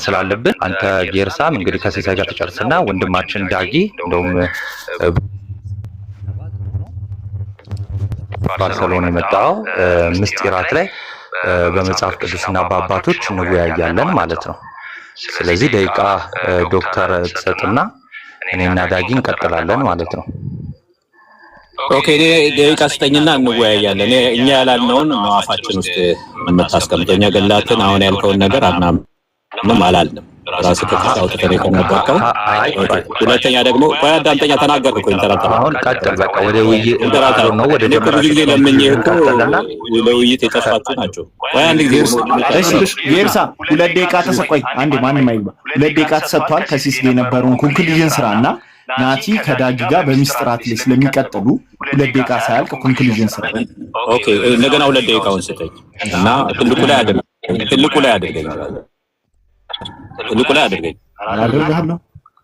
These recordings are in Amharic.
ስላለብን አንተ ጌርሳም እንግዲህ ከሲሳይ ጋር ተጨርስና ወንድማችን ዳጊ እንደውም ባርሰሎና የመጣው ምስጢራት ላይ በመጽሐፍ ቅዱስና በአባቶች እንወያያለን ማለት ነው። ስለዚህ ደቂቃ ዶክተር ተሰጥና እኔና ዳጊ እንቀጥላለን ማለት ነው። ኦኬ ደቂቃ ስጠኝና እንወያያለን። እኛ ያላልነውን አፋችን ውስጥ የምታስቀምጠው እኛ ገላትን አሁን ያልከውን ነገር አናምንም አላልንም። ራስ ከተሳው ተከረከነበርከው ሁለተኛ ደግሞ አዳምጠኛ ተናገርኩ እኮ ኢንተራክት አሁን ቀጥል በቃ ወደ ውይይት ኢንተራክት ነው። ወደ ጊዜ ለምን ይሄው ለውይይት የተፋቱ ናቸው። አንድ ጊዜ እሺ ጌርሳ 2 ደቂቃ ተሰቆይ አንዴ ማንም አይግባ 2 ደቂቃ ተሰጥቷል። ከሲስ የነበረውን ኮንክሉዥን ስራና ናቲ ከዳጊ ጋር በሚስጥራት ላይ ስለሚቀጥሉ 2 ደቂቃ ሳያልቅ ኮንክሉዥን ስራ። ኦኬ እንደገና 2 ደቂቃውን ስጠኝ እና ትልቁ ላይ አድርገኝ አደርጋለሁ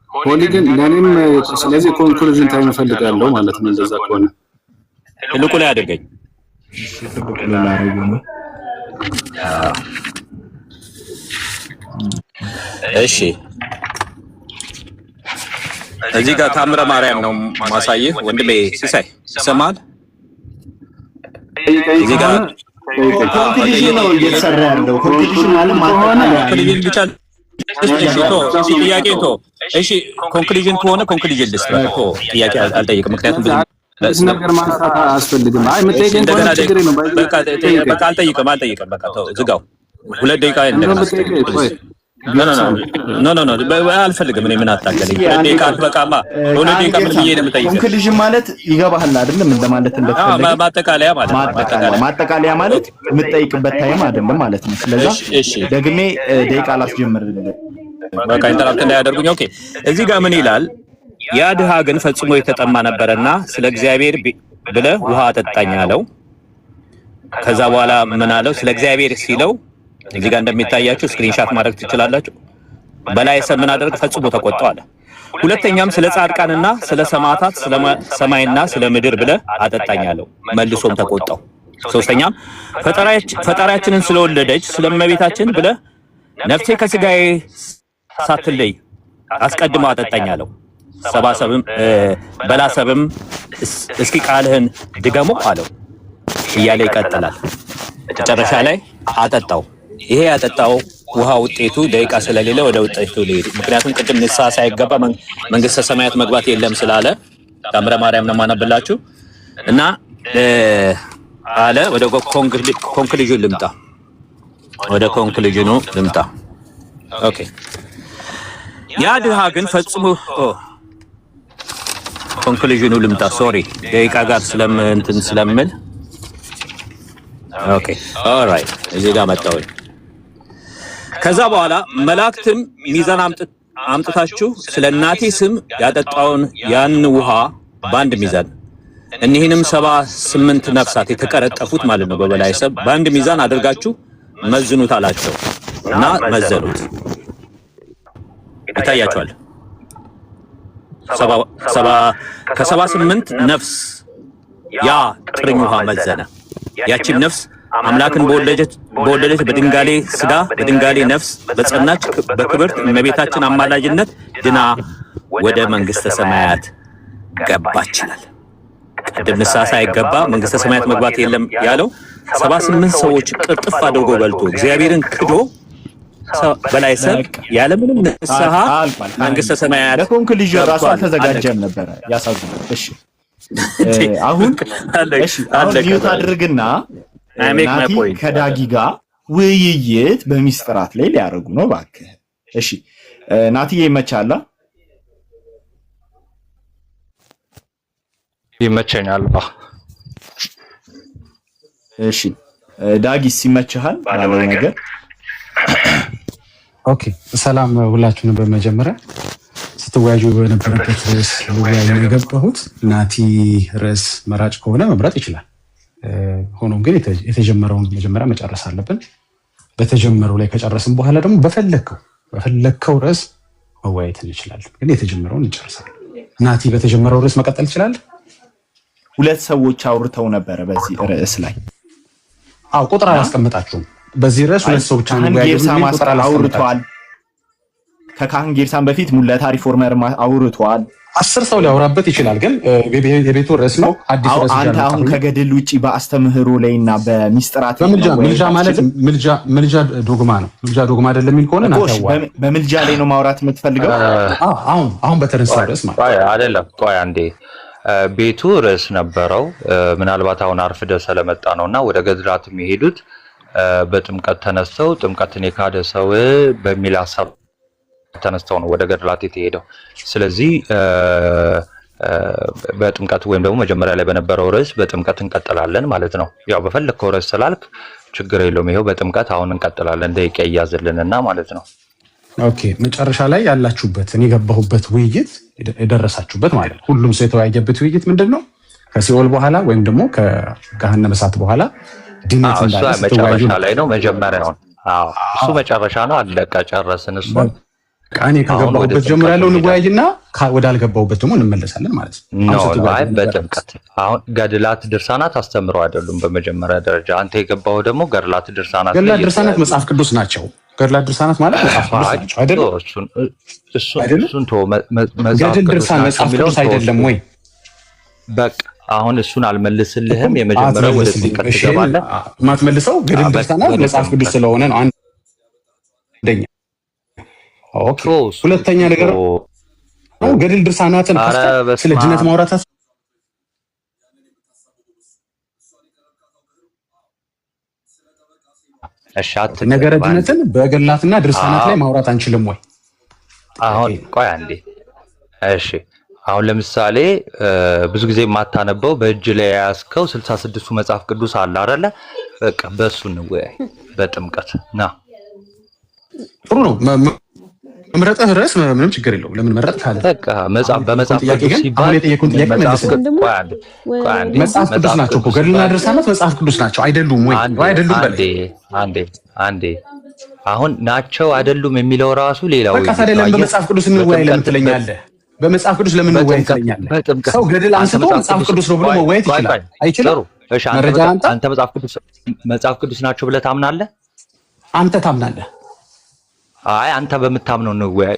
ሆሊ ግን ለኔም ስለዚህ ኮንክሉዥን ታይም ፈልጋለሁ ማለት ነው። እንደዛ ከሆነ ትልቁ ላይ አድርገኝ። እሺ እዚህ ጋር ታምረ ማርያም ነው ማሳየህ ወንድሜ ሲሳይ ይሰማል። እዚህ ጋር ኮንክሉዥን ነው እየተሰራ ያለው። ኮንክሉዥን ማለት ኮንክሉዥን ብቻ ጥያቄ ቶ እሺ ኮንክሉዥን ከሆነ ኮንክሉዥን ልስጥ እኮ ጥያቄ አልጠይቅም። ምክንያቱም ብዙ ነገር ማንሳት አያስፈልግም። አይ መጠየቅን ቆይ ችግር ነው። በቃ አልጠይቅም በቃ ተው ዝጋው። 2 ደቂቃ እንደገና ኖ አልፈልግም። እኔ ምን አታከለኝ ደቂቃ አትበቃማ። 2 ደቂቃ ምን ብዬ ነው የምጠይቀው? ኮንክሉዥን ማለት ይገባሃል አይደለም እንደማለት እንደተፈለገ ማጠቃለያ ማለት የምትጠይቅበት ታይም አይደለም ማለት ነው። ስለዚህ ደግሜ ደቂቃ ላስጀምርልህ በቃ ኢንተራክት እንዳያደርጉኝ። ኦኬ እዚህ ጋር ምን ይላል? ያ ድሃ ግን ፈጽሞ የተጠማ ነበርና ስለ እግዚአብሔር ብለህ ውሃ አጠጣኝ አለው። ከዛ በኋላ ምን አለው? ስለ እግዚአብሔር ሲለው እዚህ ጋር እንደሚታያችሁ ስክሪንሻት ማድረግ ትችላላችሁ። በላይ ሰምን አደረገ ፈጽሞ ተቆጣው አለ። ሁለተኛም ስለ ጻድቃንና ስለ ሰማዕታት ስለ ሰማይና ስለ ምድር ብለህ አጠጣኝ አለው። መልሶም ተቆጣው። ሶስተኛም ፈጣሪያችንን ስለወለደች ስለ እመቤታችን ብለህ ነፍሴ ከስጋዬ ሳትለይ አስቀድሞ አጠጣኝ አለው። በላሰብም እስኪ ቃልህን ድገሞ አለው እያለ ይቀጥላል። መጨረሻ ላይ አጠጣው። ይሄ ያጠጣው ውሃ ውጤቱ ደቂቃ ስለሌለ ወደ ውጤቱ ሊሄድ ምክንያቱም ቅድም ንስሐ ሳይገባ መንግስተ ሰማያት መግባት የለም ስላለ ታምረ ማርያም ነው ማነብላችሁ እና አለ። ወደ ኮንክሉዥን ልምጣ። ኦኬ ያ ድሃ ግን ፈጽሞ ኮንክሉዥኑ ልምጣ። ሶሪ ደቂቃ ጋር ስለምል ኦኬ ኦልራይት እዚህ ጋር መጣሁ። ከዛ በኋላ መላእክትም ሚዛን አምጥታችሁ ስለ እናቴ ስም ያጠጣውን ያን ውሃ በአንድ ሚዛን እኒህንም 78 ነፍሳት የተቀረጠፉት ማለት ነው በበላይ ሰብ በአንድ ሚዛን አድርጋችሁ መዝኑት አላቸው እና መዘኑት። ይታያችኋል። 78 ነፍስ ያ ጥርኝ ውሃ መዘነ። ያቺም ነፍስ አምላክን በወለደች በድንጋሌ ስጋ በድንጋሌ ነፍስ በጸናች በክብርት እመቤታችን አማላጅነት ድና ወደ መንግስተ ሰማያት ገባች ይላል። ቅድም ንስሐ ሳይገባ መንግስተ ሰማያት መግባት የለም ያለው 78 ሰዎች ቅርጥፍ አድርጎ በልቶ እግዚአብሔርን ክዶ በላይ ሰብ ያለ ምንም ንስሐ መንግስተ ሰማያት ለኮንክሉዥን ራሱ አልተዘጋጀም ነበር። ያሳዝናል። እሺ አሁን ኒውት አድርግና ናቲ ከዳጊ ጋር ውይይት በሚስጥራት ላይ ሊያደርጉ ነው እባክህ። እሺ ናቲዬ ይመቻል? ይመቸኛል። እሺ ዳጊስ ይመችሃል ያለው ነገር? ኦኬ ሰላም ሁላችሁንም። በመጀመሪያ ስትወያዩ በነበረበት ርዕስ ወያዩ የገባሁት ናቲ ርዕስ መራጭ ከሆነ መምረጥ ይችላል። ሆኖም ግን የተጀመረውን መጀመሪያ መጨረስ አለብን። በተጀመረው ላይ ከጨረስን በኋላ ደግሞ በፈለከው ርዕስ መወያየት እንችላለን። ግን የተጀመረውን እንጨርሳለን። ናቲ በተጀመረው ርዕስ መቀጠል ይችላል። 2 ሰዎች አውርተው ነበር በዚህ ርዕስ ላይ። ቁጥር አላስቀምጣችሁም። በዚህ ርዕስ 2 ሰዎች አውርተዋል። ከካህን ጌርሳን በፊት ሙለታ ሪፎርመር አውርቷል። 10 ሰው ሊያወራበት ይችላል። ግን የቤቱ ርዕስ ነው። አዲስ ርዕስ አንተ አሁን ከገድል ውጪ በአስተምህሮ ላይና በሚስጥራት ምልጃ ማለት ምልጃ ዶግማ ነው። ምልጃ ዶግማ አይደለም የሚል ከሆነ በምልጃ ላይ ነው ማውራት የምትፈልገው? አሁን በተነሳው ርዕስ ማለት አይደለም። ቆይ አንዴ ቤቱ ርዕስ ነበረው። ምናልባት አሁን አርፍደ ስለመጣ ነውና ወደ ገድላት የሚሄዱት በጥምቀት ተነስተው ጥምቀትን የካደ ሰው በሚል ሐሳብ ተነስተው ነው ወደ ገድላት የተሄደው። ስለዚህ በጥምቀት ወይም ደግሞ መጀመሪያ ላይ በነበረው ርዕስ በጥምቀት እንቀጥላለን ማለት ነው። ያው በፈለከው ርዕስ ስላልክ ችግር የለውም። ይሄው በጥምቀት አሁን እንቀጥላለን። ደቂቃ ይያዝልንና ማለት ነው። ኦኬ መጨረሻ ላይ ያላችሁበት እኔ የገባሁበት ውይይት የደረሳችሁበት ማለት ነው። ሁሉም ሰው የተወያየበት ውይይት ምንድነው? ከሲኦል በኋላ ወይም ደግሞ ከገሃነመ እሳት በኋላ ድነት እንዳለ መጨረሻ ላይ ነው። መጀመሪያ ነው። አዎ እሱ መጨረሻ ነው። አለቀ፣ ጨረስን። እሱ እኔ ከገባሁበት ጀምሮ ያለው እንወያይና ወደ አልገባሁበት ደግሞ እንመለሳለን ማለት ነው። አይ በጥምቀት አሁን ገድላት ድርሳናት አስተምረው አይደሉም። በመጀመሪያ ደረጃ አንተ የገባው ደግሞ ገድላት ድርሳናት መጽሐፍ ቅዱስ ናቸው። ገድላት ድርሳናት ማለት መጽሐፍ ቅዱስ ናቸው አይደለም? እሱን ገድል ድርሳን መጽሐፍ ቅዱስ አይደለም ወይ? በቃ አሁን እሱን አልመልስልህም። የመጀመሪያው ወደ ጥምቀት ትገባለህ። ማትመልሰው ገድል ድርሳናት መጽሐፍ ቅዱስ ስለሆነ ነው። አንደኛ ኦኬ። ሁለተኛ ነገር ነው ገድል ድርሳናትን ስለ ድነት ማውራት ነገረ ድነትን በገድላትና ድርሳናት ላይ ማውራት አንችልም ወይ? አሁን ቆይ አንዴ። እሺ አሁን ለምሳሌ ብዙ ጊዜ የማታነበው በእጅ ላይ ያስከው 66ቱ መጽሐፍ ቅዱስ አለ አይደለ? በቃ በሱ ነው ወይ በጥምቀት ና ጥሩ ነው። መምረጥህ ርዕስ ምንም ችግር የለውም። ለምን መረጥ ካለ በቃ በመጽሐፍ ቅዱስ ሲባል የጠየቁን ጥያቄ መጽሐፍ ቅዱስ ናቸው እኮ ገድልና ድርሳናት መጽሐፍ ቅዱስ ናቸው አይደሉም ወይ? አይደሉም በል አንዴ አሁን ናቸው አይደሉም የሚለው ራሱ ሌላው በቃ ታዲያ ለምን በመጽሐፍ ቅዱስ እንወያይ ለምን ትለኛለህ? በመጽሐፍ ቅዱስ ለምን እንወያይ ትለኛለህ? ሰው ገድል አንስቶ መጽሐፍ ቅዱስ ነው ብሎ መወያየት ይችላል አይችልም? እሺ አንተ መጽሐፍ ቅዱስ ናቸው ብለህ ታምናለህ? አንተ ታምናለህ? አይ አንተ በምታምነው ነው ወይ?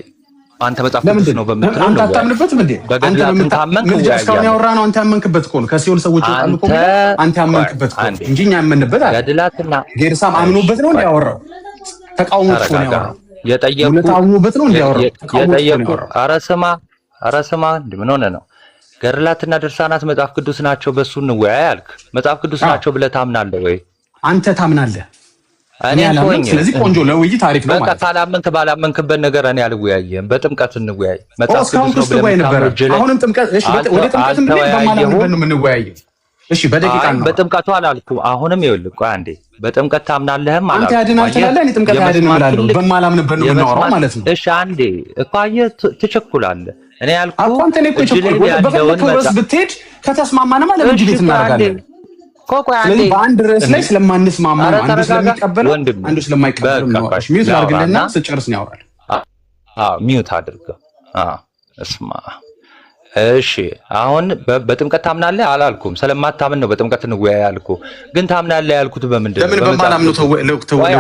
አንተ መጽሐፍ ቅዱስ ነው በምትለው አንተ አታምንበትም እንዴ? አንተ በምታመንክ ወይ? እስካሁን ያወራነው አንተ ያመንክበት እኮ ነው። ከሲኦል ሰዎች ይወጣሉ እኮ አንተ ያመንክበት እኮ እንጂ እኛ ያመንበት አይደል? ገድላትና ጌርሳም አምኖበት ነው እንዲያወራው ተቃውሞ እኮ ነው ያወራው። የጠየቁት ነው እንዲያወራው ኧረ ስማ ምን ሆነ ነው? ገድላትና ድርሳናት መጽሐፍ ቅዱስ ናቸው በሱ ነው ወይ አልክ? መጽሐፍ ቅዱስ ናቸው ብለህ ታምናለህ ወይ? አንተ ታምናለህ? እኔ አላምንም። ስለዚህ ቆንጆ ለውይይት ታሪክ ነው ማለት ነው። ካላመንክ ባላመንክበት ነገር እኔ አልወያየም። በጥምቀት እንወያይ። መጽሐፍ ቅዱስ ነው ብለህ ነበር። አሁንም ጥምቀት እሺ፣ ወደ ጥምቀት በማላምንበት ነው የምንወያየው። እሺ፣ በደቂቃ ነው። በጥምቀቱ አላልኩም። አሁንም ይኸውልህ፣ ቆይ አንዴ፣ በጥምቀት ታምናለህም አላልኩም። አንተ ያድናል ትላለህ፣ እኔ ጥምቀት ያድናል እላለሁ። በማላምንበት ነው የምናወራው ማለት ነው። እሺ፣ አንዴ እኮ አየህ፣ ትቸኩላለህ። እኔ ያልኩህ አንተ እኔ እኮ በፈለከው ርዕስ ብትሄድ ከተስማማንማ ለምን ዲቤት እናደርጋለን? ስለዚህ በአንድ ርዕስ ላይ ስለማንስማማ አንዱ ስለሚቀበል አንዱ ስለማይቀበል ነው። ሚውት አድርግልና ስጨርስ ነው ያወራል። ሚውት አድርገው። እስማ እሺ፣ አሁን በጥምቀት ታምናለህ አላልኩም። ስለማታምን ነው በጥምቀት እንወያይ ያልኩህ። ግን ታምናለህ ያልኩት በምንድን ነው? ለምን በማላምነው ተወያይ?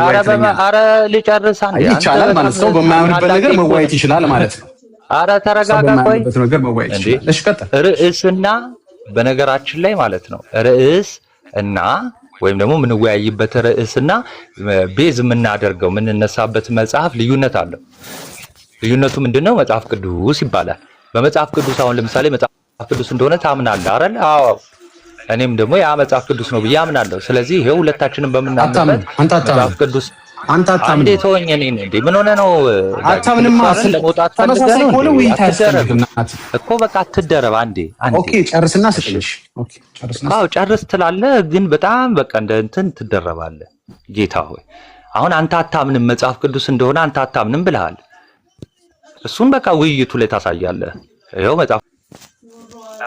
ኧረ ልጨርስ አንዴ። ይቻላል ማለት ሰው በማያምንበት ነገር መወያየት ይችላል ማለት ነው። ኧረ ተረጋጋ። ቆይ ነገር መወያየት ይችላል። እሺ ቀጥል። ርዕስና በነገራችን ላይ ማለት ነው ርዕስ እና ወይም ደግሞ የምንወያይበት ርዕስና ቤዝ የምናደርገው የምንነሳበት መጽሐፍ ልዩነት አለው። ልዩነቱ ምንድነው? መጽሐፍ ቅዱስ ይባላል። በመጽሐፍ ቅዱስ አሁን ለምሳሌ መጽሐፍ ቅዱስ እንደሆነ ታምናለህ አይደል? አዎ። እኔም ደግሞ ያ መጽሐፍ ቅዱስ ነው ብዬ አምናለሁ። ስለዚህ ይሄው ሁለታችንም በምናምንበት መጽሐፍ ቅዱስ አንተ አታምንም። እንዴት ሆኜ እኔ እንዴ ምን ሆነ ነው? አታምንም ማለት ለመውጣት ተመሳሳይ ሆነ ወይ ታስፈልግና እኮ በቃ አትደረብ። አንዴ ኦኬ፣ ጨርስና ስጥልሽ። ኦኬ፣ ጨርስና አዎ፣ ጨርስ ትላለህ፣ ግን በጣም በቃ እንደ እንትን ትደረባለህ። ጌታ ሆይ አሁን አንተ አታምንም መጽሐፍ ቅዱስ እንደሆነ አንተ አታምንም ብለሃል። እሱን በቃ ውይይቱ ላይ ታሳያለህ። ይኸው መጽሐፍ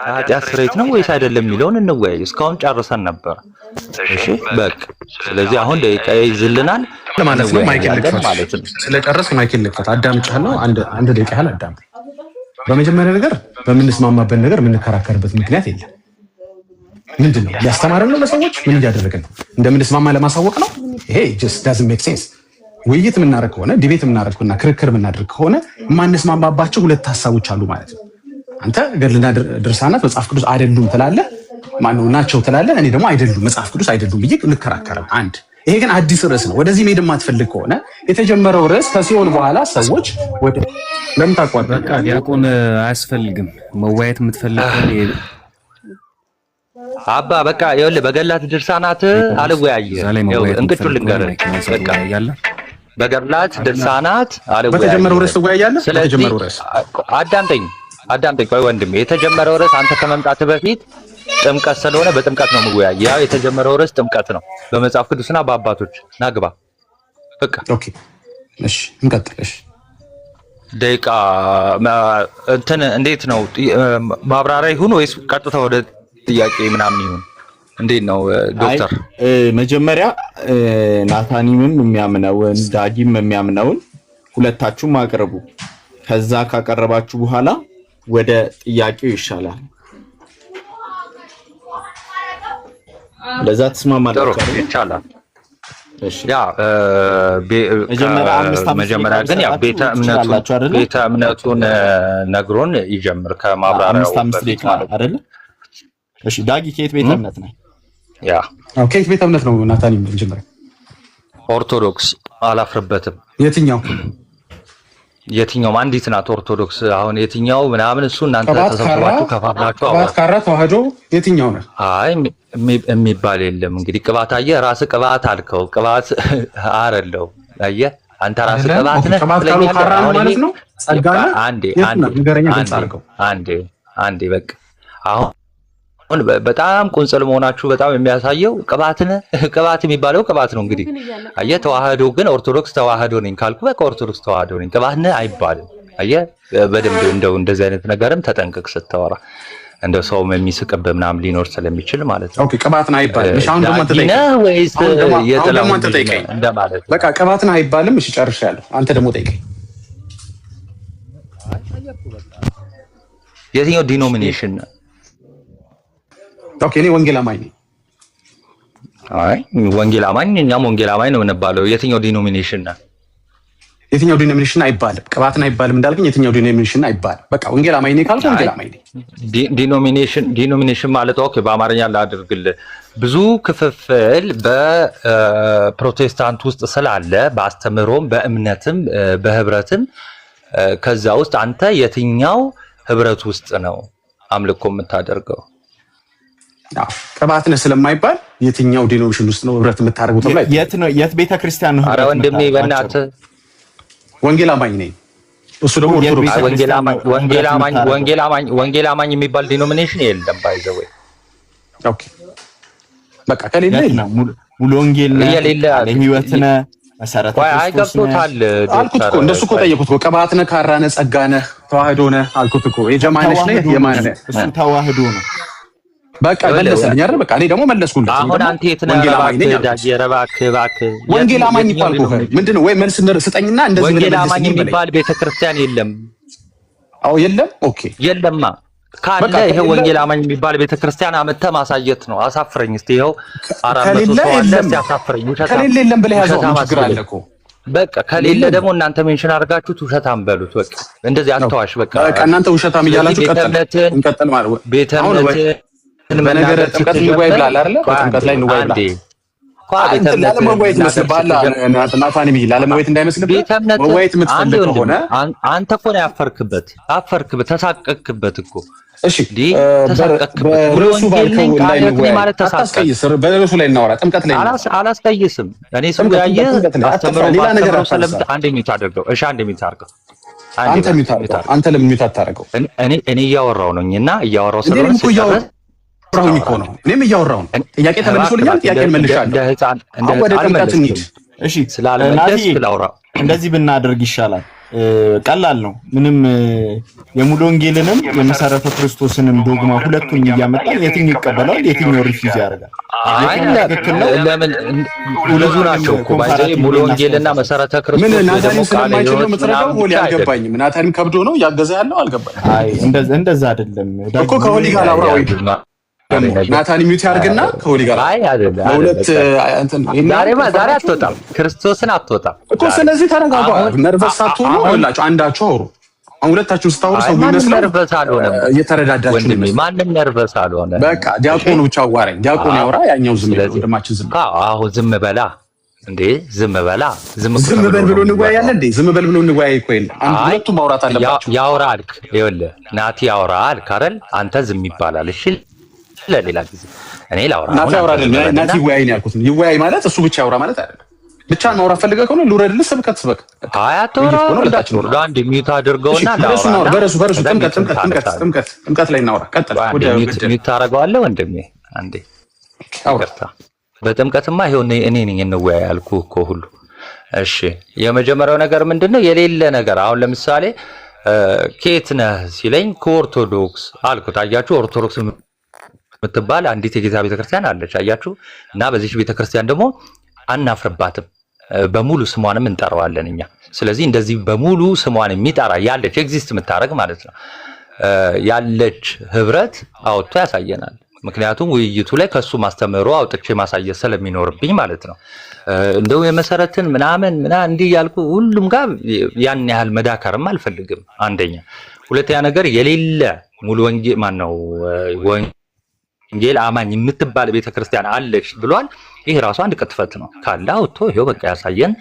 ኃጢአት ስርየት ነው ወይስ አይደለም የሚለውን እንወያይ። እስካሁን ጨርሰን ነበር። እሺ በቃ ስለዚህ አሁን ደቂቃ ይዝልናል ለማለት ነው። ማይክ ልክፈት ማለት ነው። ስለጨረስክ ማይክ ልክፈት። አዳምጫለሁ። አንድ ደቂቃ ያህል አዳምጥ። በመጀመሪያ ነገር በምንስማማበት ነገር የምንከራከርበት ምክንያት የለም። ምንድን ነው ያስተማረን ነው ለሰዎች ምን እያደረግን ነው? እንደምንስማማ ለማሳወቅ ነው። ይሄ just doesn't make sense። ውይይት የምናደርግ ከሆነ ዲቤት የምናደርግና ክርክር የምናደርግ ከሆነ የማንስማማባቸው ሁለት ሀሳቦች አሉ ማለት ነው። አንተ ገድልና ድርሳናት መጽሐፍ ቅዱስ አይደሉም ትላለህ፣ ማነው ናቸው ትላለህ። እኔ ደግሞ አይደሉም መጽሐፍ ቅዱስ አይደሉም ብዬ እንከራከራለን። አንድ ይሄ ግን አዲስ ርዕስ ነው። ወደዚህ መሄድ የማትፈልግ ከሆነ የተጀመረው ርዕስ ከሲሆን በኋላ ሰዎች ወደ ለምን ታቋርጥ? በቃ ዲያቆን አያስፈልግም። መዋየት የምትፈልግ አባ በቃ ይኸውልህ በገድላት ድርሳናት አልወያየም። እንቅጩን ልንገርህ በቃ በገድላት ድርሳናት አልወያየም። በተጀመረው ርዕስ ትወያያለህ። በተጀመረው ርዕስ አዳምጠኝ ቆይ ወንድሜ። የተጀመረው ርዕስ አንተ ከመምጣትህ በፊት ጥምቀት ስለሆነ በጥምቀት ነው የምወያየው። ያው የተጀመረው ርዕስ ጥምቀት ነው በመጽሐፍ ቅዱስና በአባቶች ናግባ በቃ ኦኬ እሺ እንቀጥል። እሺ ደቂቃ እንትን እንዴት ነው ማብራሪያ ይሁን ወይስ ቀጥታ ወደ ጥያቄ ምናምን ይሁን? እንዴት ነው ዶክተር? መጀመሪያ ናታኒምም የሚያምነውን ዳጊም የሚያምነውን ሁለታችሁም አቅርቡ። ከዛ ካቀረባችሁ በኋላ ወደ ጥያቄው ይሻላል። ለዛ ተስማማላችሁ? ይቻላል። እሺ ያ መጀመሪያ ግን ያ ቤተ እምነቱን ነግሮን ይጀምር ከማብራሪያው ደቂቃ አይደለ? እሺ ዳጊ ከየት ቤተ እምነት ነህ? ያ ከየት ቤተ እምነት ነው ናታኒ? መጀመሪያ ኦርቶዶክስ አላፍርበትም። የትኛው አንዲት ናት ኦርቶዶክስ። አሁን የትኛው ምናምን እሱ እናንተ ተሰብስባችሁ ከፋፍላችሁ ቅባት ካራ ተዋህዶ የትኛው ነው? አይ የሚባል የለም። እንግዲህ ቅባት አየህ ራስህ ቅባት አልከው። ቅባት አይደለው አየህ አንተ ራስህ ቅባት ነህ። ቅባት ካሉ ካራ ነው ማለት ነው። ጸጋና አንዴ በቃ አሁን በጣም ቁንጽል መሆናችሁ በጣም የሚያሳየው ቅባት የሚባለው ቅባት ነው። እንግዲህ አየህ ተዋህዶ ግን ኦርቶዶክስ ተዋህዶ ነኝ ካልኩ በቃ ኦርቶዶክስ ተዋህዶ ነኝ። ቅባት አይባልም። አየህ በደንብ እንደዚህ አይነት ነገርም ተጠንቅቅ ስታወራ እንደው ሰውም የሚስቅብህ ምናምን ሊኖር ስለሚችል ማለት ነው። ኦኬ ቅባት አይባልም። እሺ አሁን ደግሞ ተጠይቀኝ እንደማለት በቃ ቅባት አይባልም። እሺ ጨርሻለሁ። አንተ ደግሞ ጠይቀኝ። የትኛው ዲኖሚኔሽን ነው? ኦኬ እኔ ወንጌል አማኝ ነኝ። አይ ወንጌል አማኝ እኛም ወንጌል አማኝ ነው የምንባለው። የትኛው ዲኖሚኔሽን ነው? የትኛው ዲኖሚኔሽን አይባልም። ቅባትን አይባልም እንዳልከኝ የትኛው ዲኖሚኔሽን አይባልም። በቃ ወንጌል አማኝ ነኝ ካልኩ ወንጌል አማኝ ነኝ። ዲኖሚኔሽን ማለት ኦኬ በአማርኛ ላድርግልህ። ብዙ ክፍፍል በፕሮቴስታንት ውስጥ ስላለ በአስተምህሮም በእምነትም በህብረትም ከዛ ውስጥ አንተ የትኛው ህብረት ውስጥ ነው አምልኮ የምታደርገው? ቅባት ነህ ስለማይባል የትኛው ዲኖሚኔሽን ውስጥ ነው ህብረት የምታደርጉት? የት ቤተክርስቲያን ነው? ኧረ ወንድሜ በእናትህ ወንጌል አማኝ ነኝ። እሱ ደግሞ ኦርቶዶክስ ወንጌል አማኝ የሚባል ዲኖሚኔሽን የለም። ባይዘው ኦኬ በቃ ከሌለ ሙሉ ወንጌል ነው ለህይወት ነው መሰረተ ክርስቶስ ነው አልኩት እኮ እንደሱ እኮ ጠየቁት እኮ ቅባት ነህ፣ ካራ ነህ፣ ጸጋ ነህ፣ ተዋህዶ ነህ አልኩት እኮ የጀማነሽ ነህ የማን ነህ? እሱ ተዋህዶ ነው። በቃ መለሰልኝ አይደል? በቃ እኔ ደግሞ መለስኩልህ። አሁን አንተ የት ነህ? እባክህ ወንጌል አማኝ ይባልኩ ምንድነው? ወይ መልስ ስጠኝና እንደዚህ ወንጌል አማኝ የሚባል ቤተክርስቲያን የለም። አዎ የለም። ኦኬ የለማ ካለ ይሄ ወንጌል አማኝ የሚባል ቤተክርስቲያን አመተህ ማሳየት ነው። አሳፍረኝ እስቲ። ይኸው 400 ሰው አለ። እስቲ አሳፍረኝ። ከሌለ የለም ብለህ ያዘው ችግር አለ እኮ። በቃ ከሌለ ደግሞ እናንተ ሜንሽን አድርጋችሁት ውሸታም በሉት። በቃ እንደዚህ አትዋሽ። በቃ እናንተ ውሸታም እያላችሁ እንቀጥል ማለት ነው። ቤተ እምነት በነገር ጥምቀት እንወያይ ብላል አይደለ? ጥምቀት ላይ እንወያይ ብላል። ላለመወያየት መስል ባላ ናታኒ ቢል ላለመወያየት እንዳይመስልብህ። መወያየት የምትፈልግ ከሆነ አንተ እኮ ነው ያፈርክበት፣ ተሳቀቅክበት እኮ። እሺ በርዕሱ ባልከው ላይ እንወያይ። አታስቀይስ። በርዕሱ ላይ እናወራ። ጥምቀት ላይ አላስቀይስም። እኔ ስወያየ አስተምሮ ሌላ ነገር ስለምን አንድ ሚት አድርገው። እሺ አንድ ሚት አድርገው። አንተ ለምን ሚት አታደርገው? እኔ እያወራሁ ነኝና እያወራሁ ስለሆነ አሁን እኮ ነው እኔም እያወራሁ ነው። ጥያቄ ተመልሶልኛል። ጥያቄ መልሻለሁ። ወደ ጥምቀት እንሂድ። እሺ ስላለመለስ ብላውራ እንደዚህ ብናደርግ ይሻላል። ቀላል ነው። ምንም የሙሉ ወንጌልንም የመሰረተ ክርስቶስንም ዶግማ ሁለቱን እያመጣን የትኛው ይቀበላል የትኛው ሪፊዝ ያደርጋል? ለምን ብዙ ናቸው እኮ ባይዘይ ሙሉ ወንጌልና መሰረተ ክርስቶስ ምን ናታኒም ስለማይችል ነው የምትረዳው? ሆሊ አልገባኝም። ናታኒም ከብዶ ነው ያገዘ ያለው አልገባኝም። አይ እንደዛ አይደለም እኮ ከሆሊ ጋር አውራ ወይ ናታን ሚውት ያርግና ከወሊ ጋር አይ አይደለም ለሁለት እንትን ዛሬ አትወጣም ክርስቶስን አትወጣም እኮ ስለዚህ ተረጋጋ ነርቨስ ሳትሆኑ ሁላችሁ አንዳችሁ አውሩ አሁን ሁለታችሁ ስታወሩ ሰው የሚመስለው ነርቨስ አልሆነም እየተረዳዳችሁ ነው ማንንም ነርቨስ አልሆነ በቃ ዲያቆኑ ብቻ አዋራኝ ዲያቆኑ ያወራ ያኛው ዝም ይላል ወንድማችን ዝም አሁን ዝም በላ እንዴ ዝም በላ ዝም በል ብሎ እንወያያለን እንዴ ዝም በል ብሎ እንወያይ እኮ የለ አንድ ሁለቱም ማውራት አለባችሁ ያወራ አልክ ይኸውልህ ናቲ ያወራ አልክ አይደል አንተ ዝም ይባላል እሺ ለሌላ ጊዜ እኔ ላውራ ናቲ ያወራ አይደል ናቲ ይወያይ ነው ያልኩት ይወያይ ማለት እሱ ብቻ ያወራ ማለት አይደለም ብቻ ማውራት ፈልገህ ከሆነ ልውረድልህ ስብከት ስበክ አያቶራ ለአንድ ሚዩት አድርገውና በረሱ ጥምቀት ላይ እናውራ ቀጥል ወደ ሚዩት ታደርገዋለህ ወንድሜ አንዴ አውርታ በጥምቀትማ ይሄው እኔ ነኝ እንወያይ ያልኩህ እኮ ሁሉ እሺ የመጀመሪያው ነገር ምንድነው የሌለ ነገር አሁን ለምሳሌ ኬት ነህ ሲለኝ ከኦርቶዶክስ አልኩት አያችሁ ኦርቶዶክስ ምትባል አንዲት የጌታ ቤተክርስቲያን አለች አያችሁ እና በዚህ ቤተክርስቲያን ደግሞ አናፍርባትም በሙሉ ስሟንም እንጠራዋለን እኛ ስለዚህ እንደዚህ በሙሉ ስሟን የሚጠራ ያለች ኤግዚስት የምታረግ ማለት ነው ያለች ህብረት አውጥቶ ያሳየናል ምክንያቱም ውይይቱ ላይ ከሱ ማስተምሮ አውጥቼ ማሳየት ስለሚኖርብኝ ማለት ነው እንደው የመሰረትን ምናምን እንዲህ ያልኩ ሁሉም ጋር ያን ያህል መዳከርም አልፈልግም አንደኛ ሁለተኛ ነገር የሌለ ሙሉ ወንጌል ማን ነው ወንጌል አማኝ የምትባል ቤተክርስቲያን አለች ብሏል ይሄ ራሱ አንድ ቅጥፈት ነው ካላ ወጥቶ ይሄው በቃ ያሳየን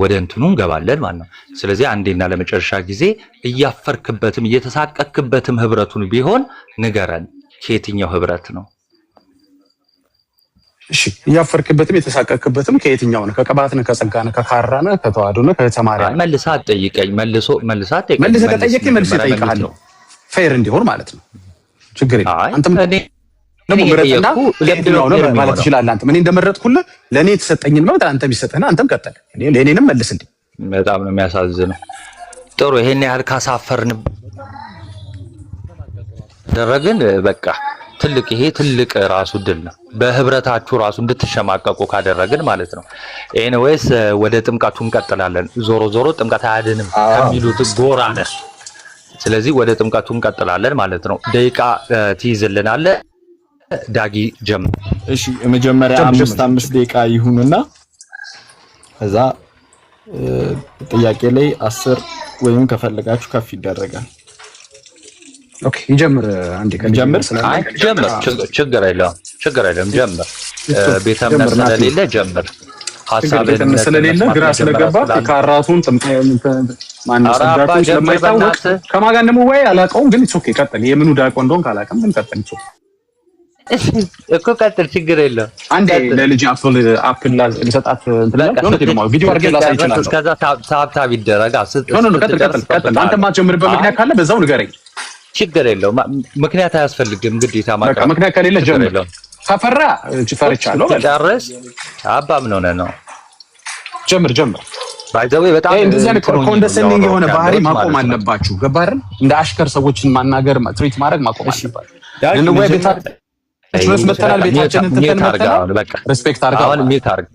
ወደ እንትኑ እንገባለን ማለት ነው ስለዚህ አንዴና ለመጨረሻ ጊዜ እያፈርክበትም እየተሳቀክበትም ህብረቱን ቢሆን ንገረን ከየትኛው ህብረት ነው እሺ እያፈርክበትም የተሳቀክበትም ከየትኛው ነው ከቀባት ነው ከጸጋ ነው ከካራ ነው ከተዋህዶ ነው ከተማሪያ መልሳ አትጠይቀኝ መልሳ አትጠይቀኝ መልሰ ከጠየቀኝ መልሰ እጠይቅሃለሁ ፌር እንዲሆን ማለት ነው ችግር የለም አንተም ደግሞ ምረጥና ለምንድነው ነው ማለት ይችላል አንተ ምን እንደመረጥኩልህ ለኔ የተሰጠኝን መብት አንተ ቢሰጠህና አንተም ቀጠል እኔ ለኔንም መልስልኝ በጣም ነው የሚያሳዝነው ጥሩ ይሄን ያህል ካሳፈርን ደረግን በቃ ይሄ ትልቅ ራሱ ድል ነው በህብረታችሁ ራሱ እንድትሸማቀቁ ካደረግን ማለት ነው ኤኒዌይስ ወደ ጥምቀቱ እንቀጥላለን ዞሮ ጥምቀት አያድንም ከሚሉት ጎራ ነን ስለዚህ ወደ ጥምቀቱ እንቀጥላለን ማለት ነው ደቂቃ ትይዝልናለህ ዳጊ ጀምር እሺ መጀመሪያ 5 ደቂቃ ይሁንና ከዛ ጥያቄ ላይ 10 ወይም ከፈለጋችሁ ከፍ ይደረጋል ኦኬ ይጀምር አንዴ ጀምር ችግር የለም ጀምር ቤተ እምነት ስለሌለ ጀምር ሐሳብን ስለሌለ ግራ ስለገባ ካራቱን ማን ሰዳቱ ስለማይታወቅ ከማን ጋር እንደምወያይ አላውቀውም ግን ኦኬ ቀጥል የምኑ ዳቆ እንደሆነ ካላቀም ግን ቀጥል እኮ ቀጥል ችግር የለም አንዴ ለልጅ አፕል ለሰጣት እንትላ ቪዲዮ አድርጌ ላሳይ ይችላል ከዛ ታብታብ ይደረጋ ቀጥል አንተ ማትጀምርበት ምክንያት ካለ በዛው ንገረኝ ችግር የለውም ምክንያት አያስፈልግም ግዴታ ማቅረብ ምክንያት ከሌለ ጀምር ተፈራ ፈርቻለሁ ጨርስ አባ ምን ሆነ ነው ጀምር ባይዘው በጣም እንደዚህ አይነት ኮንደሰንዲንግ የሆነ ባህሪ ማቆም አለባችሁ ገባርን እንደ አሽከር ሰዎችን ማናገር ትሪት ማድረግ ማቆም አለባችሁ ለነው ቤታችን ድረስ መተናል ቤታችንን ተተናል በቃ ሪስፔክት አድርገው አሁን ሚውት አድርግ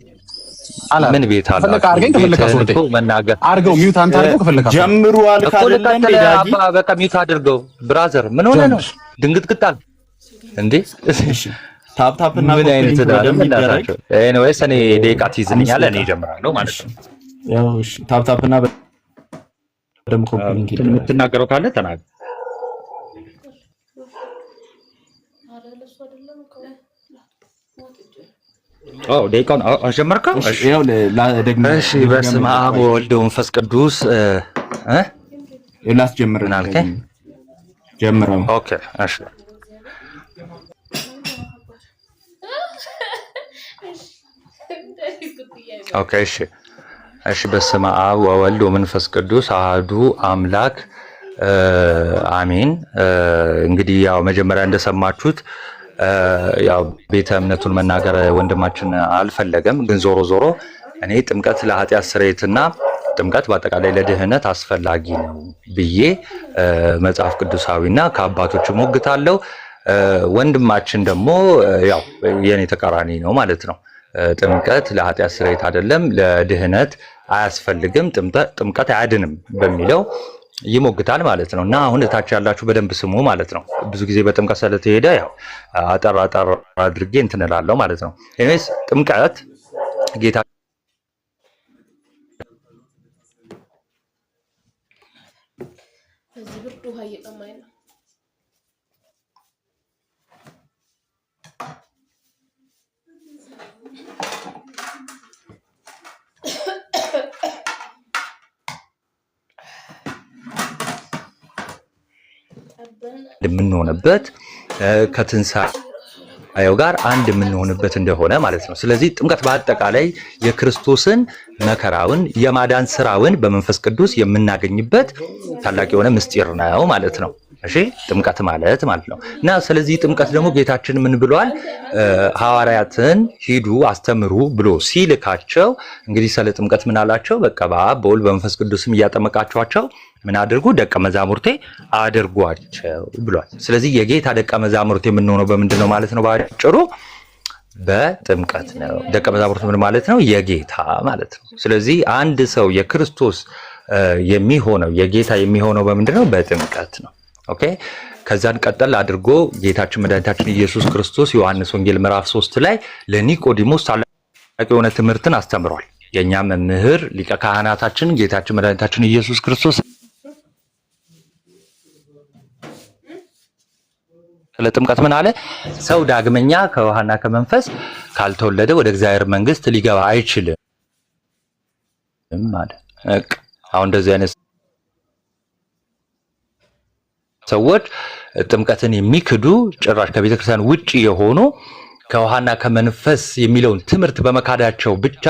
ምን ቤት አለ ፈለካ አድርገኝ ከፈለካ ሶርቴ መናገር አድርገው ሚውት አንተ አድርገው ከፈለካ ጀምሩ አልካለ ዳጊ በቃ ሚውት አድርገው ብራዘር ምን ሆነ ነው ድንግጥቅጣል እንዴ ታፕታፕና ምን አይነት ዳርዳራቸው ኤኒዌይስ እኔ ደቂቃ ትይዝልኛለህ እኔ እጀምራለሁ ማለት ነው ያው እሺ ታፕታፕና በደም ኮምፕሊንግ የምትናገረው ካለ ተናገር ደቂቃውን አጀመርከው እሺ በስመ አብ ወወልድ ወመንፈስ ቅዱስ ላስጀምርና አልከኝ ጀምረው ኦኬ እሺ ኦኬ እሺ በስመ አብ ወወልድ ወመንፈስ ቅዱስ አሐዱ አምላክ አሜን እንግዲህ ያው መጀመሪያ እንደሰማችሁት ያው ቤተ እምነቱን መናገር ወንድማችን አልፈለገም ግን ዞሮ እኔ ጥምቀት ለኃጢአት ስርየትና ጥምቀት በአጠቃላይ ለድህነት አስፈላጊ ነው ብዬ መጽሐፍ ቅዱሳዊና ከአባቶች ሞግታለሁ ወንድማችን ደግሞ ያው የኔ ተቃራኒ ነው ማለት ነው ጥምቀት ለኃጢአት ስርየት አይደለም ለድህነት አያስፈልግም ጥምቀት አያድንም በሚለው ይሞግታል ማለት ነው። እና አሁን እታች ያላችሁ በደንብ ስሙ ማለት ነው። ብዙ ጊዜ በጥምቀት ስለተሄደ ያው አጠር አድርጌ እንትን እላለሁ ማለት ነው። ኤኒዌይስ ጥምቀት ጌታ እዚህ ብርድ ውሃ እየጠማኝ ነው። የምንሆንበት ከትንሣኤው ጋር አንድ የምንሆንበት እንደሆነ ማለት ነው። ስለዚህ ጥምቀት በአጠቃላይ የክርስቶስን መከራውን የማዳን ስራውን በመንፈስ ቅዱስ የምናገኝበት ታላቅ የሆነ ምስጢር ነው ማለት ነው። እሺ ጥምቀት ማለት ነው። እና ስለዚህ ጥምቀት ደግሞ ጌታችን ምን ብሏል? ሐዋርያትን ሂዱ አስተምሩ ብሎ ሲልካቸው እንግዲህ ስለ ጥምቀት ምን አላቸው? በቃ በአብ በወልድ በመንፈስ ቅዱስም እያጠመቃቸዋቸው ምን አድርጉ? ደቀ መዛሙርቴ አድርጓቸው ብሏል። ስለዚህ የጌታ ደቀ መዛሙርት የምንሆነው በምንድን ነው ማለት ነው? ባጭሩ በጥምቀት ነው። ደቀ መዛሙርት ምን ማለት ነው? የጌታ ማለት ነው። ስለዚህ አንድ ሰው የክርስቶስ የሚሆነው የጌታ የሚሆነው በምንድን ነው? በጥምቀት ነው። ኦኬ። ከዛን ቀጠል አድርጎ ጌታችን መድኃኒታችን ኢየሱስ ክርስቶስ ዮሐንስ ወንጌል ምዕራፍ 3 ላይ ለኒቆዲሞስ ታላቅ የሆነ ትምህርትን አስተምሯል። የኛ መምህር ሊቀ ካህናታችን ጌታችን መድኃኒታችን ኢየሱስ ክርስቶስ ስለ ጥምቀት ምን አለ? ሰው ዳግመኛ ከውሃና ከመንፈስ ካልተወለደ ወደ እግዚአብሔር መንግስት ሊገባ አይችልም ማለት። አሁን እንደዚህ አይነት ሰዎች ጥምቀትን የሚክዱ ጭራሽ ከቤተ ክርስቲያን ውጪ የሆኑ ከውሃና ከመንፈስ የሚለውን ትምህርት በመካዳቸው ብቻ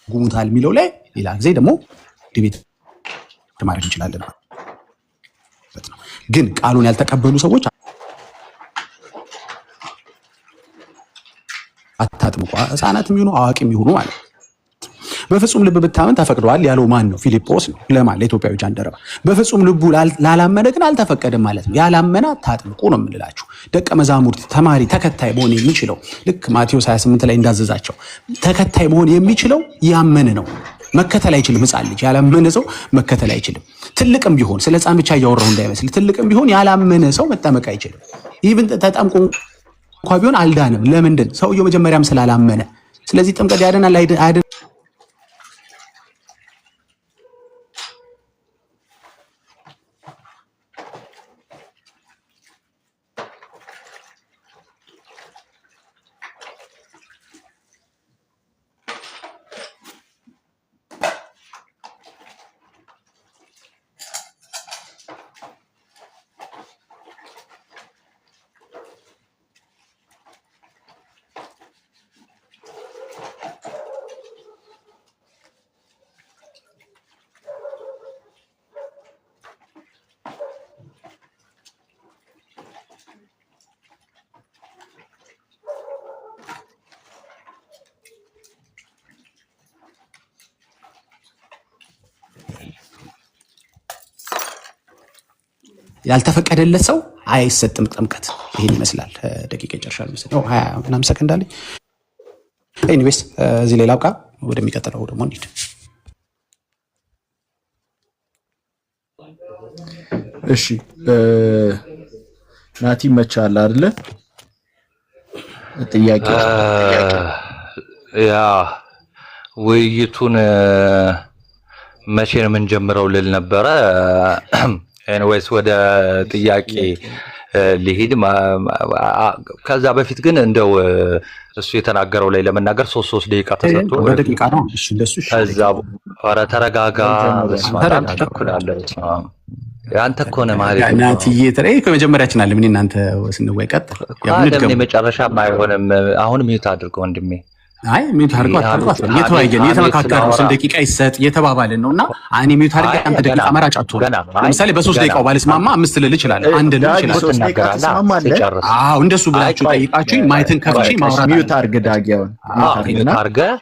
ጉሙታል የሚለው ላይ ሌላ ጊዜ ደግሞ ዲቤት ማድረግ እንችላለን ማለት ነው። ግን ቃሉን ያልተቀበሉ ሰዎች አታጥምቁ፣ ህፃናትም ይሁኑ አዋቂም ይሁኑ ማለት ነው። በፍጹም ልብ ብታመን ተፈቅዷል ያለው ማን ነው? ፊልጶስ ነው። ለማን? ለኢትዮጵያዊ ጃንደረባ። በፍጹም ልቡ ላላመነ ግን አልተፈቀደም ማለት ነው። ያላመነ አታጥምቁ ነው የምንላችሁ። ደቀ መዛሙርት፣ ተማሪ፣ ተከታይ መሆን የሚችለው ልክ ማቴዎስ 28 ላይ እንዳዘዛቸው ተከታይ መሆን የሚችለው ያመነ ነው። መከተል አይችልም። ህፃን ልጅ ያላመነ ሰው መከተል አይችልም። ትልቅም ቢሆን ስለ ህፃን ብቻ እያወራሁ እንዳይመስል፣ ትልቅም ቢሆን ያላመነ ሰው መጠመቅ አይችልም። ይህን ተጠምቆ እንኳ ቢሆን አልዳንም። ለምንድን? ሰውየው መጀመሪያም ስላላመነ። ስለዚህ ጥምቀት ያድናል አይደል? ያልተፈቀደለት ሰው አይሰጥም ጥምቀት። ይሄን ይመስላል። ደቂቃ ይጨርሻል መሰለኝ። 20 ምናምን ሰከንድ አለኝ። ኤኒዌይስ እዚህ ላይ ላብቃ። ወደሚቀጥለው ደግሞ እንሂድ። እሺ ናቲ መቻል አይደለ? ጥያቄ ያ ውይይቱን መቼ ነው የምንጀምረው ልል ነበረ። ኤኒዌይስ ወደ ጥያቄ ሊሄድ። ከዛ በፊት ግን እንደው እሱ የተናገረው ላይ ለመናገር 3 ደቂቃ ተሰጥቶ በደቂቃ ነው። እሺ እንደሱ። ከዛ ኧረ ተረጋጋ። አንተ እኮ ነህ ማለት ነው ናቲዬ። ተለይ ከመጀመሪያችን አለ ምን እናንተ ስንወይ ቀጥል። ለምን መጨረሻም አይሆንም። አሁን ሚዩት አድርገው ወንድሜ። አይ ሚዩት አድርገው አታርጓት። የተወያየን የተመካከረው ስንት ደቂቃ ይሰጥ የተባባልን ነውና እኔ ሚዩት አድርገህ አንተ ደቂቃ መራጭ አትሆን። ለምሳሌ በ3 ደቂቃው ባለስማማ 5 ልል ይችላል፣ 1 ልል ይችላል። አዎ እንደሱ ብላችሁ ጠይቃችሁኝ ማየትን ከፍቼ ማውራት። ሚዩት አድርገህ ዳጊያውን ሚዩት አድርገህ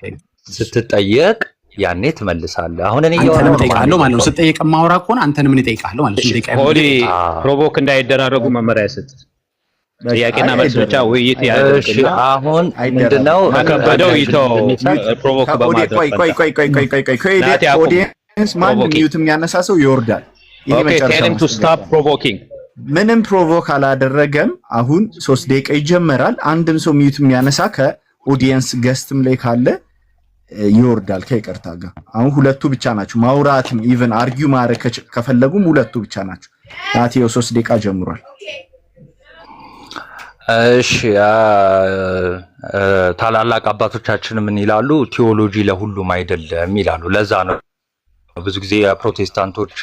ስትጠየቅ ያኔ ትመልሳለህ። አሁን እኔ አንተንም እጠይቃለሁ ማለት ነው። ስትጠየቅ ማውራ ከሆነ አንተንም እኔ እጠይቃለሁ ማለት ነው። ደቂቃ ሆሊ ፕሮቮክ እንዳይደራረጉ መመሪያ ይሰጥ። ጥያቄና መልስ ብቻ ውይይት ያደርግና አሁን ምንድነው ከበደው ይተው ፕሮቮክ በማድረግ ኦዲየንስ ማን ሚዩት የሚያነሳሰው ይወርዳል። ይሄ መጨረሻው ምንም ፕሮቮክ አላደረገም። አሁን 3 ደቂቃ ይጀመራል። አንድም ሰው ሚዩት የሚያነሳ ከኦዲየንስ ገስትም ላይ ካለ ይወርዳል ከይቅርታ ጋር። አሁን ሁለቱ ብቻ ናቸው ማውራትም ኢቭን አርጊው ማድረግ ከፈለጉም ሁለቱ ብቻ ናቸው። ናቲው 3 ደቂቃ ጀምሯል። እሺ ታላላቅ አባቶቻችን ምን ይላሉ? ቲዮሎጂ ለሁሉም አይደለም ይላሉ። ለዛ ነው ብዙ ጊዜ ፕሮቴስታንቶች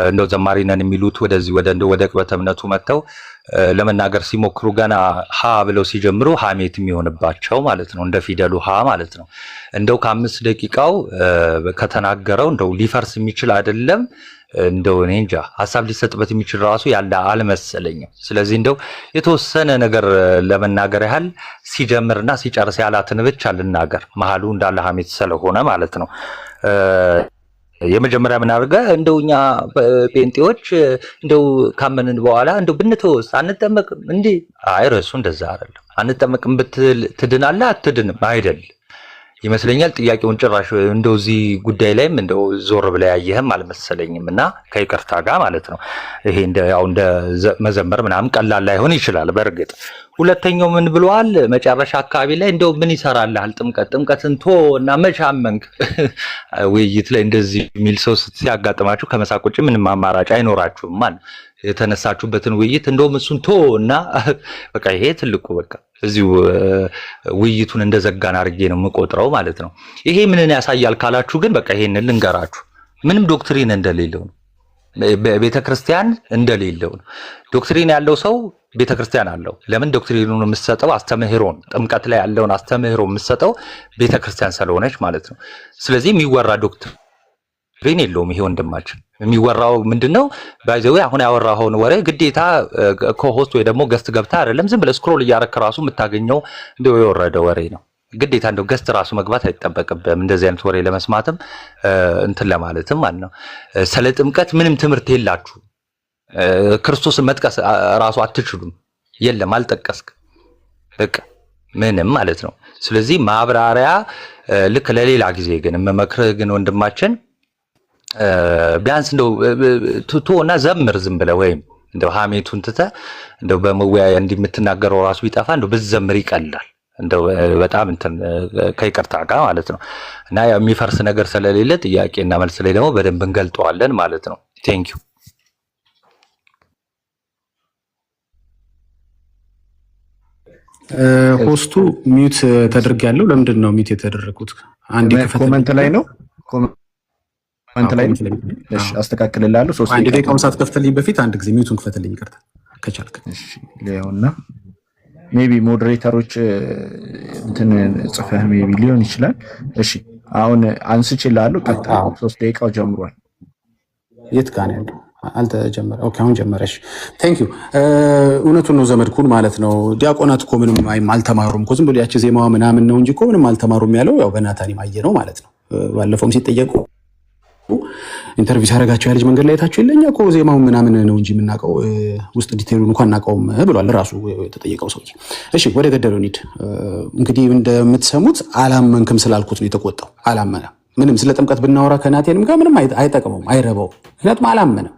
እንደው ዘማሪ ነን የሚሉት ወደዚህ ወደ ቅበተ እምነቱ መጥተው ለመናገር ሲሞክሩ ገና ሀ ብለው ሲጀምሩ ሀሜት የሚሆንባቸው ማለት ነው። እንደ ፊደሉ ሀ ማለት ነው። እንደው ከ5 ደቂቃው ከተናገረው እንደው ሊፈርስ የሚችል አይደለም። እንደው እኔ እንጃ ሐሳብ ሊሰጥበት የሚችል ራሱ ያለ አልመሰለኝም። ስለዚህ እንደው የተወሰነ ነገር ለመናገር ያህል ሲጀምርና ሲጨርስ ያላትን ብቻ ልናገር፣ መሀሉ እንዳለ ሀሜት ስለሆነ ማለት ነው። የመጀመሪያ ምን አድርገ እንደው እኛ ጴንጤዎች እንደው ካመንን በኋላ እንደው ብንተወስ አንጠመቅም እንዴ? አይ ርዕሱ እንደዛ አይደለም። አንጠመቅም ብትል ትድናለህ አትድንም አይደል ይመስለኛል። ጥያቄውን ጭራሽ እንደው እዚህ ጉዳይ ላይም እንደው ዞር ብለህ ያየህም አልመሰለኝም። እና ከይቅርታ ጋር ማለት ነው ይሄ እንደ መዘመር ምናምን ቀላል ላይሆን ይችላል በእርግጥ። ሁለተኛው ምን ብለዋል መጨረሻ አካባቢ ላይ እንደው ምን ይሰራልሃል ጥምቀትን ቶ እና መቼ አመንክ? ውይይት ላይ እንደዚህ የሚል ሰው ሲያጋጥማችሁ ከመሳቅ ውጭ ምንም አማራጭ አይኖራችሁም ማለት የተነሳችሁበትን ውይይት እንደውም እሱን ቶ እና በቃ ይሄ ትልቁ በቃ እዚሁ ውይይቱን እንደዘጋን አድርጌ ነው የምቆጥረው ማለት ነው። ይሄ ምንን ያሳያል ካላችሁ ግን በቃ ይሄንን ልንገራችሁ፣ ምንም ዶክትሪን እንደሌለው ነው። ቤተክርስቲያን እንደሌለው ነው። ዶክትሪን ያለው ሰው ቤተክርስቲያን አለው። ለምን ዶክትሪኑን የምትሰጠው አስተምህሮን፣ ጥምቀት ላይ ያለውን አስተምህሮ የምትሰጠው ቤተክርስቲያን ስለሆነች ማለት ነው። ስለዚህ የሚወራ ዶክትሪን የለውም ይሄ ወንድማችን። የሚወራው ምንድነው? ባይዘው አሁን ያወራውን ወሬ ግዴታ ኮሆስት ወይ ደግሞ ገስት ገብታ አይደለም፣ ዝም ብለህ ስክሮል እያረክ ራሱ የምታገኘው እንደው የወረደ ወሬ ነው። ግዴታ እንደው ገስት ራሱ መግባት አይጠበቅብህም እንደዚህ አይነት ወሬ ለመስማትም እንትን ለማለትም ማለት ነው። ስለ ጥምቀት ምንም ትምህርት የላችሁ። ክርስቶስን መጥቀስ ራሱ አትችሉም። የለም አልጠቀስክ በቃ ምንም ማለት ነው። ስለዚህ ማብራሪያ ልክ ለሌላ ጊዜ ግን መመክርህ ግን ወንድማችን ቢያንስ እንደው ቱቶና ዘምር ዝም ብለህ ወይም እንደው ሀሜቱን ትተህ እንደው በመወያያ እንዲምትናገረው ራሱ ቢጠፋ እንደው ብትዘምር ይቀላል። እንደው በጣም እንትን ከይቅርታ ጋር ማለት ነው። እና የሚፈርስ ነገር ስለሌለ ጥያቄና መልስ ላይ ደግሞ በደንብ እንገልጠዋለን ማለት ነው። ቴንክ ዩ። ሆስቱ ሚዩት ተደርጊያለሁ። ለምንድን ነው ሚዩት የተደረጉት? አንድ ኮመንት ላይ ነው ኮመንት ላይ እሺ፣ አስተካክልልሃለሁ። 3 አንድ ደቂቃውን ሳትከፍትልኝ በፊት አንድ ጊዜ ሚዩቱን ክፈትልኝ ይቅርታ ከቻልክ። እሺ ሌውና ሜቢ ሞዴሬተሮች እንትን ጽፈህ ሜቢ ሊሆን ይችላል። እሺ አሁን አንስችልሃለሁ። ቀጥታ 3 ደቂቃው ጀምሯል። የት ጋር ነው ያለው? አልተጀመረ። ኦኬ አሁን ጀመረሽ። ቴንክ ዩ። እውነቱን ነው ዘመድኩን ማለት ነው። ዲያቆናት እኮ ምንም አልተማሩም እኮ ዝም ብሎ ያቺ ዜማዋ ምናምን ነው እንጂ እኮ ምንም አልተማሩም ያለው ያው በናታኒ ማየ ነው ማለት ነው። ባለፈውም ሲጠየቁ ኢንተርቪው ሲያደርጋቸው ያለች መንገድ ላይ ታችሁ የለኛ እኮ ዜማውን ምናምን ነው እንጂ የምናውቀው ውስጥ ዲቴይሉን እንኳን እናውቀውም ብሏል ራሱ የተጠየቀው ሰውዬ። እሺ ወደ ገደለው እንሂድ። እንግዲህ እንደምትሰሙት አላመንክም ስላልኩት ነው የተቆጣው። አላመነም። ምንም ስለ ጥምቀት ብናወራ ከናቴንም ጋር ምንም አይጠቅመውም፣ አይረባውም። ምክንያቱም አላመነም።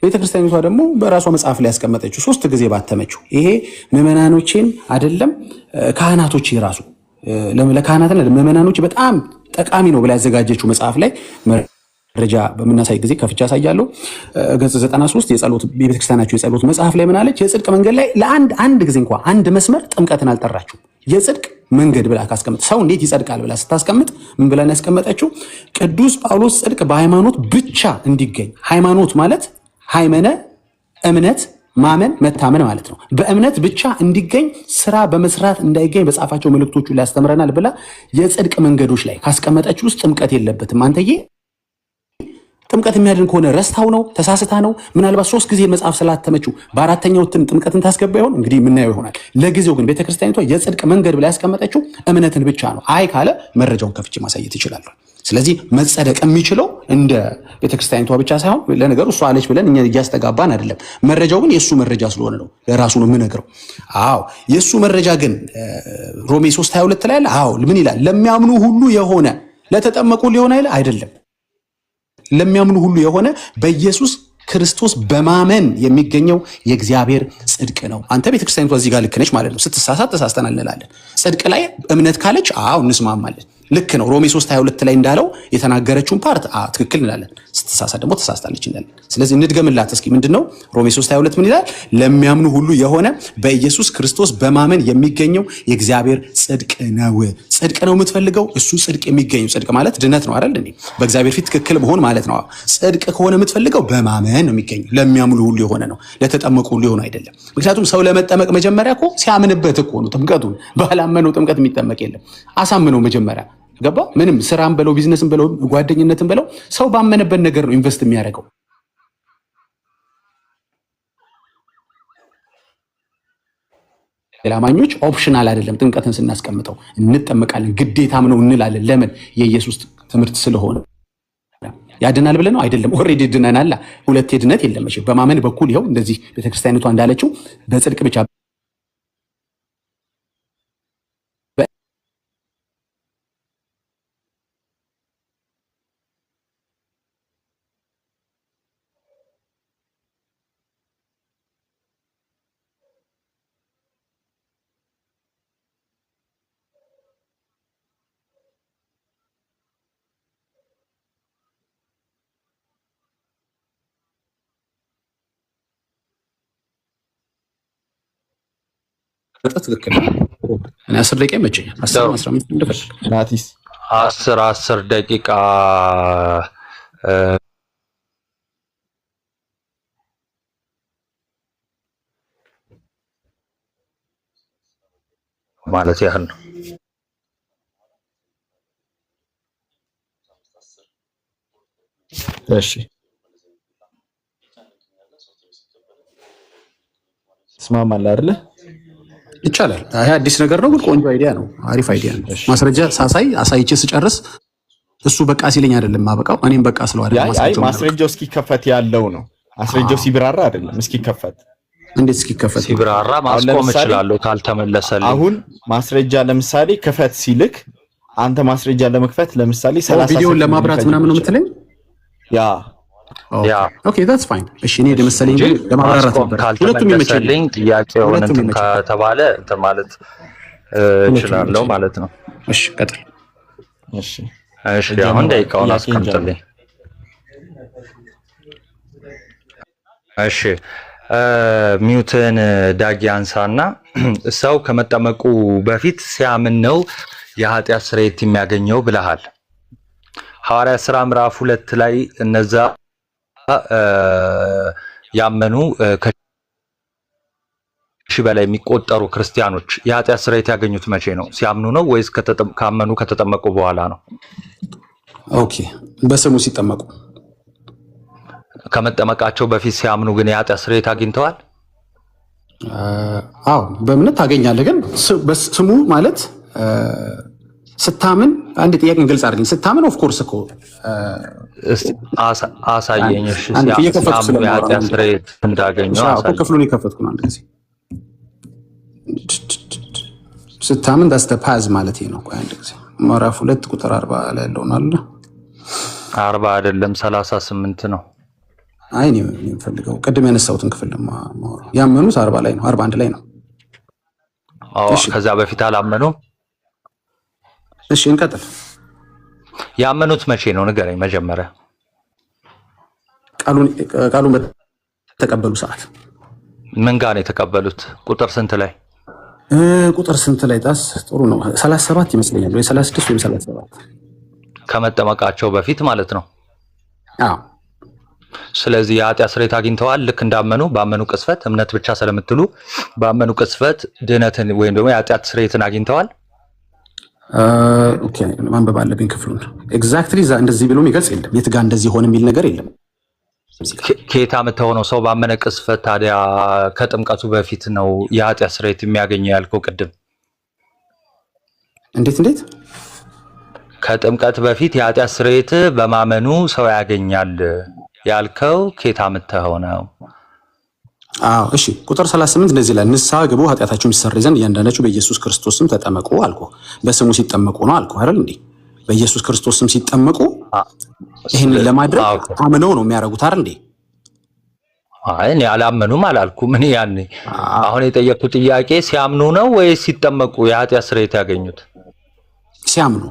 ቤተክርስቲያኒቷ ደግሞ በራሷ መጽሐፍ ላይ ያስቀመጠችው 3 ጊዜ ባተመችው ይሄ ምዕመናኖችን አይደለም ካህናቶች ራሱ ለካህናትና ለምዕመናኖች በጣም ጠቃሚ ነው ብላ ያዘጋጀችው መጽሐፍ ላይ መረጃ በምናሳይ ጊዜ ከፍቻ ያሳያለሁ። ገጽ 93 የጸሎት የቤተክርስቲያናቸው የጸሎት መጽሐፍ ላይ ምን አለች? የጽድቅ መንገድ ላይ ለአንድ ጊዜ እንኳን አንድ መስመር ጥምቀትን አልጠራችሁም። የጽድቅ መንገድ ብላ ካስቀመጥ ሰው እንዴት ይጸድቃል ብላ ስታስቀምጥ ምን ብላ ነው ያስቀመጠችው? ቅዱስ ጳውሎስ ጽድቅ በሃይማኖት ብቻ እንዲገኝ፣ ሃይማኖት ማለት ሃይመነ እምነት ማመን መታመን ማለት ነው። በእምነት ብቻ እንዲገኝ ስራ በመስራት እንዳይገኝ በጻፋቸው መልእክቶቹ ላይ ያስተምረናል ብላ የጽድቅ መንገዶች ላይ ካስቀመጠችው ውስጥ ጥምቀት የለበትም። አንተዬ ጥምቀት የሚያድን ከሆነ ረስታው ነው ተሳስታ ነው። ምናልባት 3 ጊዜ መጽሐፍ ስላተመችው በአራተኛው ጥምቀትን ታስገባ ይሆን እንግዲህ የምናየው ይሆናል። ለጊዜው ግን ቤተክርስቲያኒቷ የጽድቅ መንገድ ብላ ያስቀመጠችው እምነትን ብቻ ነው። አይ ካለ መረጃውን ከፍቼ ማሳየት ይችላል። ስለዚህ መጸደቅ የሚችለው እንደ ቤተክርስቲያኒቷ ብቻ ሳይሆን ለነገሩ እሷ አለች ብለን እኛ እያስተጋባን አይደለም። መረጃው ግን የእሱ መረጃ ስለሆነ ነው ለራሱ ነው የምነግረው። አዎ የእሱ መረጃ ግን ሮሜ 3:22 ላይ አለ። አዎ ምን ይላል? ለሚያምኑ ሁሉ የሆነ ለተጠመቁ ሊሆን አይደለም ለሚያምኑ ሁሉ የሆነ በኢየሱስ ክርስቶስ በማመን የሚገኘው የእግዚአብሔር ጽድቅ ነው። አንተ ቤተክርስቲያኒቷ እዚህ ጋር ልክ ነች ማለት ነው። ስትሳሳት ተሳስተናል እንላለን። ጽድቅ ላይ እምነት ካለች አዎ እንስማማለን። ልክ ነው። ሮሜ 3:22 ላይ እንዳለው የተናገረችውን ፓርት ትክክል እንላለን። ስትሳሳት ደግሞ ተሳስታለች እንላለን። ስለዚህ እንድገምላት እስኪ ምንድነው ሮሜ 3:22 ምን ይላል? ለሚያምኑ ሁሉ የሆነ በኢየሱስ ክርስቶስ በማመን የሚገኘው የእግዚአብሔር ጽድቅ ነው። ጽድቅ ነው የምትፈልገው፣ እሱ ጽድቅ የሚገኘው ጽድቅ ማለት ድነት ነው አይደል እንዴ? በእግዚአብሔር ፊት ትክክል መሆን ማለት ነው። ጽድቅ ከሆነ የምትፈልገው በማመን ነው የሚገኘው። ለሚያምኑ ሁሉ የሆነ ነው፣ ለተጠመቁ ሁሉ የሆነ አይደለም። ምክንያቱም ሰው ለመጠመቅ መጀመሪያ እኮ ሲያምንበት እኮ ነው ጥምቀቱን። ባላመነው ጥምቀት የሚጠመቅ የለም። አሳምነው መጀመሪያ ገባ። ምንም ስራም በለው ቢዝነስም በለው ጓደኝነትም በለው ሰው ባመነበት ነገር ነው ኢንቨስት የሚያደርገው። ለአማኞች ኦፕሽናል አይደለም። ጥምቀትን ስናስቀምጠው እንጠመቃለን፣ ግዴታም ነው እንላለን። ለምን? የኢየሱስ ትምህርት ስለሆነ። ያድናል ብለህ ነው አይደለም። ኦልሬዲ ድነናል። ሁለት ድነት የለም። እሺ በማመን በኩል ይኸው እንደዚህ ቤተክርስቲያኒቷ እንዳለችው በጽድቅ ብቻ ትክክል ነው። እኔ 10 ደቂቃ ይመቸኛል። 10-15 እንደፈለግ ናቲስ 10 ደቂቃ ማለት ያህል ነው። እሺ ትስማማለህ አይደለ? ይቻላል። አይ አዲስ ነገር ነው፣ ግን ቆንጆ አይዲያ ነው። አሪፍ አይዲያ ነው። ማስረጃ አሳይቼ ስጨርስ እሱ በቃ ሲለኝ አይደለም ማበቃው፣ እኔም በቃ ስለው አይደለም ማስረጃው። ማስረጃው እስኪከፈት ያለው ነው። ማስረጃው ሲብራራ አይደለም እስኪከፈት። እንዴት እስኪከፈት? ሲብራራ ማስቆም እችላለሁ ካልተመለሰልኝ። አሁን ማስረጃ ለምሳሌ ክፈት ሲልክ አንተ ማስረጃ ለመክፈት ለምሳሌ 30 ቪዲዮን ለማብራት ምናምን ነው የምትለኝ? ያ ኦኬ that's fine። እሺ እኔ ደመሰለኝ ግን ለማብራራት ነበር። ሁለቱም ይመቸልኝ። ጥያቄውን እንትን ከተባለ እንትን ማለት እችላለሁ ማለት ነው። እሺ ቀጥል። እሺ አሁን ደቂቃውን አስቀምጥልኝ። እሺ ሚውትን ዳጊ አንሳና ሰው ከመጠመቁ በፊት ሲያምን ነው የኃጢአት ስርየት የሚያገኘው ብለሃል። ሐዋርያት ሥራ ምዕራፍ 2 ላይ እነዛ ያመኑ ከሺህ በላይ የሚቆጠሩ ክርስቲያኖች የኃጢአት ስርየት ያገኙት መቼ ነው? ሲያምኑ ነው ወይስ ካመኑ ከተጠመቁ በኋላ ነው? ኦኬ በስሙ ሲጠመቁ። ከመጠመቃቸው በፊት ሲያምኑ ግን የኃጢአት ስርየት አግኝተዋል? አዎ በእምነት ታገኛለህ። ግን ስሙ ማለት ስታምን አንድ ጥያቄ ግልጽ አድርገኝ። ስታምን ኦፍ ኮርስ እኮ አሳየኝ። እሺ ሲያምኑ የኃጢአት ስርየት እንዳገኘው አሳየኝ። ክፍሉን የከፈትኩ ነው አንድ ጊዜ። ስታምን ዳስ ዘ ፓዝ ማለት ነው። ቆይ አንድ ጊዜ ምዕራፍ 2 ቁጥር 40 ላይ ያለው ነው አይደል? 40 አይደለም 38 ነው። አይ እኔ የምፈልገው ቅድም ያነሳሁትን ክፍል ለማወራ ያመኑት 40 ላይ ነው፣ 41 ላይ ነው። አዎ ከዛ በፊት አላመኑም። እሺ እንቀጥል። ያመኑት መቼ ነው ንገረኝ መጀመሪያ። ቃሉን በተቀበሉ ሰዓት። ምን ጋር ነው የተቀበሉት? ቁጥር ስንት ላይ? ቁጥር ስንት ላይ? ጣስ ጥሩ ነው 37 ይመስለኛል፣ ወይ 36 ወይ 37 ከመጠመቃቸው በፊት ማለት ነው። አዎ ስለዚህ የኃጢአት ስርየት አግኝተዋል። ልክ እንዳመኑ ባመኑ ቅስፈት እምነት ብቻ ስለምትሉ ባመኑ ቅስፈት ድህነትን ወይም ደግሞ የኃጢአት ስርየትን አግኝተዋል። ኦኬ ማንበብ አለብኝ ክፍሉን። ኤግዛክትሊ እንደዚህ ብሎ የሚገልጽ የለም። የት ጋር እንደዚህ ሆነ የሚል ነገር የለም። ከየት የምትሆነው ሰው ባመነ ቅስፈት ታዲያ ከጥምቀቱ በፊት ነው የኃጢአት ስርየት የሚያገኘው ያልከው ቅድም። እንዴት ከጥምቀት በፊት የኃጢአት ስርየት በማመኑ ሰው ያገኛል ያልከው ከየት የምትሆነው ነው? አዎ እሺ ቁጥር 38 እንደዚህ ላይ ንስሐ ግቡ ኃጢአታችሁ የሚሰረይ ዘንድ እያንዳንዳችሁ በኢየሱስ ክርስቶስ ስም ተጠመቁ አልኩ። በስሙ ሲጠመቁ ነው አልኩ አይደል እንዴ? በኢየሱስ ክርስቶስ ስም ሲጠመቁ ይሄን ለማድረግ አምነው ነው የሚያደርጉት አይደል እንዴ? አይ እኔ አላመኑም አላልኩም። እኔ ያኔ አሁን የጠየቁት ጥያቄ ሲያምኑ ነው ወይስ ሲጠመቁ የኃጢአት ስርየት ያገኙት? ሲያምኑ።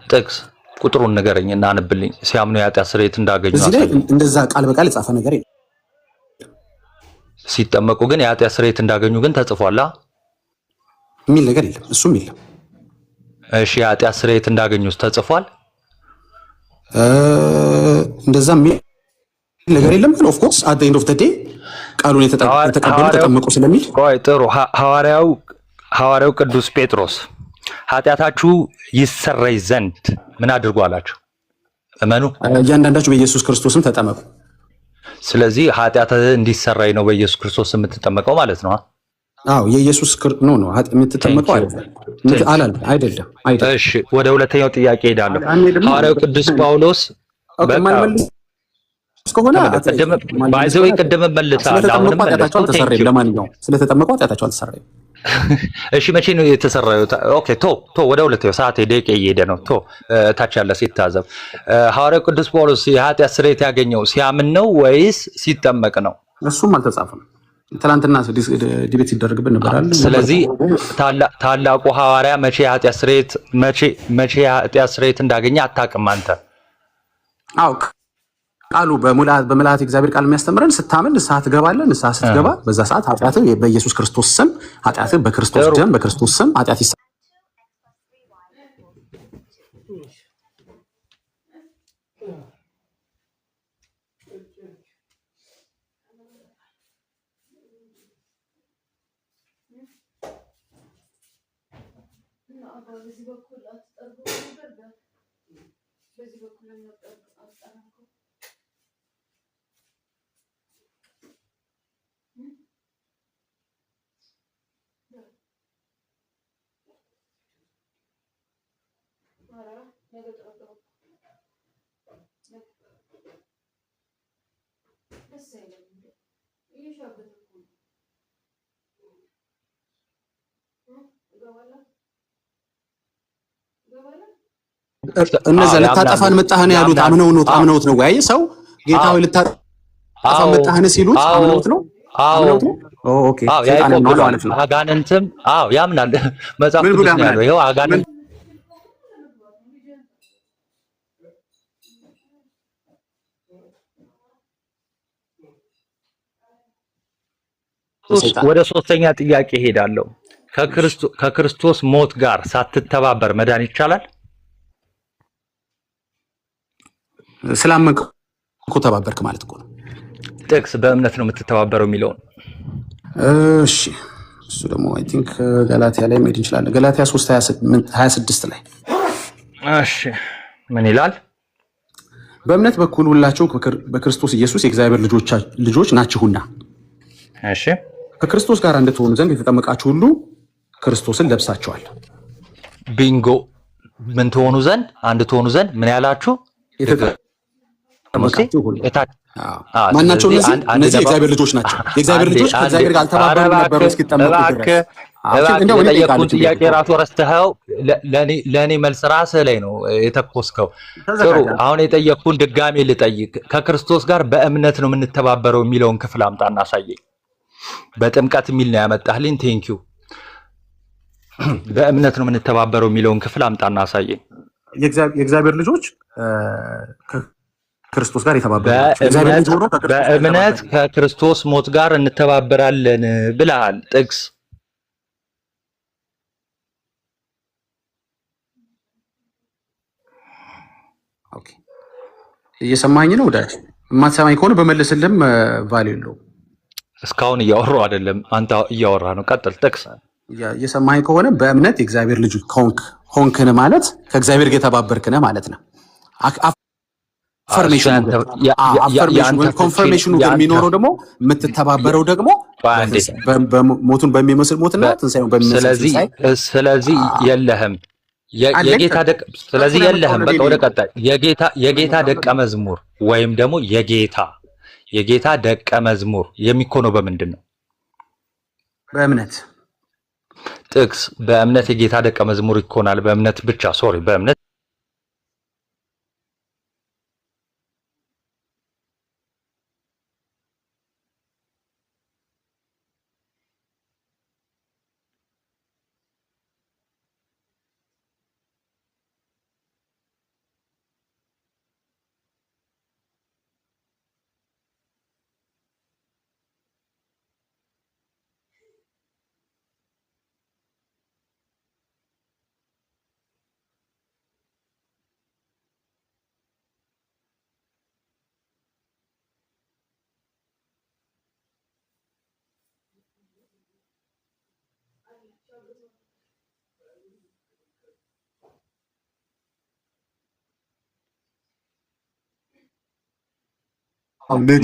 ጥቅስ ቁጥሩን ንገረኝና አንብልኝ። ሲያምኑ የኃጢአት ስርየት እንዳገኙ እዚህ ላይ እንደዛ ቃል በቃል የጻፈ ነገር የለም። ሲጠመቁ ግን የኃጢአት ስርየት እንዳገኙ ግን ተጽፏል የሚል ነገር የለም። እሱም የለም። እሺ የኃጢአት ስርየት እንዳገኙስ ተጽፏል? እንደዛ የሚል ነገር የለም። ግን ኦፍ ኮርስ አት ዘ ኤንድ ኦፍ ዘ ዴይ ቃሉን የተቀበሉ ተጠመቁ ስለሚል ቆይ ጥሩ ሐዋርያው ቅዱስ ጴጥሮስ ኃጢአታችሁ ይሰረይ ዘንድ ምን አድርጉ አላችሁ? እመኑ፣ እያንዳንዳችሁ በኢየሱስ ክርስቶስም ተጠመቁ። ስለዚህ ኃጢአት እንዲሰረይ ነው በኢየሱስ ክርስቶስ የምትጠመቀው ማለት ነው። አዎ የኢየሱስ ነው የምትጠመቀው አይደለም። እሺ ወደ ሁለተኛው ጥያቄ ሄዳለሁ። ሐዋርያው ቅዱስ ጳውሎስ እስከሆነ ባይዘው ቅድም መልሳለሁ። አሁንም ለማንኛውም ስለተጠመቁ ኃጢአታቸው አልተሰረየም። እሺ መቼ ነው የተሰራው? ኦኬ ወደ ሁለተኛው ሰዓት ደቂቃ እየሄደ ነው። ታች ያለ ሲታዘብ ሐዋርያው ቅዱስ ጳውሎስ የኃጢአት ስርየት ያገኘው ሲያምን ነው ወይስ ሲጠመቅ ነው? እሱም አልተጻፈም። ትናንትና ዲቤት ሲደረግብን ነበር አይደል? ስለዚህ ታላቁ ሐዋርያ መቼ የኃጢአት ስርየት እንዳገኘ አታውቅም አንተ? አዎ ቃሉ በመልአት እግዚአብሔር ቃል የሚያስተምረን ስታምን ንስሐ ትገባለህ። ንስሐ ስትገባ በዛ ሰዓት ኃጢአትህ በኢየሱስ ክርስቶስ ስም ኃጢአትህ በክርስቶስ ደም በክርስቶስ ስም ኃጢአት እነዛ ልታጠፋን መጣህን ያሉት አምነውት ነው ወይ? ሰው ጌታው ልታጠፋን መጣህን ሲሉት አምነውት ነው። ኦኬ ሰይጣን ነው ማለት ነው። አጋንንትም ያምናል። መጽሐፍ ቅዱስ ነው ያለው። ይሄው አጋንንት ወደ ሶስተኛ ጥያቄ ሄዳለሁ። ከክርስቶስ ሞት ጋር ሳትተባበር መዳን ይቻላል? ስላመንክ እኮ ተባበርክ ማለት እኮ ነው። ጥቅስ በእምነት ነው የምትተባበረው የሚለውን እሺ፣ እሱ ደግሞ አይ ቲንክ ገላትያ ላይ መሄድ እንችላለን። ገላትያ 3:26 ላይ እሺ ምን ይላል? በእምነት በኩል ሁላችሁ በክርስቶስ ኢየሱስ የእግዚአብሔር ልጆች ናችሁና እሺ ከክርስቶስ ጋር እንድትሆኑ ዘንድ የተጠመቃችሁ ሁሉ ክርስቶስን ለብሳችኋል። ቢንጎ። ምን ትሆኑ ዘንድ? አንድ ትሆኑ ዘንድ ምን ያላችሁ? ማናቸው? እነዚህ የእግዚአብሔር ልጆች ናቸው። የእግዚአብሔር ልጆች ከእግዚአብሔር ጋር አልተባበሩ ነበሩ እስኪጠመቁ ድረስ። የጠየቅኩህን ጥያቄ ራሱ ረስተኸው ለእኔ መልስ ራስህ ላይ ነው የተኮስከው። ጥሩ፣ አሁን የጠየቅኩህን ድጋሜ ልጠይቅ። ከክርስቶስ ጋር በእምነት ነው የምንተባበረው የሚለውን ክፍል አምጣና አሳየኝ። በጥምቀት የሚል ነው ያመጣህልኝ። ቴንኪው። በእምነት ነው የምንተባበረው የሚለውን ክፍል አምጣና አሳየኝ። የእግዚአብሔር ልጆች ክርስቶስ ጋር የተባበሩ በእምነት ከክርስቶስ ሞት ጋር እንተባበራለን ብለሃል። ጥቅስ እየሰማኝ ነው ወዳጅ? የማትሰማኝ ከሆነ በመለስልህም ቫልዩ የለውም። እስካሁን እያወራሁ አይደለም፣ አንተ እያወራህ ነው። ቀጥል። ጥቅስ እየሰማኝ ከሆነ በእምነት የእግዚአብሔር ልጅ ሆንክን ማለት ከእግዚአብሔር ጋር የተባበርክነ ማለት ነው። ኮንፈርሜሽኑ ግን የሚኖረው ደግሞ የምትተባበረው ደግሞ ሞቱን በሚመስል ሞትና ትንሣኤውን በሚመስል ትንሣኤ። ስለዚህ የለህም የጌታ ደቀ ስለዚህ የለህም። በቃ ወደ ቀጣይ የጌታ ደቀ መዝሙር ወይም ደግሞ የጌታ ደቀ መዝሙር የሚኮነው በምንድን ነው? በእምነት። ጥቅስ በእምነት የጌታ ደቀ መዝሙር ይኮናል። በእምነት ብቻ በእምነት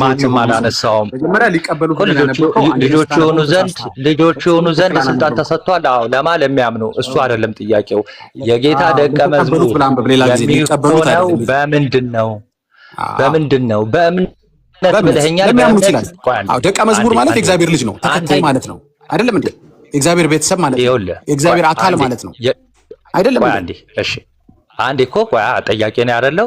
ማንም አላነሳውም። መጀመሪያ ሊቀበሉ ልጆቹ የሆኑ ዘንድ ስልጣን ተሰጥቷል። አዎ ለማ ለሚያምኑ እሱ አይደለም ጥያቄው። የጌታ ደቀ መዝሙር የሚሆነው በምንድን ነው? በእምነት ብለኸኛል። ለሚያምኑ ይችላል። አዎ ደቀ መዝሙር ማለት የእግዚአብሔር ልጅ ነው፣ ተከታይ ማለት ነው አይደለም እንዴ? የእግዚአብሔር ቤተሰብ ማለት ነው፣ የእግዚአብሔር አካል ማለት ነው አይደለም እንዴ? እሺ አንዴ እኮ ጠያቄ ነው ያደለው።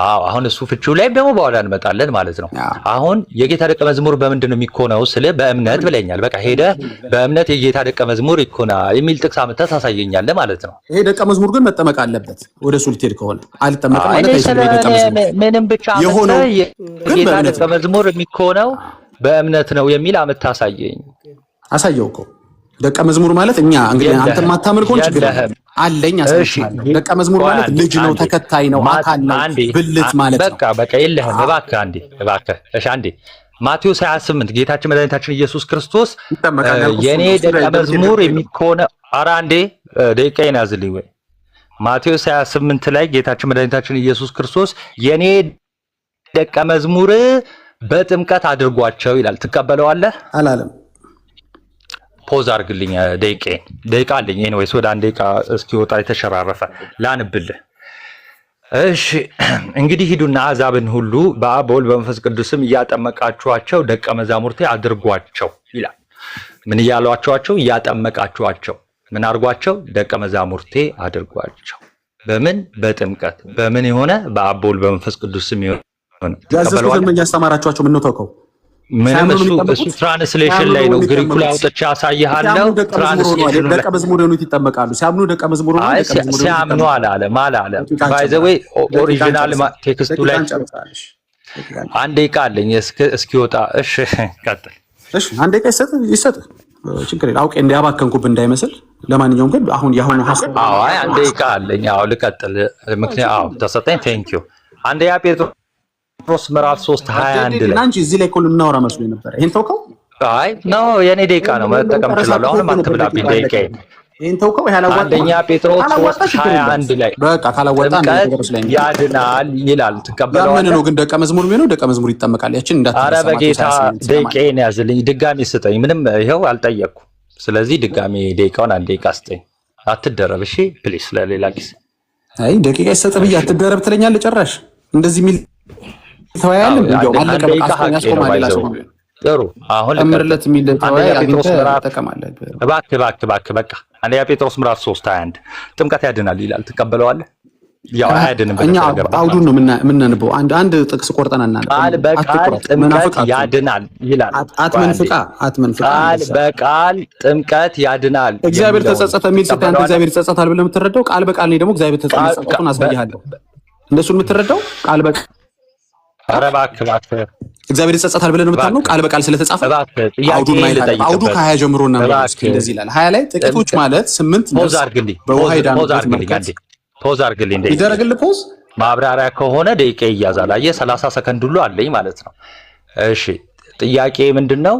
አዎ አሁን እሱ ፍቺው ላይ ደግሞ በኋላ እንመጣለን ማለት ነው። አሁን የጌታ ደቀ መዝሙር በምንድን ነው የሚኮነው? ስለ በእምነት ብለኛል። በቃ ሄደ በእምነት የጌታ ደቀ መዝሙር ይኮና የሚል ጥቅስ አምጥተህ ታሳየኛለህ ማለት ነው። ይሄ ደቀ መዝሙር ግን መጠመቅ አለበት። ወደ እሱ ልትሄድ ከሆነ አልጠመቅም ማለት አይደለም። ምንም ብቻ አምጥተህ የጌታ ደቀ መዝሙር የሚኮነው በእምነት ነው የሚል አምጥተህ አሳየኝ። አሳየው እኮ ደቀ መዝሙር ማለት እኛ እንግዲህ አንተ ማታመን ከሆነ ችግር አለኝ። አሳይቻለሁ። ደቀ መዝሙር ማለት ልጅ ነው፣ ተከታይ ነው፣ አካል ነው፣ ብልት ማለት ነው። በቃ የለህም። እባክህ እሺ አንዴ ማቴዎስ 28 ጌታችን መድኃኒታችን ኢየሱስ ክርስቶስ የኔ ደቀ መዝሙር የሚኮነው አንዴ ደቂቃዬን ያዝልኝ ወይ ማቴዎስ 28 ላይ ጌታችን መድኃኒታችን ኢየሱስ ክርስቶስ የኔ ደቀ መዝሙር በጥምቀት አድርጓቸው ይላል። ትቀበለዋለህ? አላለም። ፖዝ አድርግልኝ። ደቂቃ አለኝ። ኤኒዌይስ ወደ አንድ ደቂቃ እስኪወጣ የተሸራረፈ ላንብልህ። እሺ እንግዲህ ሂዱና አሕዛብን ሁሉ በአብ በወልድ በመንፈስ ቅዱስም እያጠመቃችኋቸው ደቀ መዛሙርቴ አድርጓቸው ይላል። ምን እያሏቸዋቸው? እያጠመቃችኋቸው። ምን አድርጓቸው? ደቀ መዛሙርቴ አድርጓቸው። በምን? በጥምቀት። በምን የሆነ? በአብ በወልድ በመንፈስ ቅዱስም የሆነ ያዘዝኩትን እያስተማራችኋቸው ምን ነው ተውከው? ምንም እሱ ትራንስሌሽን ላይ ነው። ግሪኩ ላይ አውጥቼ አሳይሃለሁ። ትራንስሌሽኑ ደቀ መዝሙር የሆኑት ይጠመቃሉ። ሲያምኑ ደቀ መዝሙር ሆነው ሲያምኑ አላለም። ባይ ዘ ዌይ ኦሪጂናል ቴክስቱ ላይ አንድ ደቂቃ አለኝ እስኪወጣ። እሺ ቀጥል። እሺ አንድ ደቂቃ ይሰጥ ችግር የለም። አውቄ እንዲያባከንኩብህ እንዳይመስል። ለማንኛውም ግን አሁን ያሁኑ ሐሳብ አንድ ደቂቃ አለኝ። ልቀጥል። ምክንያቱም ተሰጠኝ። ቴንክ ዩ። አንደኛ ጴጥሮስ ምዕራፍ 3:21 ላይ አንቺ እዚህ ላይ እኮ ልናወራ መስሎኝ ነበር። ይሄን ተውከው? አይ ነው የኔ ደቂቃ ነው መጠቀም እችላለሁ። አሁንም አትብላብኝ ደቂቃ። ይሄን ተውከው? ያላወጣ አንደኛ ጴጥሮስ 3:21 ላይ በቃ ካላወጣ ያድናል ይላል። ትቀበለዋለህ? ለምን ነው ግን ደቀ መዝሙር የሚሆነው? ደቀ መዝሙር ይጠመቃል። ያችን እንዳትረሳ። ኧረ በጌታ ደቂቃዬን ያዝልኝ። ድጋሚ ስጠኝ። ምንም ይኸው አልጠየቅኩም። ስለዚህ ድጋሚ ደቂቃውን አንድ ደቂቃ ስጠኝ። አትደረብ እሺ ፕሊስ። ለሌላ ጊዜ አይ ደቂቃ ይሰጥ ብዬ አትደረብ ትለኛለህ ጭራሽ። እንደዚህ ሚል ተወያያለን። እንደው አለቀ በቃ ያስቆማል። ጥሩ አሁን ለምርለት ሚል ተወያይ ተጠቀማለህ። እባክህ በቃ አንደኛ ጴጥሮስ ምዕራፍ 3:21 ጥምቀት ያድናል ይላል። ትቀበለዋለህ? ያው አያድንም። እኛ አውዱን ነው የምናነበው። አንድ ጥቅስ ቆርጠን እናነበው። ቃል በቃል ጥምቀት ያድናል ይላል። አትመንፍቃ ቃል በቃል ጥምቀት ያድናል። እግዚአብሔር ተጸጸተ የሚል ስታንተ እግዚአብሔር ይጸጸታል ብለህ የምትረዳው ቃል በቃል ነው። ደግሞ እግዚአብሔር ተጸጸቱን አሳይሃለሁ። እንደሱን የምትረዳው ቃል በቃል ኧረ እባክህ እግዚአብሔር ይጸጸታል ብለህ ነው የምታምነው? ቃል በቃል ስለተጻፈ አውዱን ማለት አውዱ ከ20 ጀምሮ እና እንደዚህ ይላል። 20 ላይ ጥቂቶች ማለት 8 ፖዝ አድርግልኝ። ፖዝ አድርግልኝ። ይደረግልህ ፖዝ ማብራሪያ ከሆነ ደቂቃ ይያዛል። አየህ 30 ሰከንድ ሁሉ አለኝ ማለት ነው። እሺ ጥያቄ ምንድነው?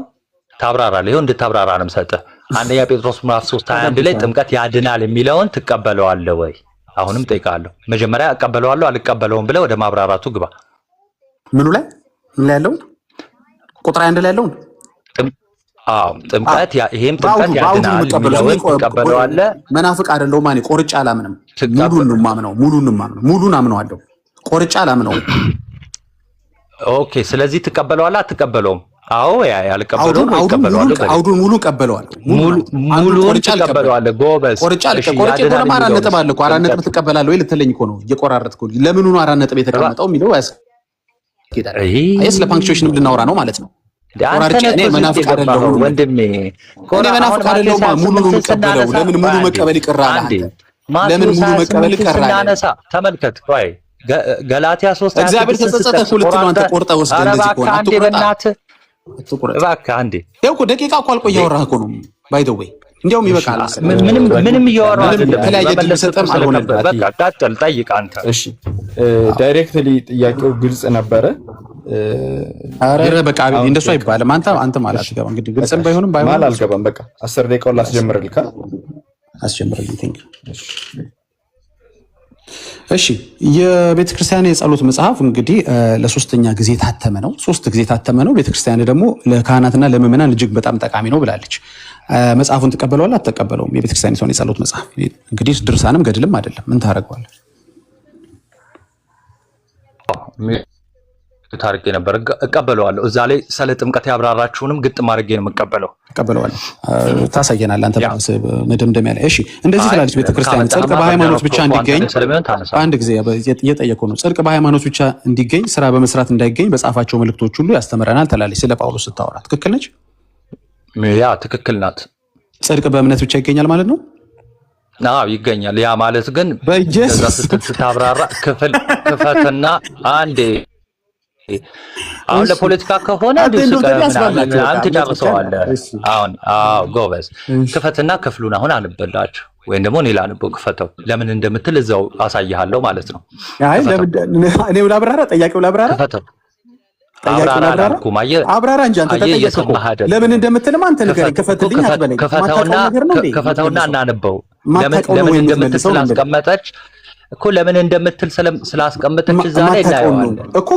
ታብራራለህ። ይኸው እንድታብራራ ነው የምሰጥህ። አንደኛ ጴጥሮስ ምዕራፍ 3:21 ላይ ጥምቀት ያድናል የሚለውን ትቀበለዋለህ ወይ? አሁንም ጠይቃለሁ። መጀመሪያ እቀበለዋለሁ አልቀበለውም ብለህ ወደ ማብራራቱ ግባ። ምኑ ላይ ምን ላይ ያለውን ቁጥር 1 ላይ ያለውን ጥምቀት ይሄም ጥምቀት ያድናል የሚለውን ትቀበለዋለህ? መናፍቅ አይደለሁም። ማን ቆርጬ አላምንም። ሙሉን አምነዋለሁ። ቆርጬ አላምነውም። ኦኬ ስለዚህ ትቀበለዋለህ አትቀበለውም? አዎ ያልቀበለውም አውዱን ሙሉ ቀበለዋለሁ። ሙሉ ትቀበለዋለህ? ጎበዝ። ቆርጬ ቆርጬ አራት ነጥብ አለ እኮ። አራት ነጥብ ትቀበላለህ ወይ ልትለኝ እኮ ነው እየቆራረጥኩ። ለምኑ ነው አራት ነጥብ የተቀመጠው የሚለው ስለ ፓንክቹዌሽንም ልናወራ ነው ማለት ነው። እኔ መናፍቅ አይደለሁም ወንድሜ። እኔ መናፍቅ አይደለሁም። ሙሉ ነው የምቀበለው። ለምን ሙሉ መቀበል ይቀራል? ለምን ሙሉ መቀበል ይቀራል? ተመልከት። ቆይ ገላትያ 3 እግዚአብሔር ተጸጸተ ሁለት ነው። አንተ ቆርጠህ ወስደህ እንደዚህ ከሆነ እባክህ አንዴ ይኸው እኮ ደቂቃ እኮ አልቆ እያወራህ እኮ ነው። ባይ ዘ ዌይ እንዲያውም ይበቃል። ምንም እያወራህ አይደለም። የተለያየ ድል ሰጠም አልሆነበት። በቃ ቀጥል፣ ጠይቅ አንተ። እሺ ዳይሬክትሊ ጥያቄው ግልጽ ነበረ። አረ በቃ እንደሱ አይባልም። አንተ ማለት ገባ እንግዲህ ግልጽም ባይሆንም ማለት አልገባም። በቃ 10 ደቂቃውን ላስጀምርልካ። አስጀምርልኝ። ቴንክ ዩ። እሺ የቤተክርስቲያን የጸሎት መጽሐፍ እንግዲህ ለሶስተኛ ጊዜ ታተመ ነው። 3 ጊዜ ታተመ ነው። ቤተክርስቲያን ደግሞ ለካህናትና ለምእመናን እጅግ በጣም ጠቃሚ ነው ብላለች። መጽሐፉን ትቀበለዋለህ አትቀበለውም? የቤተክርስቲያን የጸሎት መጽሐፍ እንግዲህ ድርሳንም ገድልም አይደለም። ምን ታደርገዋለህ? ታርጌ ነበር እቀበለዋለሁ። እዛ ላይ ስለ ጥምቀት ያብራራችሁንም ግጥም አድርጌ ነው የምቀበለው። እቀበለዋለሁ። ታሳየናለህ አንተ መደምደሚያ ላይ። እሺ እንደዚህ ትላለች ቤተክርስቲያን ጽድቅ በሃይማኖት ብቻ እንዲገኝ አንድ ጊዜ እየጠየቁ ነው። ጽድቅ በሃይማኖት ብቻ እንዲገኝ ስራ በመስራት እንዳይገኝ በጻፋቸው መልእክቶች ሁሉ ያስተምረናል ትላለች። ስለ ጳውሎስ ስታወራ ትክክል ነች? ያ ትክክል ናት። ጽድቅ በእምነት ብቻ ይገኛል ማለት ነው? አዎ ይገኛል። ያ ማለት ግን በዛ ስታብራራ ክፈትና አንዴ አሁን ለፖለቲካ ከሆነ አንተ ጨርሰዋለህ። አሁን ጎበዝ ክፈትና ክፍሉን አሁን አንበላችሁ ወይም ደግሞ እኔ ላንበው ክፈተው ለምን እንደምትል እዛው አሳይሃለሁ ማለት ነው። አይ እኔ ላብራራ ጠያቂው ላብራራ ክፈተው አብራራ እንጂ አንተ ተጠየቀው ለምን እንደምትልም አንተ ንገረኝ። ክፈትልኝ አትበለኝ። ክፈተውና እናንበው ለምን እንደምትል ስላስቀመጠች እኮ ለምን እንደምትል ስላስቀመጠች እዛ ላይ እናየዋለን እኮ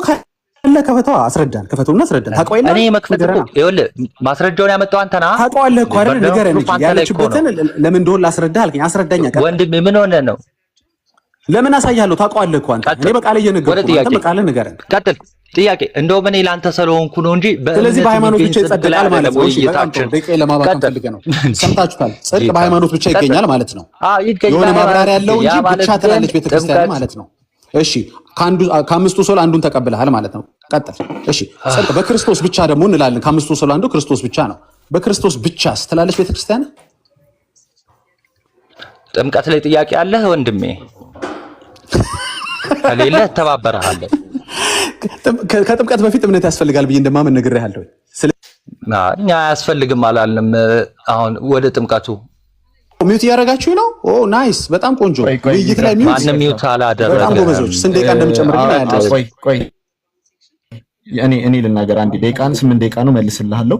ከፈተው አስረዳን። ከፈተውና አስረዳን። ታውቀዋለህ? እኔ መክፈት እኮ ይኸውልህ ማስረጃውን ያመጣው አንተ ነህ። ታውቀዋለህ እኮ አይደል? ንገረኝ እንጂ ያለችበትን ለምን እንደሆነ ላስረዳህ አልከኝ። አስረዳኛ። ወንድሜ ምን ሆነህ ነው? ለምን አሳያለሁ? ታውቀዋለህ እኮ አንተ። እኔ በቃል እየነገርኩህ አንተ በቃል ንገረኝ። ቀጥል። ጥያቄ እንደውም እኔ ለአንተ ስለሆንኩ ነው እንጂ ስለዚህ በሃይማኖት ብቻ ይጸድቃል ማለት ነው። እሺ በጣም ጥሩ። ደቂቃ ለማባከን ፈልገህ ነው። ሰምታችኋል። ጽድቅ በሃይማኖት ብቻ ይገኛል ማለት ነው። የሆነ ማብራሪያ ያለው እንጂ ብቻ ትላለች ቤተክርስቲያን ማለት ነው። እሺ ከአምስቱ ሶል አንዱን ተቀብለሃል ማለት ነው። ቀጥል። እሺ ጽድቅ በክርስቶስ ብቻ ደግሞ እንላለን። ከአምስቱ ሶል አንዱ ክርስቶስ ብቻ ነው። በክርስቶስ ብቻ ስትላለች ቤተክርስቲያን። ጥምቀት ላይ ጥያቄ አለህ ወንድሜ? ከሌለ ተባበረሃለሁ። ከጥምቀት በፊት እምነት ያስፈልጋል ብዬ እንደማመን ነግሬሃለሁ። እኛ አያስፈልግም አላልንም። አሁን ወደ ጥምቀቱ ሚውት እያደረጋችሁ ነው። ኦ ናይስ፣ በጣም ቆንጆ። ውይይት ላይ ሚውት ማንም ሚውት አላደረገም። በጣም ጎበዞች። ስንት ደቂቃ እንደምጨምር ግን አያለሁ። ቆይ እኔ ልናገር። 1 ደቂቃን 8 ደቂቃ ነው መልስልሃለሁ።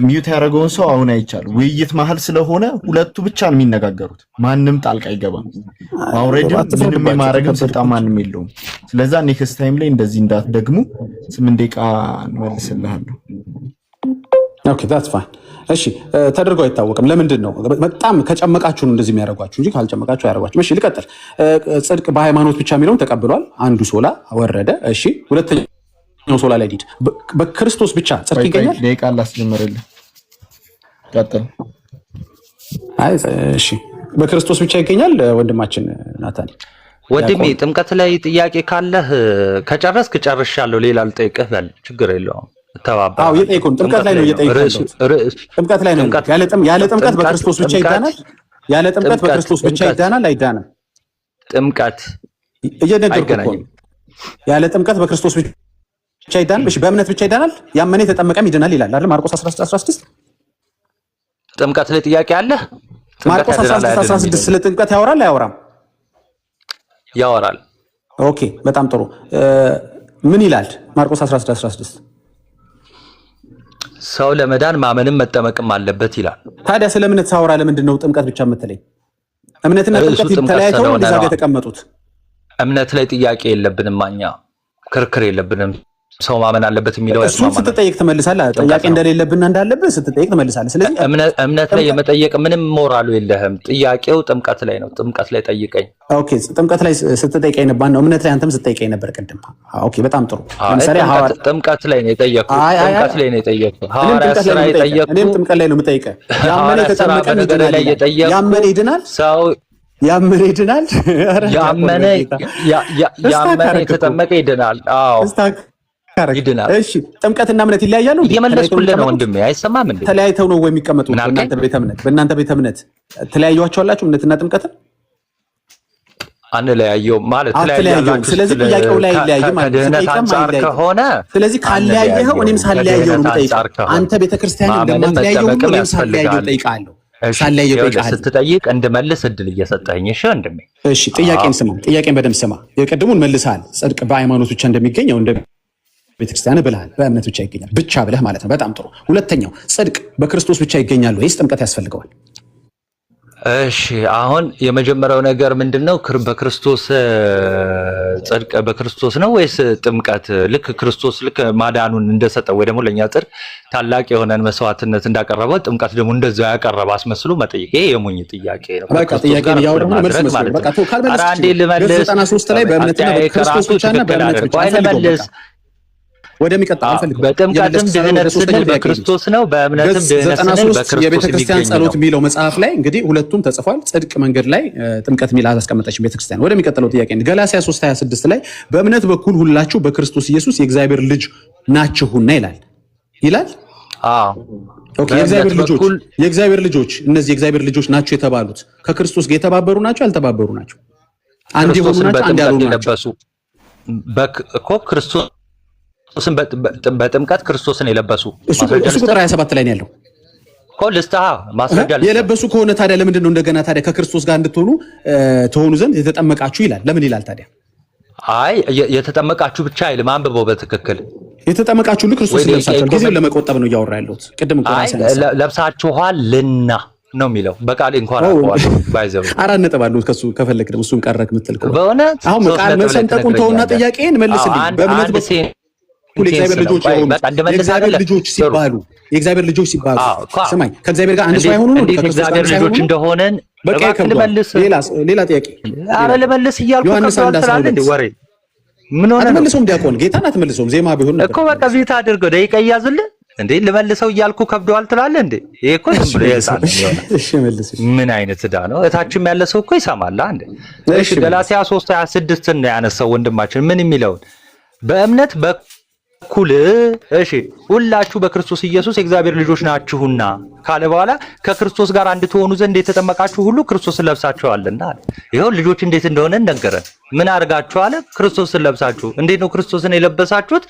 ሚውት ያደረገውን ሰው አሁን አይቻል። ውይይት መሀል ስለሆነ ሁለቱ ብቻ ነው የሚነጋገሩት። ማንም ጣልቃ አይገባም። አውሬድ ምንም የማረግም ስልጣን ማንም የለውም። ስለዛ ኔክስት ታይም ላይ እንደዚህ እንዳትደግሙ 8 ደቂቃ መልስልሃለሁ። ኦኬ ዳትስ ፋይን። እሺ ተደርጎ አይታወቅም። ለምንድን ነው በጣም ከጨመቃችሁ ነው እንደዚህ የሚያደርጓችሁ እንጂ ካልጨመቃችሁ አያደርጓችሁ። እሺ ልቀጥል። ጽድቅ በሃይማኖት ብቻ የሚለውን ተቀብሏል። አንዱ ሶላ ወረደ። እሺ ሁለተኛው ሶላ ላይ ዲድ በክርስቶስ ብቻ ጽድቅ ይገኛል። ደቂቃ ላስጀምርልህ። ቀጥል። አይ እሺ በክርስቶስ ብቻ ይገኛል። ወንድማችን ናታን ወንድሜ ጥምቀት ላይ ጥያቄ ካለህ ከጨረስክ ጨርሻለሁ። ሌላ ልጠይቅህ በል፣ ችግር የለውም። አዎ የጠይቁን ጥምቀት ላይ ነው እየጠይቁን። ጥምቀት ላይ ነው። ያለ ጥምቀት በክርስቶስ ብቻ ይዳናል። ያለ ጥምቀት በክርስቶስ ብቻ ይዳናል አይዳናም? ጥምቀት እየነገርኩህ እኮ ያለ ጥምቀት በክርስቶስ ብቻ ይዳናል። እሺ በእምነት ብቻ ይዳናል። ያመነ የተጠመቀም ይድናል ይላል አይደል? ማርቆስ 16:16 ጥምቀት ላይ ጥያቄ አለ። ማርቆስ 16:16 ስለ ጥምቀት ያወራል አያወራም? ያወራል። ኦኬ በጣም ጥሩ። ምን ይላል ማርቆስ 16:16? ሰው ለመዳን ማመንም መጠመቅም አለበት ይላል። ታዲያ ስለ እምነት ሳወራ ለምንድን ነው ጥምቀት ብቻ የምትለኝ? እምነትና ጥምቀት ተለያይተው እንደዛ ጋር የተቀመጡት። እምነት ላይ ጥያቄ የለብንም፣ እኛ ክርክር የለብንም። ሰው ማመን አለበት የሚለው እሱን ስትጠይቅ ትመልሳለህ። ጥያቄ እንደሌለብንና እንዳለብህ ስትጠይቅ ትመልሳለህ። ስለዚህ እምነት ላይ የመጠየቅ ምንም ሞራሉ የለህም። ጥያቄው ጥምቀት ላይ ነው። ጥምቀት ላይ ጠይቀኝ። ኦኬ ጥምቀት ላይ ስትጠይቀኝ ነበር ነው። እምነት ላይ አንተም ስትጠይቀኝ ነበር ቅድም። ኦኬ በጣም ጥሩ። ለምሳሌ ጥምቀት ላይ ነው የጠየቅኩት። ጥምቀት ላይ ነው የጠየቅኩት። ሐዋርያት ሥራ የጠየቅኩት። እኔም ጥምቀት ላይ ነው የምጠይቀህ። ያመነ የተጠመቀ ያመነ ይድናል። ሰው ያመነ ይድናል። ያመነ የተጠመቀ ይድናል። አዎ ይድናል። እሺ ጥምቀትና እምነት ይለያያሉ? እየመለስኩልህ ነው ወንድሜ፣ አይሰማም እንዴ? ተለያይተው ነው ወይ የሚቀመጡት? በእናንተ ቤተ እምነት ተለያዩአቸዋላችሁ? እምነትና ጥምቀትን አንለያየው ማለት ተለያየው። ስለዚህ ጥያቄው ላይ ይለያይ ማለት ከሆነ ስለዚህ ካለያየኸው እኔም ሳለያየው ነው የምጠይቀው። አንተ ቤተክርስቲያን እንደማትለያየው ሁሉ እኔም ሳለያየው እጠይቃለሁ። ስትጠይቅ እንድመልስ እድል እየሰጠኝ። እሺ ወንድሜ፣ እሺ ጥያቄን ስማ። ጥያቄን በደንብ ስማ። የቀድሙን መልሰሃል። ጽድቅ በሃይማኖት ብቻ እንደሚገኘው እንደ ቤተክርስቲያን ብለሃል። በእምነት ብቻ ይገኛል ብቻ ብለህ ማለት ነው። በጣም ጥሩ። ሁለተኛው ጽድቅ በክርስቶስ ብቻ ይገኛል ወይስ ጥምቀት ያስፈልገዋል? እሺ አሁን የመጀመሪያው ነገር ምንድነው? በክርስቶስ ጽድቅ በክርስቶስ ነው ወይስ ጥምቀት? ልክ ክርስቶስ ልክ ማዳኑን እንደሰጠው ወይ ደግሞ ለኛ ጽድቅ ታላቅ የሆነን መስዋዕትነት እንዳቀረበው ጥምቀት ደግሞ እንደዛው ያቀረበ አስመስሎ መጠየቅ ይሄ የሞኝ ጥያቄ ነው። በቃ ጥያቄ ነው ያው ደግሞ መልስ መስሎ በቃ ካልመለስ 93 ላይ በእምነትና በክርስቶስ ብቻና በእምነት ብቻ ልመልስ ወደሚቀጥለው አልፈልግም። በጥምቀትም ድህነት ስንል በክርስቶስ ነው፣ በእምነትም ድህነት ስንል በክርስቶስ የቤተክርስቲያን ጸሎት የሚለው መጽሐፍ ላይ እንግዲህ ሁለቱም ተጽፏል። ጽድቅ መንገድ ላይ ጥምቀት የሚል አላስቀመጠችም ቤተክርስቲያን። ወደሚቀጥለው ጥያቄ ገላትያ 3:26 ላይ በእምነት በኩል ሁላችሁ በክርስቶስ ኢየሱስ የእግዚአብሔር ልጅ ናችሁና ይላል። ኦኬ የእግዚአብሔር ልጆች እነዚህ የእግዚአብሔር ልጆች ናቸው የተባሉት ከክርስቶስ ጋር የተባበሩ ናቸው ያልተባበሩ ናቸው? አንድ የሆኑ ናቸው አንድ ያልሆኑ ናቸው? ክርስቶስ በጥምቀት ክርስቶስን የለበሱ እሱ ቁጥር 27 ላይ ነው ያለው እኮ ልስታ ማስረጃ የለበሱ ከሆነ ታዲያ ለምንድን ነው እንደገና ታዲያ ከክርስቶስ ጋር እንድትሆኑ ትሆኑ ዘንድ የተጠመቃችሁ ይላል? ለምን ይላል ታዲያ? አይ የተጠመቃችሁ ብቻ አይልም። አንብበው በትክክል የተጠመቃችሁ ክርስቶስ ለብሳችኋል። ጊዜውን ለመቆጠብ ነው እያወራ ያለሁት። ቅድም ለብሳችኋልና ነው የሚለው በቃል እንኳን አቋል ባይዘው 4 ነጥብ አሉት ከሱ ከፈለክ ደግሞ እሱን ቀረክ ምትል ከሆነ በእውነት አሁን ቃል መሰንጠቁን ተውና ጥያቄን መልስልኝ። በእምነት የእግዚአብሔር ልጆች የሆኑ የእግዚአብሔር ልጆች ሲባሉ ሰማይ ከእግዚአብሔር ጋር አንድ ሰው አይሆኑ ነው? ከእግዚአብሔር ልጆች እንደሆነን በቃ ሌላ ጥያቄ አረ ለመልስ እያልኩ ዮሐንስ 1:12 ወሬ ምን ሆነ? አትመልሰውም ዲያቆን ጌታን አትመልሰውም። ዜማ ቢሆን ነበር እኮ በቃ ቢታ አድርገው ደቂቃ ይያዝልህ እንዴ ልመልሰው እያልኩ ከብደዋል ትላለህ እንዴ? ይሄ እኮ እሺ መልስ። ምን አይነት ዕዳ ነው? እታችም ያለ ሰው እኮ ይሰማል። አንዴ እሺ ገላትያ 3:26 ነው ያነሳው ወንድማችን ምን የሚለውን በእምነት በኩል እሺ ሁላችሁ በክርስቶስ ኢየሱስ የእግዚአብሔር ልጆች ናችሁና ካለ በኋላ ከክርስቶስ ጋር አንድ ትሆኑ ዘንድ የተጠመቃችሁ ሁሉ ክርስቶስን ለብሳችኋልና አለ። ይሄው ልጆች እንዴት እንደሆነ እንደነገረን ምን አድርጋችሁ አለ? ክርስቶስን ለብሳችሁ። እንዴት ነው ክርስቶስን የለበሳችሁት?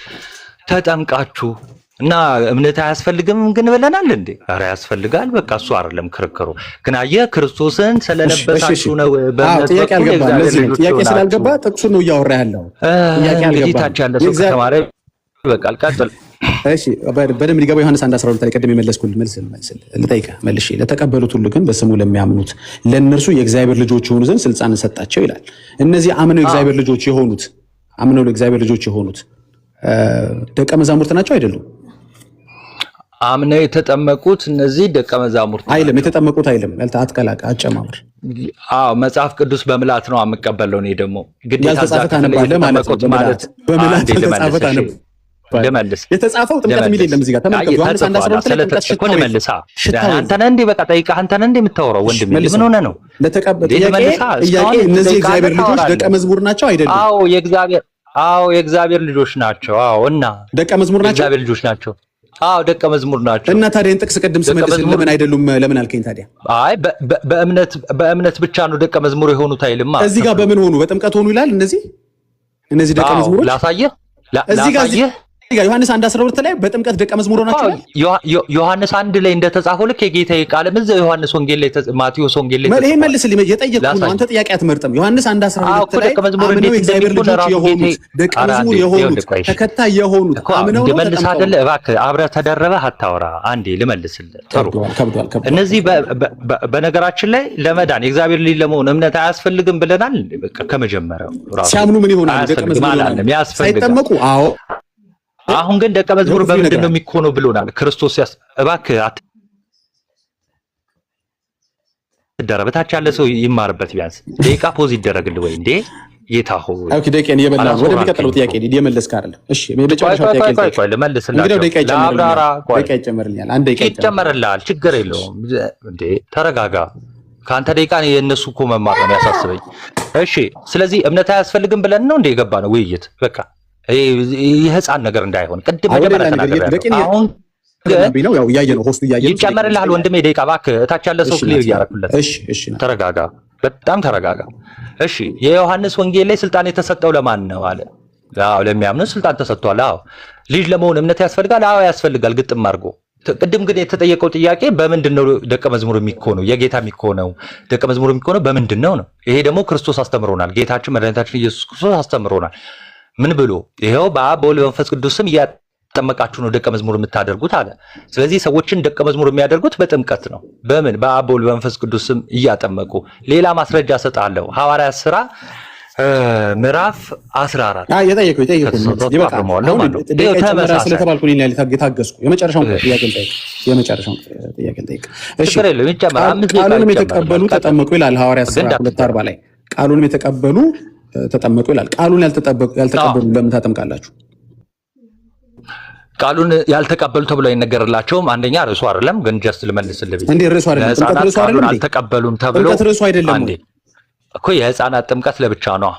ተጠምቃችሁ እና እምነት አያስፈልግም ግን ብለናል እንዴ? ኧረ ያስፈልጋል። በቃ እሱ አይደለም ክርክሩ። ግን አየህ ክርስቶስን ስለለበሳችሁ ነው በእምነት ጥያቄ አልገባ። ለዚህ ጥያቄ ስላልገባ ጥቅሱን ነው እያወራ ያለው። ጥያቄ አልገባ። ጌታችን ያለ ሰው ከተማረ በቃል ቀጥል። እሺ በደንብ ሊገባ ዮሐንስ 1:12 ላይ ቀደም የመለስኩልህ መልስ ልጠይቅህ መልሼ ለተቀበሉት ሁሉ ግን በስሙ ለሚያምኑት ለእነርሱ የእግዚአብሔር ልጆች የሆኑ ዘንድ ስልጣን ሰጣቸው ይላል። እነዚህ አምነው የእግዚአብሔር ልጆች የሆኑት ደቀ መዛሙርት ናቸው አይደሉም? አምነው የተጠመቁት እነዚህ ደቀ መዛሙርት አይልም። የተጠመቁት አይልም። አትቀላቀል፣ አጨማምር። አዎ መጽሐፍ ቅዱስ በመላት ነው የምቀበለው። እኔ ደግሞ ግዴታ ያልተጻፈ ታነባለህ ማለት ነው። በመላት ያልተጻፈ ታነባለህ። ልመልስ የተጻፈው ጥምቀት የሚል የለም እዚህ ጋር ተመልከቱ። ዮሐንስ 1:12 ላይ ጥምቀት ሽታው ልመልሳ አንተ ነህ እንዴ? በቃ ጠይቀህ አንተ ነህ እንዴ የምታወራው? ወንድሜ ምን ሆነ ነው? ጥያቄ እነዚህ የእግዚአብሔር ልጆች ደቀ መዝሙር ናቸው አይደሉም? አዎ የእግዚአብሔር ልጆች ናቸው። አዎ እና ደቀ መዝሙር ናቸው። የእግዚአብሔር ልጆች ናቸው። አዎ ደቀ መዝሙር ናቸው። እና ታዲያ ጥቅስ ቅድም ስመልስ ለምን አይደሉም ለምን አልከኝ ታዲያ? አይ በእምነት ብቻ ነው ደቀ መዝሙር የሆኑት አይልማ። እዚህ ጋር በምን ሆኑ? በጥምቀት ሆኑ ይላል። እነዚህ ደቀ መዝሙሮች ላሳየህ ዮሐንስ 1:12 ላይ በጥምቀት ደቀ መዝሙር ናቸው። ዮሐንስ 1 ላይ እንደተጻፈው ልክ የጌታዬ ቃል እዛው ዮሐንስ ወንጌል ላይ ማቴዎስ ወንጌል ላይ ይሄ መልስልኝ። የጠየቅኩህ ነው አንተ ጥያቄ አትመርጥም። ዮሐንስ 1:12 ላይ አምነው የእግዚአብሔር ልጆች የሆኑት ደቀ መዝሙር የሆኑት ተከታይ የሆኑት አምነው ነው ልመልስ አይደለ? እባክህ አብረህ ተደረበህ አታውራ። አንዴ ልመልስልህ። ጥሩ እነዚህ በነገራችን ላይ ለመዳን የእግዚአብሔር ልጅ ለመሆን እምነት አያስፈልግም ብለናል። በቃ ከመጀመሪያው ራሱ ሲያምኑ ምን ይሆናል? ደቀ መዝሙር ሳይጠመቁ አዎ አሁን ግን ደቀ መዝሙር በምንድን ነው የሚኮነው ብሎናል ክርስቶስ። እባክህ አትደረበታች ያለ ሰው ይማርበት። ቢያንስ ደቂቃ ፖዝ ይደረግልህ ወይ እንዴ ጌታ ሆይ። ኦኬ ደቂቃ ነው የበላው። ወደሚቀጥለው ጥያቄ እየመለስክ አይደል? እሺ የመጨረሻው ጥያቄ ልመልስላችሁ። ደቂቃ ይጨመርልኛል። አንድ ደቂቃ ይጨመርልሃል። ችግር የለውም እንዴ ተረጋጋ። ከአንተ ደቂቃ የእነሱ እኮ መማር ነው የሚያሳስበኝ። እሺ ስለዚህ እምነት አያስፈልግም ብለን ነው እንደ የገባ ነው ውይይት በቃ የህፃን ነገር እንዳይሆን ቅድም መጀመሪያ ተናግሬያለሁ። አሁን ነው ያው እያየ ነው ሆስቱ እያየ ይጨመርልሃል ወንድሜ ደቂቃ እባክህ። እታች ያለ ሰው ክሊር እያደረኩለት። እሺ ተረጋጋ፣ በጣም ተረጋጋ። እሺ የዮሐንስ ወንጌል ላይ ስልጣን የተሰጠው ለማን ነው አለ? አዎ ለሚያምኑ ስልጣን ተሰጥቷል። አዎ ልጅ ለመሆን እምነት ያስፈልጋል? አዎ ያስፈልጋል። ግጥም አድርጎ ቅድም ግን የተጠየቀው ጥያቄ በምንድን ነው ደቀ መዝሙር የሚኮነው? የጌታ የሚኮነው ደቀ መዝሙር የሚኮነው በምንድን ነው? ይሄ ደግሞ ክርስቶስ አስተምሮናል። ጌታችን መድኃኒታችን ኢየሱስ ክርስቶስ አስተምሮናል። ምን ብሎ ይሄው በአብ በወልድ በመንፈስ ቅዱስ ስም ጠመቃችሁ ነው ደቀ መዝሙር የምታደርጉት አለ። ስለዚህ ሰዎችን ደቀ መዝሙር የሚያደርጉት በጥምቀት ነው። በምን? በአብ በወልድ በመንፈስ ቅዱስም እያጠመቁ። ሌላ ማስረጃ ሰጣለሁ። ሐዋርያት ሥራ ምዕራፍ 14 የጠየቁኝ ስለተባልኩኝ የታገስኩ የመጨረሻውን ጥያቄ ልጠይቅ። ቃሉንም የተቀበሉ ተጠመቁ ይላል ሐዋርያት ሥራ 2:40 ላይ። ቃሉንም የተቀበሉ ተጠመቁ ይላል። ቃሉን ያልተቀበሉ ለምን ታጠምቃላችሁ? ቃሉን ያልተቀበሉ ተብሎ አይነገርላቸውም። አንደኛ ርዕሱ አይደለም፣ ግን ጀስት ልመልስልህ እንዴ ርዕሱ አይደለም። ጥምቀት ርዕሱ አይደለም። አልተቀበሉም ተብሎ ጥምቀት ርዕሱ አይደለም እኮ። የህፃናት ጥምቀት ለብቻ ነው።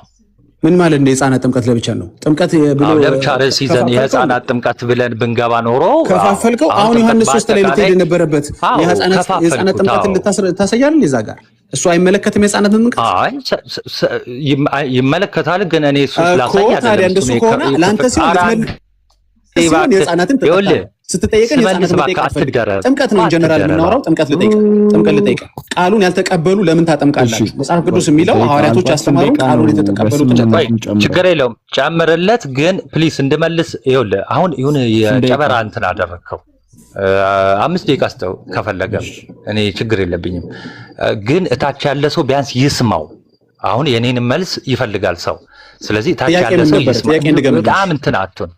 ምን ማለት ነው? የህፃናት ጥምቀት ለብቻ ነው። ጥምቀት ብሎ ለብቻ ርዕስ ይዘን የህፃናት ጥምቀት ብለን ብንገባ ኖሮ ከፋፈልከው። አሁን ዮሐንስ 3 ላይ ልትሄድ የነበረበት የህፃናት ጥምቀትን ልታሳያለህ እዛ ጋር። እሱ አይመለከትም የህፃናት ጥምቀት? ይመለከታል፣ ግን እኔ እሱ ስላሳይ አይደለም። ታዲያ እንደሱ ከሆነ ለአንተ ሲሆን የህፃናትን ስትጠይቀን የህፃናትን ጥምቀት ነው ጀነራል የምናወራው። ጥምቀት ልጠይቅ። ቃሉን ያልተቀበሉ ለምን ታጠምቃላችሁ? መጽሐፍ ቅዱስ የሚለው ሐዋርያቶች ያስተማሩ ቃሉን የተቀበሉ ችግር የለውም ጨምርለት። ግን ፕሊስ እንድመልስ ይኸውልህ፣ አሁን ይሁን የጨበራ እንትን አደረግከው። 5 ደቂቃ ስጠው ከፈለገ፣ እኔ ችግር የለብኝም። ግን እታች ያለ ሰው ቢያንስ ይስማው። አሁን የኔን መልስ ይፈልጋል ሰው። ስለዚህ እታች ያለ ሰው ይስማው። በጣም እንትን አትሁን።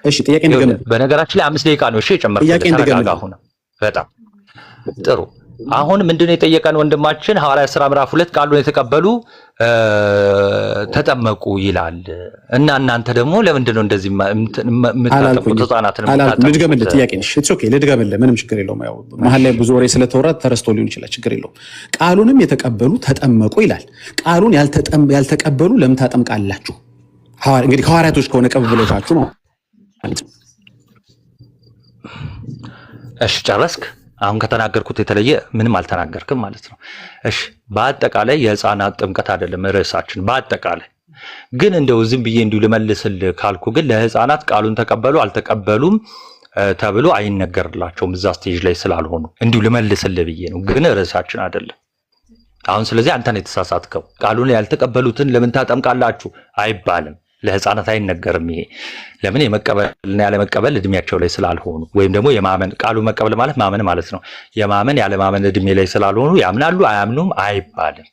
እሺ ጥያቄ እንደገና በነገራችን ላይ 5 ደቂቃ ነው። እሺ ጨመርኩት። አሁን በጣም ጥሩ። አሁን ምንድነው የጠየቀን ወንድማችን? ሐዋርያት ሥራ ምዕራፍ 2 ቃሉን የተቀበሉ ተጠመቁ ይላል እና እናንተ ደግሞ ለምንድነው እንደዚህ የምታጠምቁት ህፃናትን? ልድገምልህ ጥያቄ ነሽ። ኢትስ ኦኬ ልድገምልህ፣ ምንም ችግር የለውም። ያው መሀል ላይ ብዙ ወሬ ስለተወራ ተረስቶ ሊሆን ይችላል፣ ችግር የለውም። ቃሉንም የተቀበሉ ተጠመቁ ይላል። ቃሉን ያልተቀበሉ ለምን ታጠምቃላችሁ? እንግዲህ ከሐዋርያቶች ከሆነ ቀብብሎታችሁ ነው። እሺ ጨረስክ? አሁን ከተናገርኩት የተለየ ምንም አልተናገርክም ማለት ነው። እሺ በአጠቃላይ የህፃናት ጥምቀት አይደለም ርዕሳችን። በአጠቃላይ ግን እንደው ዝም ብዬ እንዲሁ ልመልስልህ ካልኩ ግን ለህፃናት ቃሉን ተቀበሉ አልተቀበሉም ተብሎ አይነገርላቸውም እዛ ስቴጅ ላይ ስላልሆኑ እንዲሁ ልመልስልህ ብዬ ነው። ግን ርዕሳችን አይደለም አሁን። ስለዚህ አንተ ነው የተሳሳትከው። ቃሉን ያልተቀበሉትን ለምን ታጠምቃላችሁ አይባልም። ለህፃናት አይነገርም። ይሄ ለምን? የመቀበልና ያለመቀበል እድሜያቸው ላይ ስላልሆኑ፣ ወይም ደግሞ የማመን ቃሉ መቀበል ማለት ማመን ማለት ነው። የማመን ያለማመን እድሜ ላይ ስላልሆኑ ያምናሉ አያምኑም አይባልም።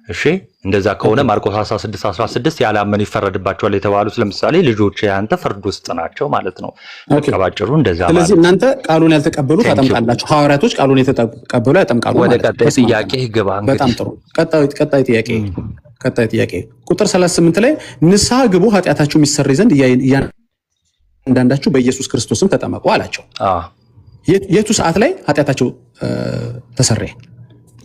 እሺ እንደዛ ከሆነ ማርቆስ 16:16 ያላመኑ ይፈረድባቸዋል የተባሉት ለምሳሌ ልጆች ያንተ ፍርድ ውስጥ ናቸው ማለት ነው። ባጭሩ እንደዛ ማለት። ስለዚህ እናንተ ቃሉን ያልተቀበሉ ታጠምቃላችሁ፣ ሐዋርያቶች ቃሉን የተቀበሉ ያጠምቃሉ ማለት ነው። ወደ ቀጣይ ጥያቄ ግባ። በጣም ጥሩ። ቀጣይ ጥያቄ ቁጥር 38 ላይ ንስሐ ግቡ ኃጢአታችሁ የሚሰረይ ዘንድ እያንዳንዳችሁ በኢየሱስ ክርስቶስም ተጠመቁ አላቸው። የቱ ሰዓት ላይ ኃጢአታቸው ተሰረየ?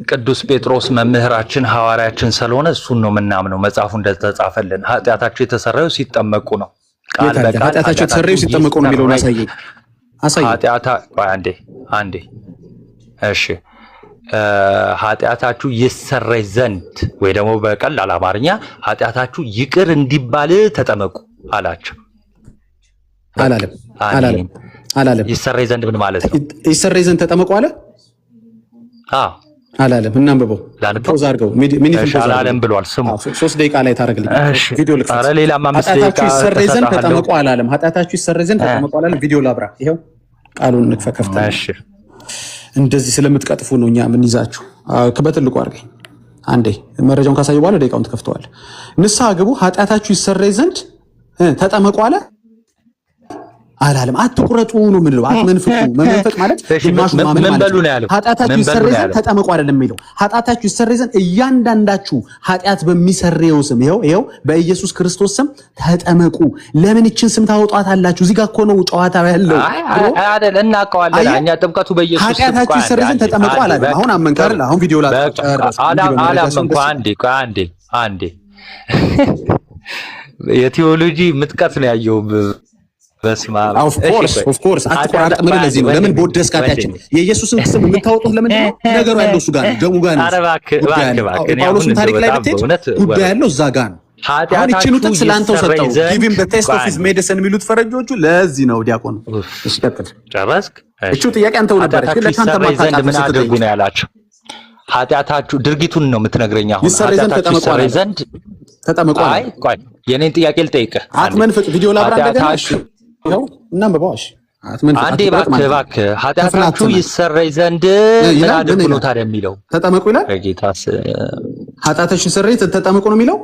ቅዱስ ጴጥሮስ መምህራችን ሐዋርያችን ስለሆነ እሱን ነው የምናምነው። መጽሐፉ እንደተጻፈልን ኃጢአታቸው የተሰረዩ ሲጠመቁ ነው። ቃል በቃል ኃጢአታቸው የተሰረዩ ሲጠመቁ ነው የሚለውን አሳየኝ። አንዴ እሺ ኃጢአታችሁ ይሰረይ ዘንድ ወይ ደግሞ በቀላል አማርኛ ኃጢአታችሁ ይቅር እንዲባል ተጠመቁ አላቸው። አላለም። ይሰረይ ዘንድ ምን ማለት ነው? ይሰረይ ዘንድ ተጠመቁ አለ? አላለም። እናንብበው። ፖዝ አድርገው። አላለም ብሏል። ስሙ 3 ደቂቃ ላይ ታደርግልኝ ቪዲዮ ልክፈት። ኧረ ሌላም 5 ደቂቃ ኃጢአታችሁ ይሰረይ ዘንድ ተጠመቁ አላለም። ኃጢአታችሁ ይሰረይ ዘንድ ተጠመቁ አላለም። ቪዲዮ ላብራ። ይሄው ቃሉን ከፍተ እንደዚህ ስለምትቀጥፉ ነው እኛ ምን ይዛችሁ በትልቁ አድርገኝ። አንዴ መረጃውን ካሳዩ በኋላ ደቂቃውን ትከፍተዋል። ንስሐ ግቡ ኃጢአታችሁ ይሰረይ ዘንድ ተጠመቁ አለ አላለም። አትቁረጡ ነው የምንለው። አትመንፍቁ። መመንፈቅ ማለት ግማሹ ማመን ማለት ነው። ኃጢአታችሁ ይሰረይ ዘንድ ተጠመቁ አይደለም የሚለው። ኃጢአታችሁ ይሰረይ ዘንድ እያንዳንዳችሁ ኃጢአት በሚሰረየው ስም ይኸው በኢየሱስ ክርስቶስ ስም ተጠመቁ። ለምን ይችን ስም ታወጧታላችሁ? እዚህ ጋር እኮ ነው ጨዋታው ያለው። አይደል? እናውቀዋለን እኛ ጥምቀቱ በኢየሱስ ስም። ኃጢአታችሁ ይሰረይ ዘንድ ተጠመቁ አላለም። አሁን አመንክ አይደል? አሁን ቪዲዮ ላይ አላመንኩ። አንዴ የቴዎሎጂ ምጥቀት ነው ያየው። ኦፍ ኮርስ አትቆራረጥ። ምን ለዚህ ነው? ለምን ቦደስ ካታችን የኢየሱስን ስም የምታወጡት ለምንድን ነው? ነገሩ ያለው እሱ ጋር ነው፣ ደሙ ጋር ነው። ጳውሎስን ታሪክ ላይ ብትሄድ ጉዳይ ያለው እዛ ጋር ነው። አሁን ይህችን ጥቅስ ለአንተው ሰጠው። ጊቪም በቴስት ኦፍ ሂዝ ሜዲሲን የሚሉት ፈረንጆቹ ለዚህ ነው። ዲያቆን እስከትል ጨረስክ? እቺ ጥያቄ አንተው ነበረች፣ ግን ለካንተ ማታውቃት ምን አድርጉ ነው ያላችሁ? ኃጢአታችሁ ድርጊቱን ነው የምትነግረኝ። አሁን ኃጢአታችሁ ይሰረይ ዘንድ ተጠመቁ። ቆይ የኔን ጥያቄ ልጠይቅህ። አትመንፍቅ። ቪዲዮ ላብራ እንደገና። እናንብበዋሽ አንዴ እባክህ ኃጢአታችሁ ይሰረይ ዘንድ ምን አድርጉ ነው ታዲያ የሚለው? ተጠመቁ ይላል። ጌታስ ኃጢአታችሁ ይሰረይ ተጠመቁ ነው የሚለው።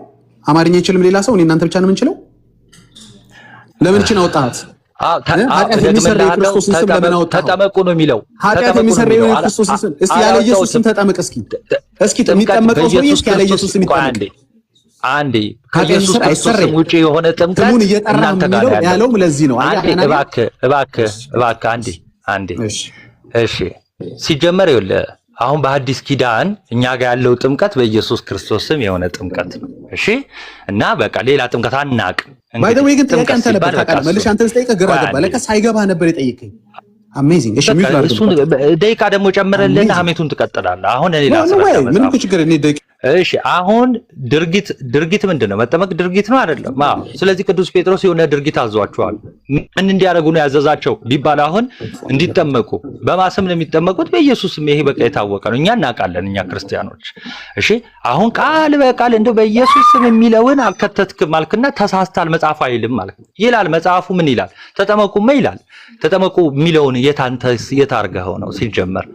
አማርኛ አይችልም ሌላ ሰው? እኔ እናንተ ብቻ ነው የምንችለው? ለምን እቺን አወጣት? ኃጢአት የሚሰረይ ክርስቶስን ስም ለምን አወጣት? ተጠመቁ ነው የሚለው። ኃጢአት የሚሰረይ ክርስቶስን ስም እስኪ ያለ ኢየሱስ ስም ተጠመቅ። እስኪ የሚጠመቀው ሰው እስኪ ያለ ኢየሱስ ስም ይጠመቅ። አንዴ ከኢየሱስ ክርስቶስ ውጪ የሆነ ጥምቀት እናንተ ጋር ያለው ለዚህ ነው። እባክህ አንዴ እሺ ሲጀመር ይኸውልህ አሁን በሐዲስ ኪዳን እኛ ጋር ያለው ጥምቀት በኢየሱስ ክርስቶስ ስም የሆነ ጥምቀት ነው። እሺ እና በቃ ሌላ ጥምቀት አናውቅም። ባይ ዘ ዌይ ግን ጥምቀት አንተ ነበር ታውቃለህ። መልሽ አንተ ስጠይቀህ ግራ ገባ። ለካ ሳይገባ ነበር የጠየቀኝ። አሜዚንግ። እሺ እሱን ደቂቃ ደግሞ ጨምረልና ሐሜቱን ትቀጥላለህ። አሁን እኔ ላስረዳ ምንም ችግር እኔ ደቂቃ እሺ አሁን ድርጊት ምንድነው? መጠመቅ ድርጊት ነው አይደለም? አዎ። ስለዚህ ቅዱስ ጴጥሮስ የሆነ ድርጊት አዟቸዋል። ምን እንዲያደርጉ ነው ያዘዛቸው ቢባል አሁን እንዲጠመቁ። በማስም ነው የሚጠመቁት፣ በኢየሱስም። ይሄ በቃ የታወቀ ነው፣ እኛ እናውቃለን፣ እኛ ክርስቲያኖች። እሺ አሁን ቃል በቃል እንደው በኢየሱስ ስም የሚለውን አልከተትክም አልክና ተሳስታል። መጽሐፍ አይልም ማለት ነው ይላል። መጽሐፉ ምን ይላል? ተጠመቁማ ይላል። ተጠመቁ የሚለውን የት አድርገኸው ነው ሲጀመር?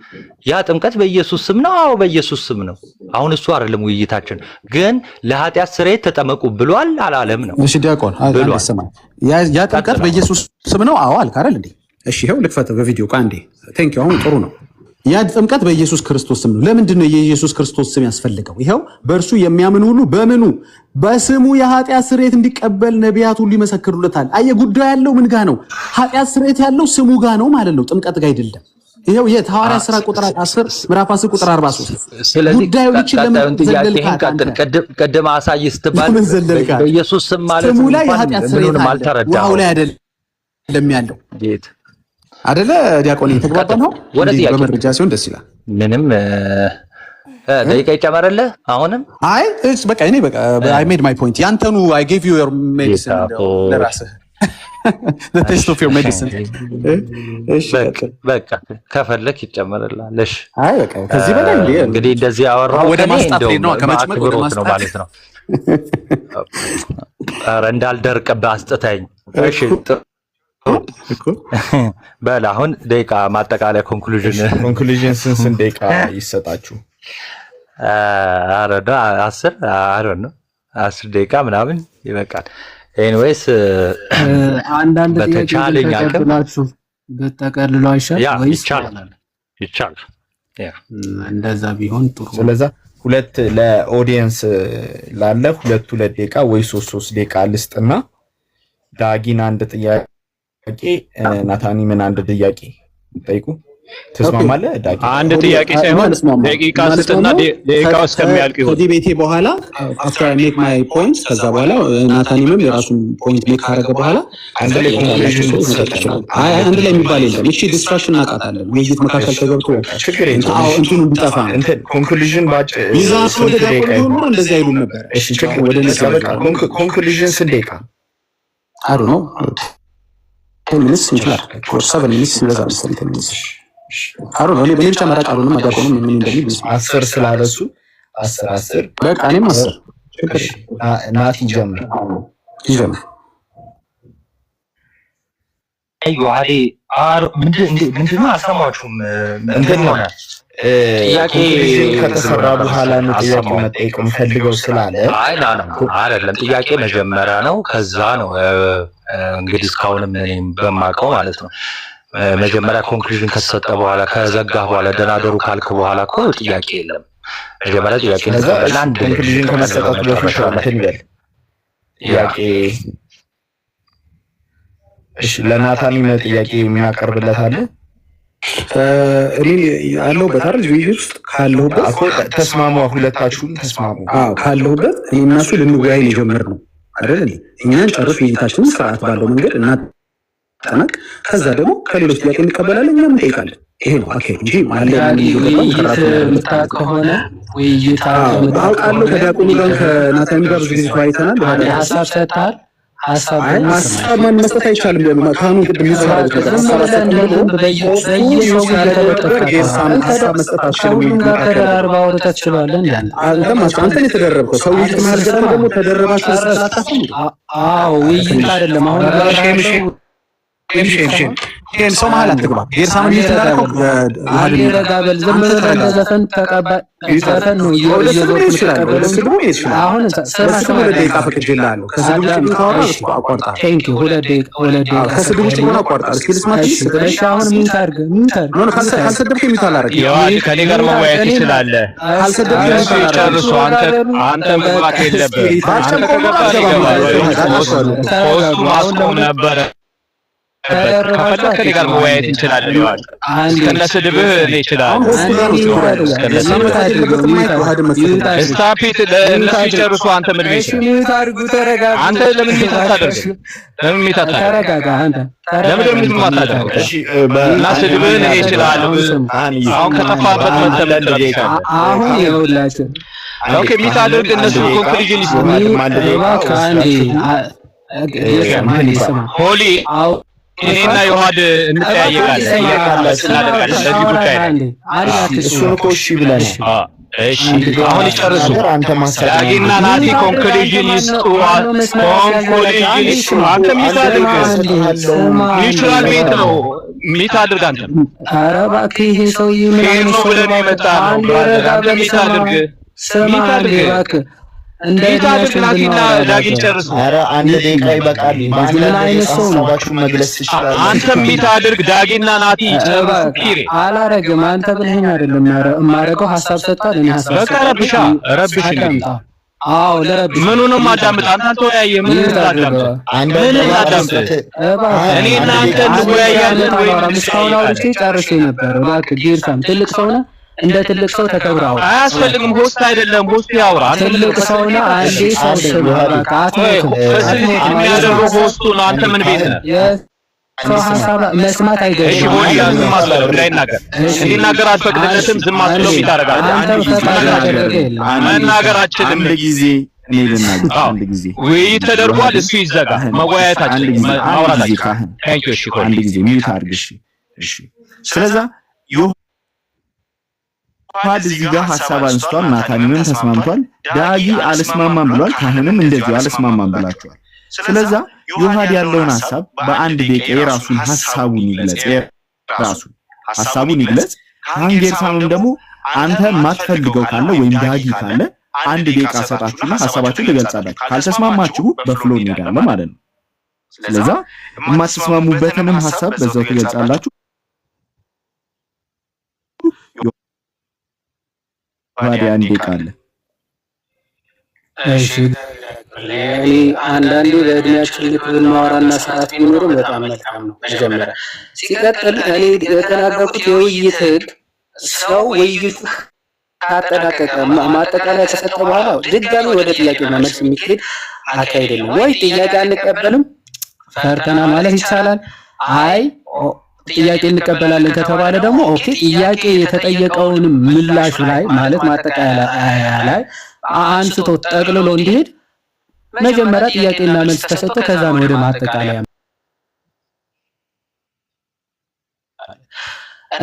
ያ ጥምቀት በኢየሱስ ስም ነው። አዎ በኢየሱስ ስም ነው። አሁን እሱ አይደለም ውይይታችን። ግን ለኃጢአት ስርየት ተጠመቁ ብሏል አላለም ነው? እሺ ዲያቆን አልሰማም። ያ ጥምቀት በኢየሱስ ስም ነው። አዎ አልክ አይደል እንዴ? እሺ ይኸው ልክፈተው በቪዲዮ ቃንዴ። ቴንክ ዩ። አሁን ጥሩ ነው። ያ ጥምቀት በኢየሱስ ክርስቶስ ስም ነው። ለምንድን ነው የኢየሱስ ክርስቶስ ስም ያስፈልገው? ይኸው በእርሱ የሚያምን ሁሉ በምኑ በስሙ የኃጢአት ስርየት እንዲቀበል ነቢያት ሁሉ ይመሰክሩለታል። አየህ ጉዳዩ ያለው ምን ጋር ነው? ኃጢአት ስርየት ያለው ስሙ ጋር ነው ማለት ነው፣ ጥምቀት ጋር አይደለም። ይሄው የሐዋርያት ሥራ ቁጥር 10 ምዕራፍ 10 ቁጥር 43 ጉዳዩ ልጅ ለምን ዘለልካ ቀደም አሳይ ስትባል በኢየሱስ ስም ማለት ስሙ ላይ የኃጢአት ስርየት ዋው ላይ አይደለም ያለው ጌት አይደለ? ዲያቆን የተግባባ ነው። ወደዚህ በመረጃ ሲሆን ደስ ይላል። ምንም ደቂቃ ይጨመርልህ አሁንም። አይ በቃ እኔ በቃ I made my point። ያንተኑ I gave you your medicine ለራስህ the taste of your medicine። እሺ በቃ ከፈለክ ይጨመርልሃል። እሺ አይ በቃ ከዚህ በላይ እንግዲህ እንደዚህ አወራው ወደ ማስጣት ነው ከመጭመቅ ወደ ማስጣት ማለት ነው። ኧረ እንዳልደርቅብህ አስጥተኝ። እሺ በል አሁን ደቂቃ ማጠቃለያ ኮንክሉዥን ስንት ደቂቃ ይሰጣችሁ? አረዳ 10 ደቂቃ ምናምን ይበቃል። ኤኒዌይስ አንዳንድ በተቻለኝ አቅም በተቀልሎ አይሻል ወይስ ይቻላል? እንደዛ ቢሆን ጥሩ። ስለዚህ ሁለት ለኦዲየንስ ላለ ሁለት ደቂቃ ወይ 3 ደቂቃ ልስጥና ዳጊን አንድ ጥያቄ ናታኒ ምን አንድ ጥያቄ ጠይቁ። ተስማማለህ? ዳጊ አንድ ጥያቄ ሳይሆን ደቂቃ ስጥና ደቂቃው እስከሚያልቅ ይሁን። ከዚህ ቤቴ በኋላ after I make my points ከዛ በኋላ ናታኒም የራሱን ፖይንት ሜክ ካደረገ በኋላ አንድ ላይ የሚባል የለም። እሺ ዲስካሽን እናቃታለን። ውይይት መካከል ተገብቶ ችግር የለም። አዎ እንትኑ ቢጠፋ እንትን ኮንክሉዥን ባጭ ይዛስ ወደ ዳቆ ነው እንደዚህ አይሉም ነበር። እሺ ችግር ወደ ነሰበቃ ኮንክሉዥን ስንት ደቂቃ? I don't know 10 minutes ይችላል or 7 minutes ይበዛል መሰለኝ 10 minutes አሮ ነው። እኔ ብቻ መራጭ አሉንም አዳቆንም ምን እንደሚል 10 ስላለሱ 10 በቃ እኔም 10 ችግር ናቲ ጀምር። ዮሐዴ ምንድነው? አልሰማችሁም? እንትን ሆነ ጥያቄ ከተሰራ በኋላ ነው ጥያቄ መጠየቅ ፈልገው ስላለ አይደለም። ጥያቄ መጀመሪያ ነው፣ ከዛ ነው እንግዲህ እስካሁንም እኔም በማውቀው ማለት ነው። መጀመሪያ ኮንክሉዥን ከተሰጠ በኋላ ከዘጋህ በኋላ ደናደሩ ካልክ በኋላ እኮ ጥያቄ የለም። መጀመሪያ ጥያቄ ነበር። አንድ ኮንክሉዥን ከመሰጠቱ በፊት እንትን ይበል ጥያቄ። እሺ ለናታኒ ጥያቄ የሚያቀርብለት አለ? እኔ አለሁበት አይደል? ውይይት ውስጥ ካለሁበት ተስማሙ፣ ሁለታችሁም ተስማሙ። አዎ ካለሁበት እኔ እና እሱ ልንወያይ የጀመርነው አይደል? እኛን ጨርስ ውይይታችንን ስርዓት ባለው መንገድ እናጠናቅ። ከዛ ደግሞ ከሌሎች ጥያቄ እንቀበላለን፣ እኛም እንጠይቃለን። ይሄ ነው ኦኬ እንጂ ከሆነ ውይይት አውቃለሁ። ከዲያቆኑ ጋር ከናታኒ ጋር ብዙ ጊዜ ተወያይተናል። ሀሳብ ሰጥተሃል። ሀሳብ ማን መስጠት አይቻልም። ካህኑ ቅድም ይዘራል አንተን የተደረብከው ሰው ውይይት መሀል ገብተህ ደግሞ ተደረባችሁ። ውይይት አይደለም አሁን ይሄን ሰው መሀል አትግባ። ጌርሳም ምን ተላልከው አልረጋበል ዝም ብለህ እንደ ዘፈን ተቀባይ ዘፈን ነው እየዞርኩ ተቀበለ አሁን ሰማሰማ ደቂቃ ፈቅጄልሃለሁ። ከስድብ ውጭ ታወራለህ አቋርጣ። ቴንክ ዩ 2 ደቂቃ ከስድብ ውጭ ሆነ አቋርጣ። እስኪ ልስማት። እሺ አሁን ምን ታርገ ነው ካልሰደብክ የሚታላረግ ያው ከኔ ጋር መወያየት ትችላለህ። ካልሰደብክ ጨርሱ። አንተ መግባት የለብህም። አንተ ከገባህ ማስቆም ነበረ። ከፈለክ ከኔ ጋር መወያየት እንችላለን። እስከነ ስድብህ እኔ እችላለሁ። ስታፒት ለእነሱ ይጨርሱ። አንተ ምን ቤት አንተ ለምን ታደርግ? ለምን ተረጋጋ። አንተ ለምን የማታደርገው? እና ስድብህን እኔ እችላለሁ። አሁን ከጠፋበት መተህ አሁን ይኸውላችሁ ኦኬ የሚታደርግ እነሱ ኮንክሉዥን ይስማ ሆሊ እኔና ዮሐድ እንጠያየቃለን። ለዚህ ጉዳይ እሱን እኮ እሺ ብለናል። እሺ አሁን ይጨርሱ። ዳጊና ናቲ ኮንክሉዥን ይስጡ። ኮንክሉዥን ይስጡ። አንተ ሚታድርግ ኒውትራል ቤት ነው ሚታድርግ። አንተ ኧረ እባክህ ይሄ ሰውዬ ምን ነው ብለን የመጣ ነው። አንተ ሚታድርግ እባክህ ናቲና ዳጊን ጨርሱ። ኧረ አንድ ደቂቃ ይበቃል። ሀሳባችሁን መግለጽ ትችላላችሁ። አንተም ሚታድርግ ዳጊና ናቲ ጨርሱ። አላረግም። አንተ ብለኸኝ አይደለም የማረገው። ሀሳብ ሰጥቷል። እኔ ሀሳብ በቃ ረብሽ አዎ ለረብሽ ምኑንም አዳምጥ። አንተ ተወያየ ምኑንም አዳምጥ። ምንም አዳምጥ። እኔ እናንተ እንወያያለን ወይ እስካሁን አውርቼ ጨርሼ ነበር። እባክህ ጌርሳም ትልቅ ሰው ነህ። እንደ ትልቅ ሰው ተከብራው። አያስፈልግም። ሆስት አይደለም ሆስት ያውራ። ትልቅ ሰው ነህ። አንዴ ሰው የሚያደርገው ሆስቱ ነው። አንተ ምን ቤት ነህ? ሰው ሀሳብ መስማት አይደለም። እሺ ሆሊ ዝም አትበለው። እንዳይናገር እንዲናገር አትፈቅድለትም። ዝም አትለው። ይታረጋለህ። መናገር አችልም። አንድ ጊዜ እኔ ልናገር። አንድ ጊዜ ውይይት ተደርጓል። እሱ ይዘጋ። መወያየታችን ማውራታችን ታንኪ። እሺ ሆሊ አንድ ጊዜ ሚዩት አድርግ። እሺ ስለዛ ዮሐድ እዚህ ጋር ሀሳብ አንስቷል። ናታኒምም ተስማምቷል። ዳጊ አልስማማም ብሏል። ካህንም እንደዚሁ አልስማማም ብላችኋል። ስለዛ ዮሐድ ያለውን ሀሳብ በአንድ ደቂቃ የራሱን ሀሳቡን ይግለጽ። ካህን ጌርሳምም ደግሞ አንተ የማትፈልገው ካለ ወይም ዳጊ ካለ አንድ ደቂቃ ሰጣችሁና ሀሳባችሁን ትገልጻላችሁ። ካልተስማማችሁ በፍሎ እንሄዳለን ማለት ነው። ስለዛ የማትስማሙበትንም ሀሳብ በዛው ትገልጻላችሁ። ታዲያ አንዴ ቃል እሺ እኔ አንዳንዴ በእድሜያችን ልክ ብናወራና ሰዓት ቢኖርም በጣም መልካም ነው። መጀመሪያ ሲቀጥል እኔ የተናገርኩት የውይይት ህግ ሰው ውይይቱ ካጠናቀቀ ማጠቃለያ ከሰጠ በኋላ ድጋሚ ወደ ጥያቄና መልስ የሚሄድ አካሄድም ወይ ጥያቄ አንቀበልም ፈርተና ማለት ይቻላል። አይ ጥያቄ እንቀበላለን ከተባለ ደግሞ ኦኬ ጥያቄ የተጠየቀውን ምላሹ ላይ ማለት ማጠቃለያ ላይ አንስቶ ጠቅልሎ እንዲሄድ መጀመሪያ ጥያቄና መልስ ተሰጥቶ ከዛ ነው ወደ ማጠቃለያ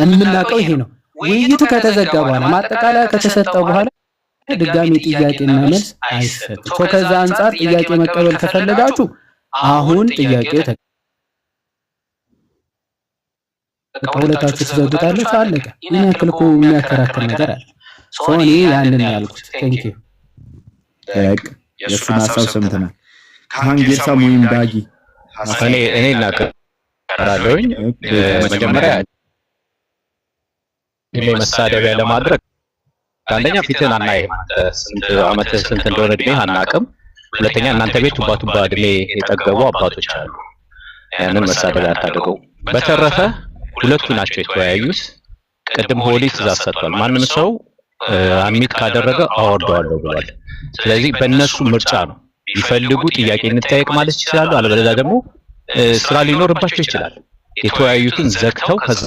የምናውቀው ይሄ ነው። ውይይቱ ከተዘጋ በኋላ ማጠቃለያ ከተሰጠ በኋላ ድጋሚ ጥያቄና መልስ አይሰጥም። ከዛ አንፃር ጥያቄ መቀበል ከፈለጋችሁ አሁን ጥያቄው ከሁለታችሁ ትዘግታላችሁ። አለቀ። ምን ያክል እኮ የሚያከራክር ነገር አለ? ሶኒ ያንን ያልኩት ቴንክ ዩ የእሱን ሀሳብ ሰምተናል። ካህን ጌርሳም ወይም ዳጊ እኔ እናገራለሁኝ። መጀመሪያ እድሜ መሳደቢያ ለማድረግ አንደኛ ፊትን አናይም። ስንት ዓመት ስንት እንደሆነ እድሜ አናውቅም። ሁለተኛ እናንተ ቤት ቱባ ቱባ እድሜ የጠገቡ አባቶች አሉ። ያንን መሳደቢያ አታድርገው። በተረፈ ሁለቱ ናቸው የተወያዩት። ቅድም ሆሊ ትእዛዝ ሰጥቷል። ማንም ሰው አሚት ካደረገ አወርደዋለሁ ብሏል። ስለዚህ በእነሱ ምርጫ ነው። ቢፈልጉ ጥያቄ እንጠያየቅ ማለት ይችላሉ። አለበለዚያ ደግሞ ስራ ሊኖርባቸው ይችላል። የተወያዩትን ዘግተው ከዛ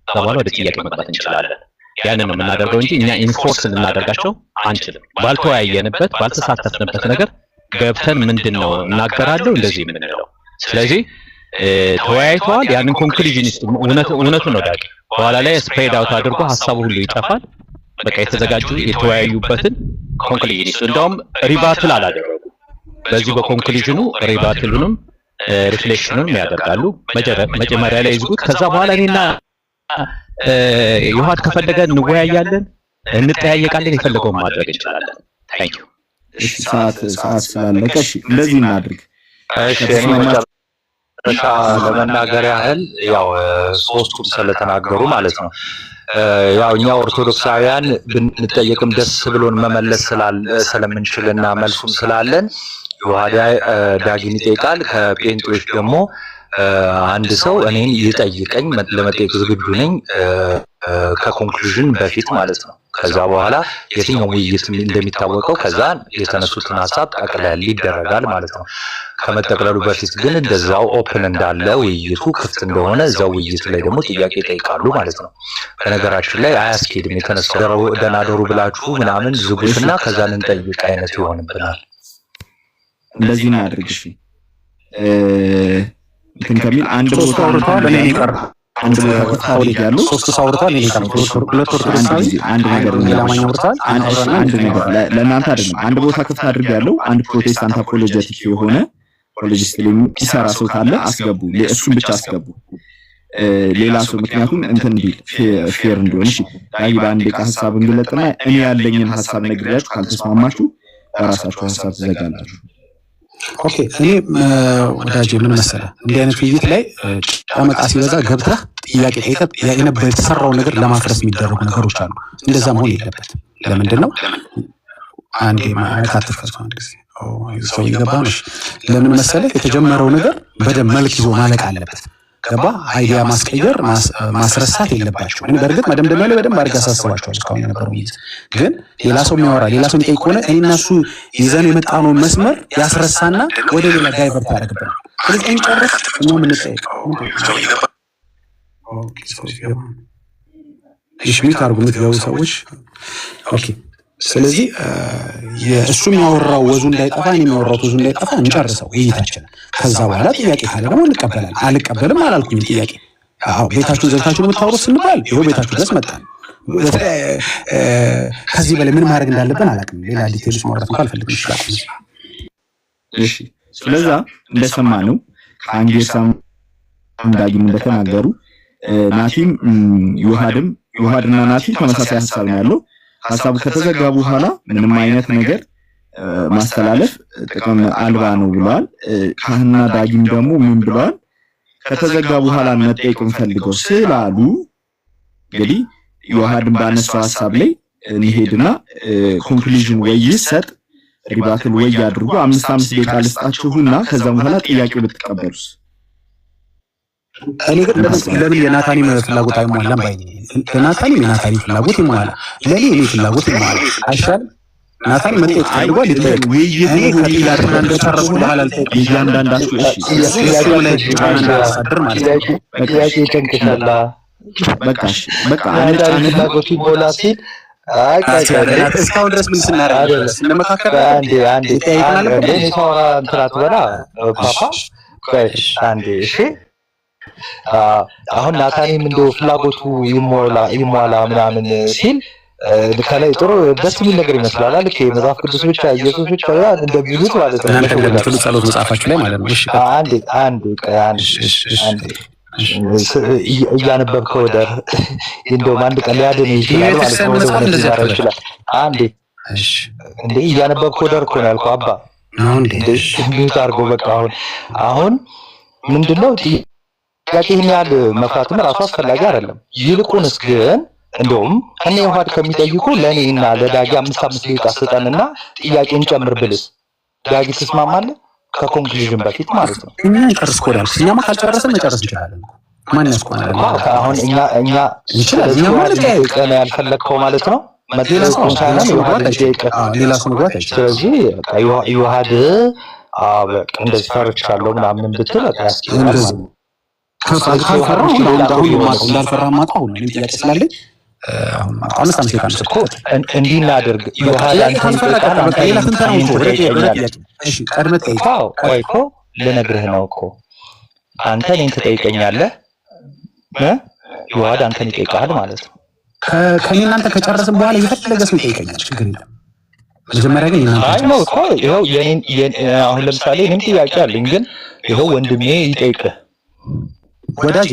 በኋላ ወደ ጥያቄ መግባት እንችላለን። ያንን ነው የምናደርገው እንጂ እኛ ኢንፎርስ ልናደርጋቸው አንችልም። ባልተወያየንበት ባልተሳተፍንበት ነገር ገብተን ምንድነው እናገራለሁ እንደዚህ የምንለው። ስለዚህ ተወያይተዋል። ያንን ኮንክሉዥን እውነቱ ነው ዳጊ በኋላ ላይ ስፕሬድ አውት አድርጎ ሀሳቡ ሁሉ ይጠፋል። በቃ የተዘጋጁ የተወያዩበትን ኮንክሉዥን እንደውም ሪባትል አላደረጉ። በዚህ በኮንክሉዥኑ ሪባትሉንም ሪፍሌክሽኑን ያደርጋሉ። መጀመሪያ ላይ ይዝጉት። ከዛ በኋላ እኔና ዮሐድ ከፈለገ እንወያያለን፣ እንጠያየቃለን፣ የፈለገውን ማድረግ እንችላለን። ታንክ ዩ። እሺ ሰዓት ስላለቀ እሺ እንደዚህ እናድርግ። እሺ መጨረሻ ለመናገር ያህል ያው ሶስቱም ስለተናገሩ ማለት ነው። ያው እኛ ኦርቶዶክሳውያን ብንጠየቅም ደስ ብሎን መመለስ ስለምንችልና መልሱም ስላለን ዮሐድ ዳጊን ይጠይቃል። ከጴንጤዎች ደግሞ አንድ ሰው እኔን ይጠይቀኝ ለመጠየቅ ዝግጁ ነኝ ከኮንክሉዥን በፊት ማለት ነው። ከዛ በኋላ የትኛው ውይይት እንደሚታወቀው ከዛ የተነሱትን ሐሳብ ጠቅለል ይደረጋል ማለት ነው። ከመጠቅለሉ በፊት ግን እንደዛው ኦፕን እንዳለ ውይይቱ ክፍት እንደሆነ እዛው ውይይት ላይ ደግሞ ጥያቄ ይጠይቃሉ ማለት ነው። በነገራችን ላይ አያስኬድም። የተነሳው ደናደሩ ብላችሁ ምናምን ዝጉትና ከዛ እንጠይቅ አይነት ይሆንብናል። እንደዚህ እናድርግ። እሺ እንትን ከሚል አንድ ቦታ አውርተዋል። እኔ ይቀር አንድ ቦታ ከፍታል ያለው ሶስት ሰው አውርተዋል። እኔ ይቀር ሁለት ኦርቶዶክሳዊ አንድ ነገር ሌላኛው አውርተዋል። አንድ ነገር ለእናንተ አይደለም። አንድ ቦታ ከፍታ አድርግ ያለው አንድ ፕሮቴስታንት አፖሎጀቲክ የሆነ ፖሎጂስት የሚሰራ ሰው ካለ አስገቡ። እሱን ብቻ አስገቡ። ሌላ ሰው ምክንያቱም እንትን ቢል ፌር እንደሆነ። እሺ ዳጊ በአንድ ደቂቃ ሀሳብ እንግለጥና እኔ ያለኝን ሀሳብ ነግሬያችሁ ካልተስማማችሁ በራሳችሁ ሀሳብ ትዘጋላችሁ። ኦኬ እኔ ወዳጄ ምን መሰለህ እንዲህ አይነት ውይይት ላይ ጨመቃ ሲበዛ ገብተህ ጥያቄ ጠይቀህ የነበረ የተሰራው ነገር ለማፍረስ የሚደረጉ ነገሮች አሉ። እንደዛ መሆን የለበትም። ለምንድን ነው አንዴ ማለት አትፈርሱ። አንድ ጊዜ ሰው ይገባሽ። ለምን መሰለህ የተጀመረው ነገር በደንብ መልክ ይዞ ማለቅ አለበት። ገባ? አይዲያ ማስቀየር ማስረሳት የለባቸው። እኔ በእርግጥ መደምደሚያ ላይ በደንብ አድርጌ አሳስባቸዋለሁ። እስካሁን የነበረው ውይይት ግን ሌላ ሰው የሚያወራ ሌላ ሰው የሚጠይቅ ከሆነ እኔ እና እሱ ይዘን የመጣነውን መስመር ያስረሳና ወደ ሌላ ዳይቨርት ያደርግብናል። ስለዚህ እንጨርስ። እኛ የምንጠይቀው ሚት አድርጉ የምትገቡ ሰዎች ኦኬ። ስለዚህ እሱ የሚያወራው ወዙ እንዳይጠፋ እኔ የሚያወራው ወዙ እንዳይጠፋ እንጨርሰው ውይይታችንን። ከዛ በኋላ ጥያቄ ካለ ደግሞ እንቀበላለን። አልቀበልም አላልኩኝም ጥያቄ። አዎ ቤታችሁን ዘግታችሁ የምታወሩት ስንባል ይኸው ቤታችሁ ድረስ መጣን። ከዚህ በላይ ምን ማድረግ እንዳለብን አላውቅም። ሌላ ዲቴልስ ማውራት እንኳን አልፈልግም። ይችላል። እሺ ስለዛ እንደሰማነው ከአንጌሳም ዳጊም እንደተናገሩ ናቲም ዮሐድና ናቲ ተመሳሳይ ሀሳብ ነው ያለው። ሀሳቡ ከተዘጋ በኋላ ምንም አይነት ነገር ማስተላለፍ ጥቅም አልባ ነው ብለዋል። ካህና ዳጊም ደግሞ ምን ብለዋል? ከተዘጋ በኋላ መጠየቅ እንፈልገው ስላሉ እንግዲህ ዮሐድን ባነሳው ሀሳብ ላይ እንሄድና ኮንክሉዥን ወይ ይሰጥ ሪባትል ወይ ያድርጉ። 5 ደቂቃ ልስጣችሁና ከዛ በኋላ ጥያቄ ብትቀበሉስ? እኔ ግን ለምን የናታኒ ፍላጎት አይሟላም ባይ ነኝ። ለናታኒ የናታኒ ፍላጎት ይሟላ፣ ለኔ እኔ ፍላጎት ይሟላ አይሻል? ናታኒ መጠየቅ ፈልጓል ይጠየቅ። እኔ ከጥያቄና እንደጨረስኩ በኋላ አልጠየቅ። እያንዳንዳችሁ እሺ ጥያቄው ላይ ጫና እንዳያሳድር ማለት ነው። ጥያቄ ይጨንቅሻል። በቃ አንድ ፍላጎት ይሞላ ሲል እስካሁን ድረስ ምን ስናደርግ ስንመካከል አንዴ ሰራ እንትራት በላ ፓፓ አንዴ እሺ አሁን ናታኒም እንደው ፍላጎቱ ይሟላ ምናምን ሲል ከላይ ጥሩ ደስ የሚል ነገር ይመስላል። ልክ መጽሐፍ ቅዱስ ብቻ ኢየሱስ ብቻ እንደሚሉት ማለት ነው። እናንተ ጸሎት መጽሐፋችሁ ላይ ማለት ነው። እሺ አንዴ እያነበብከው ወደር እንደውም አንድ ቀን ሊያድን ይችላል ማለት ነው። ወደ ይችላል አንዴ እንዴ እያነበብከው ወደር እኮ ነው ያልከው አባ እንዴ አድርጎ በቃ አሁን ምንድነው ጥያቄን ያህል መፍራትም ራሱ አስፈላጊ አይደለም። ይልቁንስ ግን እንደውም ከኔ ዮሐድ ከሚጠይቁ ለኔና ለዳጊ 5 ደቂቃ ስጠንና ጥያቄን ጨምር ብልስ ዳጊ ትስማማለህ? ከኮንክሉዥን በፊት ማለት ነው። እኛ እንጨርስ ኮዳል። እኛማ ካልጨረስን መጨረስ እንችላለን። ማን ያስቆማል? አሁን እኛ ይችላል። እኛ ማለት ቀን ያልፈለግከው ማለት ነው። ሌላ ሰው መግባት አይችልም። ስለዚህ ዮሐድ በቃ እንደዚህ ፈርቻለሁ ምናምን ብትል በቃ ያስኬዳል። እንዳልፈራ ማጣው ነው። እኔም ጥያቄ ስላለኝ አሁን 5 ደቂቃ እኮ እንዲህ እናድርግ። ዮሐድ ቆይ እኮ ልነግርህ ነው እኮ አንተ እኔን ትጠይቀኛለህ፣ ዮሐድ አንተን ይጠይቃል ማለት ነው። ከኔ እናንተ ከጨረስን በኋላ የፈለገ ሰው ይጠይቀኛል፣ ችግር የለም። መጀመሪያ ግን አይ ነው እኮ ይኸው አሁን ለምሳሌ እኔም ጥያቄ አለኝ፣ ግን ይኸው ወንድሜ ይጠይቅህ ወዳጄ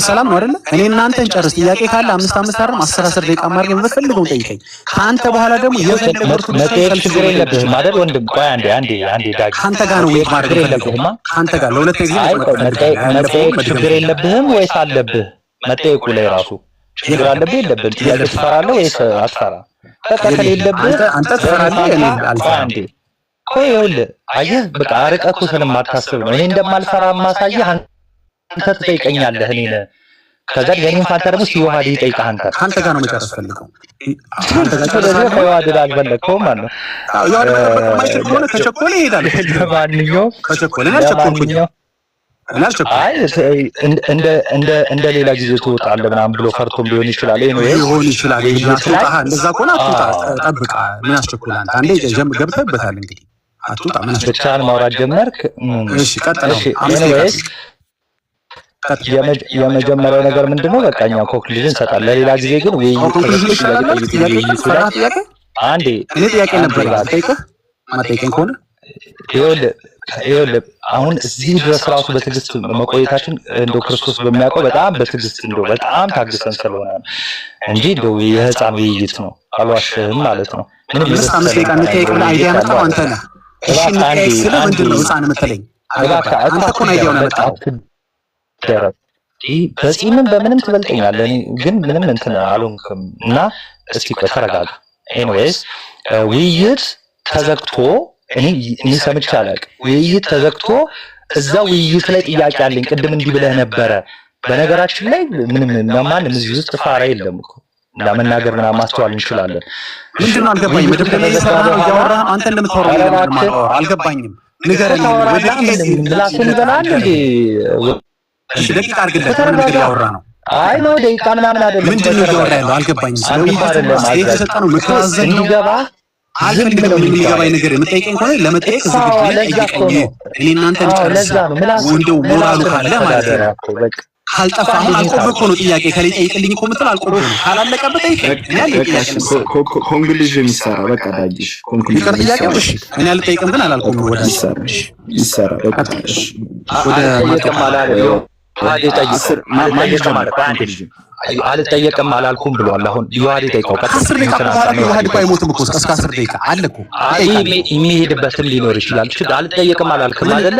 ሰላም ነው አይደለ? እኔ እናንተ እንጨርስ። ጥያቄ ካለ 5 አይደለም 10 ደቂቃ ማድረግ የምፈልገው ጠይቀኝ። ከአንተ በኋላ ደግሞ መጠየቅ ችግር የለብህም አይደል ወንድም? ቆይ አንዴ ዳጊ አንተ ጋር ነው ማድረግ የለብህም። አንተ ጋር ለሁለት ጊዜ መጠየቅ ችግር የለብህም ወይስ አለብህ? መጠየቁ ላይ ራሱ ችግር አለብህ የለብህም? ጥያቄ ትፈራለህ ወይስ አትፈራም? በቃ ከሌለብህ አንተ ትፈራለህ። እኔ አልፈራም። ቆይ ይኸውልህ አየህ፣ በቃ አርቀህ እኮ ስለማታስብ ነው። እኔ እንደማልፈራ ማሳየህ አንተ ትጠይቀኛለህ እኔን፣ ከዛ የኔን ፋንታ ደግሞ ሲዋሃድ ይጠይቅህ አንተ ጋር ነው መጨረስ ፈልገው። አንተ ጋር ስለዚህ ከዋሃድ አልፈለከውም ማለት ነው። ያው ማይችል ከሆነ ከቸኮለ ይሄዳል። ለማንኛውም ከቸኮለ አይ እንደ ሌላ ጊዜ ትወጣለህ ምናምን ብሎ ፈርቶም ሊሆን ይችላል። ሊሆን ይችላል። እንደዛ ከሆነ አትውጣ፣ ጠብቃ። ምን አስቸኩልህ አንተ? አንዴ ገብተህበታል። እንግዲህ አትውጣ። ምን ብቻህን ማውራት ጀመርክ? እሺ ቀጥል። የመጀመሪያው ነገር ምንድነው? በቃ እኛ ኮንክሉዥን እንሰጣለን። ለሌላ ጊዜ ግን አንዴ እኔ ጥያቄ ነበር ጠይቀህ ማጠይቀኝ ከሆነ ይኸውልህ አሁን እዚህ ድረስ ራሱ በትዕግስት መቆየታችን እንደው ክርስቶስ በሚያውቀው በጣም በትዕግስት እንደው በጣም ታግሰን ስለሆነ እንጂ እንደው የህፃን ውይይት ነው፣ አልዋሽህም ማለት ነው። ምንም 5 ደቂቃ እንጠይቅ ብለህ አይዲያ መጣው አንተ ነህ። እሺ እንጠይቅ ስለ ምንድን ነው ህፃን የምትለኝ? አንተ እኮ ነው አይዲያውን ያመጣው። በጺምም በምንም ትበልጠኛለህ፣ ግን ምንም እንትን አልሆንክም። እና እስቲ ተረጋጋ። ኤኒዌይስ ውይይት ተዘግቶ እኔ ሰምቼ አላውቅም። ውይይት ተዘግቶ እዛ ውይይት ላይ ጥያቄ አለኝ ቅድም እንዲህ ብለህ ነበረ። በነገራችን ላይ ምንም ማንም እዚህ ውስጥ ፋራ የለም እኮ ለመናገር ምናምን ማስተዋል እንችላለን። ምንድን ነው አልገባኝም። መደብደብ ላይ እያወራህ አንተ እንደምታወራው አልገባኝም። ንገረኝ። ምላስን በላል እንዴ? እሺ ደቂቃ አድርግለት። ምን ነገር ያወራ ነው? አይ ነው ደቂቃ ምናምን አይደለም። ምንድን ነው ያወራ ያለው? አልገባኝም። ስለዚህ የተሰጠ ነው ምክንያት እንዲገባ አልፈልግም። የሚገባኝ ነገር የምጠይቀኝ ከሆነ ለመጠየቅ ዝግጁ ነኝ። ጠይቀኝ። እኔ እናንተ እንጨርስ። ወንደው ሞራሉ ካለ ማለት ነው። ካልጠፋ አሁን አልቆብህ እኮ ነው ጥያቄ ከላይ ጠይቅልኝ እኮ የምትል አልቆብህ ነው። ካላለቀበት ጠይቀኝ። እኔ አልጠይቅም። ኮንክሉዥን ይሰራ። በቃ ዳጊሽ ኮንክሉዥን ጥያቄው እሺ፣ እኔ አልጠይቅም ግን አላልቆም። ወደ ይሰራ። በቃ ወደ አልጠየቅም አላልኩም ብሏል። አሁን ዮሐድ ጠይቀው 10 ደቂቃ በኋላ ዮሐድ እኮ አይሞትም እኮ እስከ 10 ደቂቃ አለ እኮ። የሚሄድበትም ሊኖር ይችላል። አልጠየቅም አላልክም አይደለ?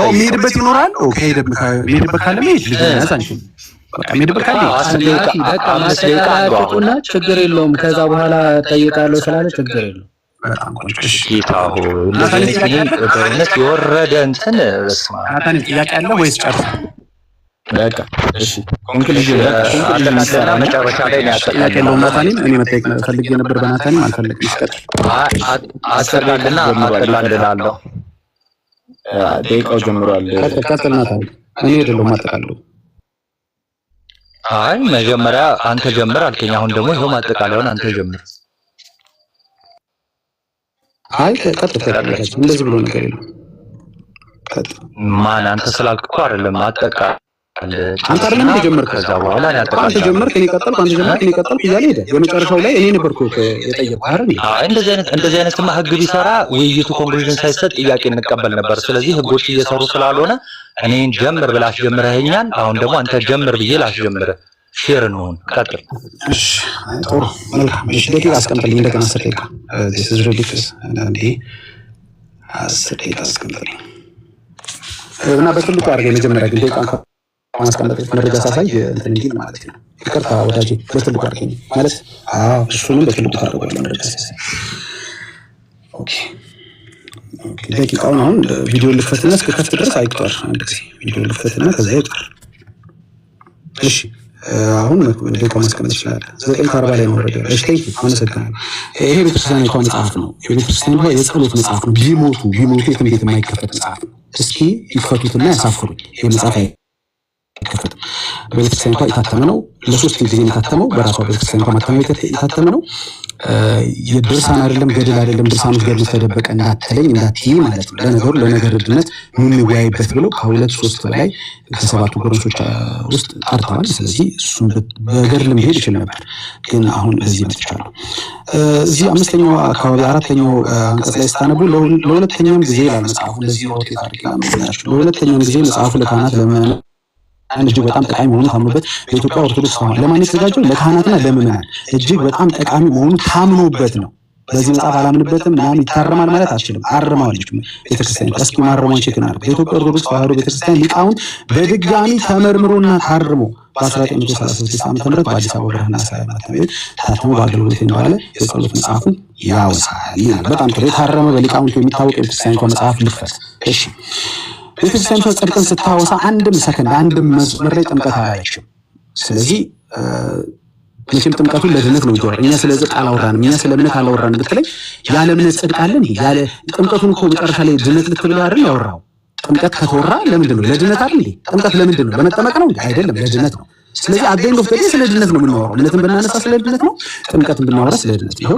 የሚሄድበት ይኖራል። ኦኬ የሚሄድበት ካለ መሄድ ልጅ ያዝ አንቺ በቃ የሚሄድበት ካለ 5 ደቂቃ አቁና ችግር የለውም። ከዛ በኋላ ጠይቃለሁ ስላለ ችግር የለውም። በጣም ቆንጆ። ጌታ ሆይ በእውነት የወረደ እንትን በስመ አብ። ናታን ጥያቄ አለ ወይስ ጨርስ? በቃ እሺ ኮንክሉዥን መጨረሻ ላይ ያቀለው ናታንም እኔ መጠየቅ ፈልጌ ነበር። በናታንም አልፈለግም። ይስቀጥል። አስተላልና አስተላልላለሁ። ደቂቃው ጀምሯል። ቀጥል ናታን። እኔ አይደለሁም አጠቃለሁ። አይ መጀመሪያ አንተ ጀምር አልከኝ። አሁን ደግሞ ይሄው ማጠቃለያውን አንተ ጀምር። አይ ቀጥል። እንደዚህ ብሎ ነገር የለም። ማን አንተ ስላልክ እኮ አይደለም አጠቃ አንተ አይደለም የጀመርከው። ከዛ በኋላ አንተ ጀመርክ፣ እኔ ቀጠልኩ፣ አንተ ጀመርክ፣ እኔ ቀጠልኩ እያለ ሄደ። የመጨረሻው ላይ እኔ ነበርኩ የጠየቅኩህ አይደል? አይ እንደዚህ አይነትማ ህግ ቢሰራ ውይይቱ ኮንክሉዥን ሳይሰጥ ጥያቄ እንቀበል ነበር። ስለዚህ ህጎች እየሰሩ ስላልሆነ እኔን ጀምር ብለህ አስጀምረኸኛል። አሁን ደግሞ አንተ ጀምር ብዬ ላስጀምርህ። ሼር እንሁን። ቀጥል። እሺ ጥሩ መልካም። እሺ ደቂቃ አስቀምጥልኝ እንደገና 10 ደቂቃ this is ridiculous እንዴ 10 ደቂቃ አስቀምጥልኝ እና በትልቁ አድርገህ መጀመሪያ ግን ደቂቃ ማስቀመጥ መረጃ ሳሳይ እንትን እንጂ ማለት ነው። ይቅርታ ወዳጄ በትልቁ አድርገኝ ማለት እሱንም በትልቁ ታደርገዋለህ መረጃ ሳሳይ። ኦኬ ደቂቃውን አሁን ቪዲዮ ልክፈትና እስከከፍት ድረስ አይቁጠር። አንድ ጊዜ ቪዲዮ ልክፈትና ከዛ ይቁጠር። እሺ አሁን ደቂቃው ማስቀመጥ ይችላል። 9:40 ላይ ነው መረጃ። እሺ ቴንክ ዩ አመሰግናለሁ። ይሄ ቤተክርስቲያን እንኳን መጽሐፍ ነው። የቤተክርስቲያን እንኳን የጸሎት መጽሐፍ ነው። ቢሞቱ የትም ቤት የማይከፈት መጽሐፍ ነው። እስኪ ይክፈቱትና ያሳፍሩኝ። ይሄ መጽሐፍ አይከፈትም። በቤተክርስቲያን እንኳን የታተመ ነው። ለ3 ጊዜ የታተመው በራሷ ቤተክርስቲያን እንኳን ማተሚያ የታተመ ነው። የድርሳን አይደለም ገድል አይደለም። ድርሳን ውስጥ ገድል ተደበቀ እንዳትለኝ እንዳትይ ማለት ነው። ለነገሩ ለነገር ድነት የምንወያይበት ብለው ከ2-3 በላይ ከ7 ጎረሶች ውስጥ ጠርተዋል። ስለዚህ እሱን በገድል መሄድ ይችል ነበር፣ ግን አሁን በዚህ መጥቻለሁ። እዚህ አምስተኛው አካባቢ አራተኛው አንቀጽ ላይ ስታነቡ ለሁለተኛም ጊዜ ይላል መጽሐፉ። እንደዚህ ሮቴት አድርጌ ነው ለሁለተኛም ጊዜ መጽሐፉ ለካህናት ለምዕመናን እጅግ በጣም ጠቃሚ መሆኑ ታምኖበት በኢትዮጵያ ኦርቶዶክስ ተዋሕዶ ለማን የተዘጋጀው ለካህናትና ለምዕመናን እጅግ በጣም ጠቃሚ መሆኑ ታምኖበት ነው። በዚህ መጽሐፍ አላምንበትም ምናምን ይታረማል ማለት አልችልም። አርማዋለች ቤተክርስቲያን። እስኪ ማረሟን ቼክ እናድርግ። በኢትዮጵያ ኦርቶዶክስ ተዋሕዶ ቤተክርስቲያን ሊቃውንት በድጋሚ ተመርምሮና ታርሞ በ1936 ዓ.ም በአዲስ አበባ ብርሃንና ሰላም ማተሚያ ቤት ታትሞ በአገልግሎት እንደዋለ የጸሎት መጽሐፉን ያወሳል ይላል። በጣም ጥሩ። የታረመ በሊቃውንቱ የሚታወቅ የቤተክርስቲያኒቷ መጽሐፍ ልክፈት። እሺ ቤተክርስቲያኒቷ ጽድቅን ስታወሳ አንድም ሰከንድ አንድም መስመር ላይ ጥምቀት አላለችም። ስለዚህ መቼም ጥምቀቱን ለድነት ነው ይወራ። እኛ ስለ ጽድቅ አላወራንም፣ እኛ ስለ እምነት አላወራንም ብትለኝ ያለ እምነት ጽድቅ አለ እንዴ? ያለ ጥምቀቱን እኮ መጨረሻ ላይ ድነት ልትብለው አይደል ያወራው? ጥምቀት ከተወራ ለምንድን ነው ለድነት አይደል እንዴ? ጥምቀት ለምንድን ነው? ለመጠመቅ ነው እንዴ? አይደለም፣ ለድነት ነው። ስለዚህ አገኝ ኦፍ ገዴ ስለ ድነት ነው የምናወራው። እምነትን ብናነሳ ስለ ድነት ነው፣ ጥምቀትን ብናወራ ስለ ድነት ነው። ይኸው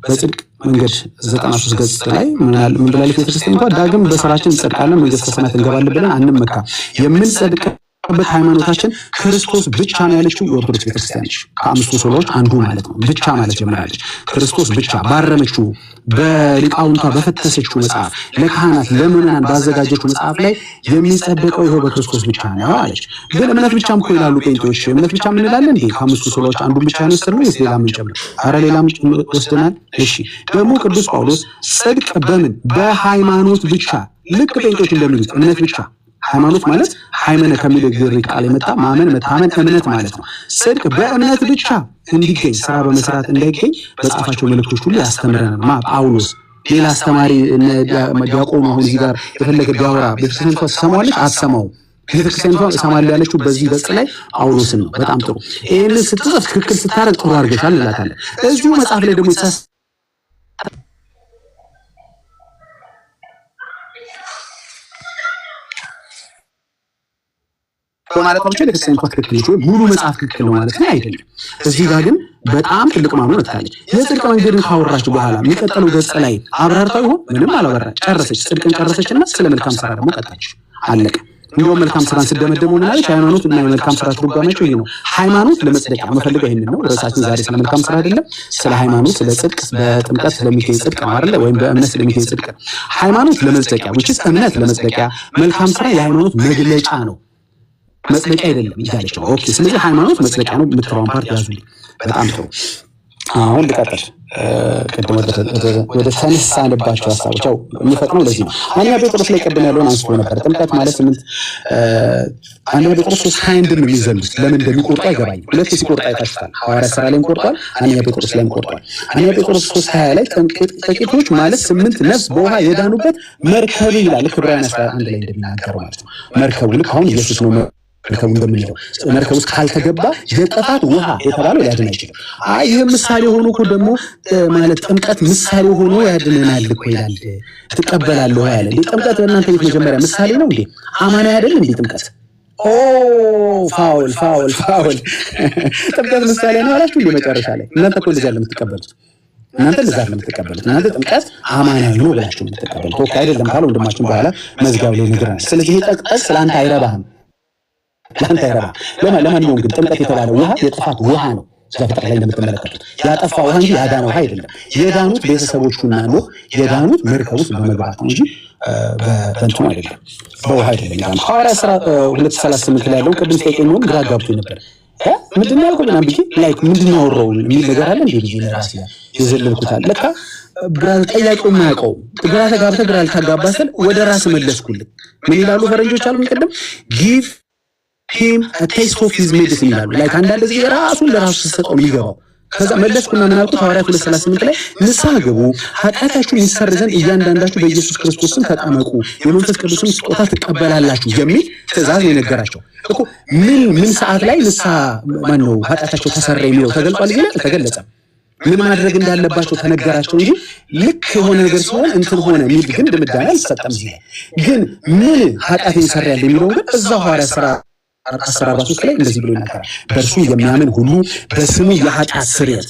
በጽድቅ መንገድ 93 ገጽ ላይ ምን ብላለች ቤተክርስቲያኒቷ? ዳግም በስራችን እንጸድቃለን፣ መንግሥተ ሰማያት እንገባለን ብለን አንመካ። የምንጸድቅ በት ሃይማኖታችን ክርስቶስ ብቻ ነው ያለችው የኦርቶዶክስ ቤተክርስቲያን ነች። ከአምስቱ ሶሎች አንዱ ማለት ነው። ብቻ ማለት ጀምራለች። ክርስቶስ ብቻ ባረመችው በሊቃውንቷ በፈተሰችው መጽሐፍ ለካህናት ለምዕመናን ባዘጋጀችው መጽሐፍ ላይ የሚጸደቀው ይኸው በክርስቶስ ብቻ ነው አለች። ግን እምነት ብቻም እኮ ይላሉ ጴንጤዎች። እምነት ብቻ ምን እንላለን እንዴ? ከአምስቱ ሶሎች አንዱን ብቻ ነው ወስደን ነው ወይስ ሌላ ምን ጨምር? ኧረ ሌላም ወስደናል። እሺ ደግሞ ቅዱስ ጳውሎስ ጽድቅ በምን በሃይማኖት ብቻ ልክ ጴንጤዎች እንደሚሉት እምነት ብቻ ሃይማኖት ማለት ሃይመነ ከሚለው ግሪክ ቃል የመጣ ማመን፣ መታመን፣ እምነት ማለት ነው። ጽድቅ በእምነት ብቻ እንዲገኝ ስራ በመስራት እንዳይገኝ በጻፋቸው መልእክቶች ሁሉ ያስተምረናል። ጳውሎስ ሌላ አስተማሪ ዲያቆኑ አሁን እዚህ ጋር የፈለገ ቢያወራ ቤተክርስቲያኒቷ ትሰማዋለች? አትሰማውም። ቤተክርስቲያኒቷ እሰማለሁ ያለችው በዚህ ገጽ ላይ ጳውሎስን ነው። በጣም ጥሩ። ይህንን ስትጽፍ ትክክል ስታረግ ጥሩ አድርገሻል እንላታለን። እዚሁ መጽሐፍ ላይ ደግሞ ማለት ነው። ቤተክርስቲያኒቷ ትክክል ነች ወይ ሙሉ መጽሐፍ ትክክል ነው ማለት ነው አይደለም። እዚህ ጋር ግን በጣም ትልቅ ማኑ መጥታለች። የጽድቅ መንገድን ካወራችሁ በኋላ የሚቀጥለው ገጽ ላይ አብራርታው ይሆን? ምንም አላወራች። ጨረሰች። ጽድቅን ጨረሰችና ስለ መልካም ስራ ደግሞ ቀጣች። አለቀ። እንዲሁም መልካም ስራን ስደመደሙ ምናለች? ሃይማኖት እና የመልካም ስራ ትርጓሜያቸው ይሄ ነው። ሃይማኖት ለመጽደቂያ የምፈልገው ይሄንን ነው። ርዕሳችን ዛሬ ስለ መልካም ስራ አይደለም፣ ስለ ሃይማኖት፣ ስለ ጽድቅ፣ በጥምቀት ስለሚገኝ ጽድቅ ነው አይደል? ወይም በእምነት ስለሚገኝ ጽድቅ። ሃይማኖት ለመጽደቂያ which እምነት ለመጽደቂያ፣ መልካም ስራ የሃይማኖት መግለጫ ነው፣ መጽደቂያ አይደለም እያለች ነው። ኦኬ። ስለዚህ ሃይማኖት መጽደቂያ ነው የምትለውን ፓርት ያዙልኝ። በጣም ጥሩ። አሁን ልቀጥል። ቅድም ወደ ተነሳንባቸው ሀሳቦች ያው የሚፈጥነው ለዚህ ነው። አንደኛ ጴጥሮስ ላይ ቅድም ያለውን አንስቶ ነበር። ጥምቀት ማለት አንደኛ ጴጥሮስ 3:21 ነው የሚዘሉት። ለምን እንደሚቆርጡ አይገባኝም። ሁለት ሲቆርጡ አይታችኋል። ሐዋርያት ሥራ ላይም ቆርጧል፣ አንደኛ ጴጥሮስ ላይም ቆርጧል። አንደኛ ጴጥሮስ 3:20 ላይ ጥቂቶች ማለት 8 ነፍስ በውሃ የዳኑበት መርከብ ይላል። ዕብራውያን 11 ላይ እንደሚናገረው ማለት ነው። መርከቡ ልክ አሁን ኢየሱስ ነው መርከቡ እንደምንለው መርከብ ውስጥ ካልተገባ የጥፋት ውሃ የተባለው ሊያድን አይችልም። ይህ ምሳሌ ሆኖ እኮ ደግሞ ማለት ጥምቀት ምሳሌ ሆኖ ያድነናል እኮ ይላል። ትቀበላለህ ያለ እንዴ? ጥምቀት በእናንተ ቤት መጀመሪያ ምሳሌ ነው እንዴ? አማና አይደል እንዴ ጥምቀት? ፋውል ጥምቀት ምሳሌ ነው አላችሁ እንዴ? መጨረሻ ላይ እናንተ እኮ ልጅ አይደለም የምትቀበሉት። እናንተ ጥምቀት አማናዊ ነው ብላችሁ የምትቀበሉት እኮ አይደለም ካለ ወንድማችን በኋላ መዝጋው ላይ ነግረናል። ስለዚህ ይሄ ጠቅጠቅ ስለአንተ አይረባህም። ለማንኛውም ግን ጥምቀት የተባለው ውሃ የጥፋት ውሃ ነው። ዘፍጥረት ላይ እንደምትመለከቱት ያጠፋ ውሃ እንጂ ያዳነ ውሃ አይደለም። የዳኑት ቤተሰቦቹና ኖህ የዳኑት መርከብ ውስጥ በመግባት ነው እንጂ በእንትኑ አይደለም፣ በውሃ አይደለም። ሐዋርያት ሥራ 2:38 ላይ ያለው ቅድም ጠይቀኝም ግራ ጋብቶኝ ነበር። ምንድን ነው ያልኩት? ምናምን ብዬ ላይክ ምንድን ነው ያወራው የሚል ነገር አለ እንዴ ብዬ ለራሴ የዘለልኩታል። ለካ ጠያቂው የማያውቀው ግራ ተጋብተህ ግራ ልታጋባ ስል ወደ ራስ መለስኩልህ። ምን ይላሉ ፈረንጆች አሉ ቅድም ጊቭ him a taste of his medicine ይላሉ። ላይክ አንዳንድ ጊዜ ራሱን ለራሱ ሲሰጠው የሚገባው። ከዛ መለስኩና ምን አልኩት? ሐዋርያት 2:38 ላይ ንስሐ ግቡ፣ ኃጢአታችሁን ይሰረይ ዘንድ እያንዳንዳችሁ በኢየሱስ ክርስቶስ ስም ተጠመቁ፣ የመንፈስ ቅዱስን ስጦታ ትቀበላላችሁ የሚል ትእዛዝ ነው የነገራቸው እኮ። ምን ሰዓት ላይ ንስሐ ማነው ኃጢአታቸው ተሰረይ የሚለው ተገልጿል? ይላል ተገለጸ። ምን ማድረግ እንዳለባቸው ተነገራቸው እንጂ ልክ የሆነ ነገር ሲሆን እንትን ሆነ የሚል ግን ድምዳሜ አልተሰጠም። ግን ምን ኃጢአት ይሰረያል የሚለው ግን እዛው ሐዋርያት ሥራ 14 ላይ እንደዚህ ብሎ ይናገራል። በእርሱ የሚያምን ሁሉ በስሙ የኃጢአት ስርየት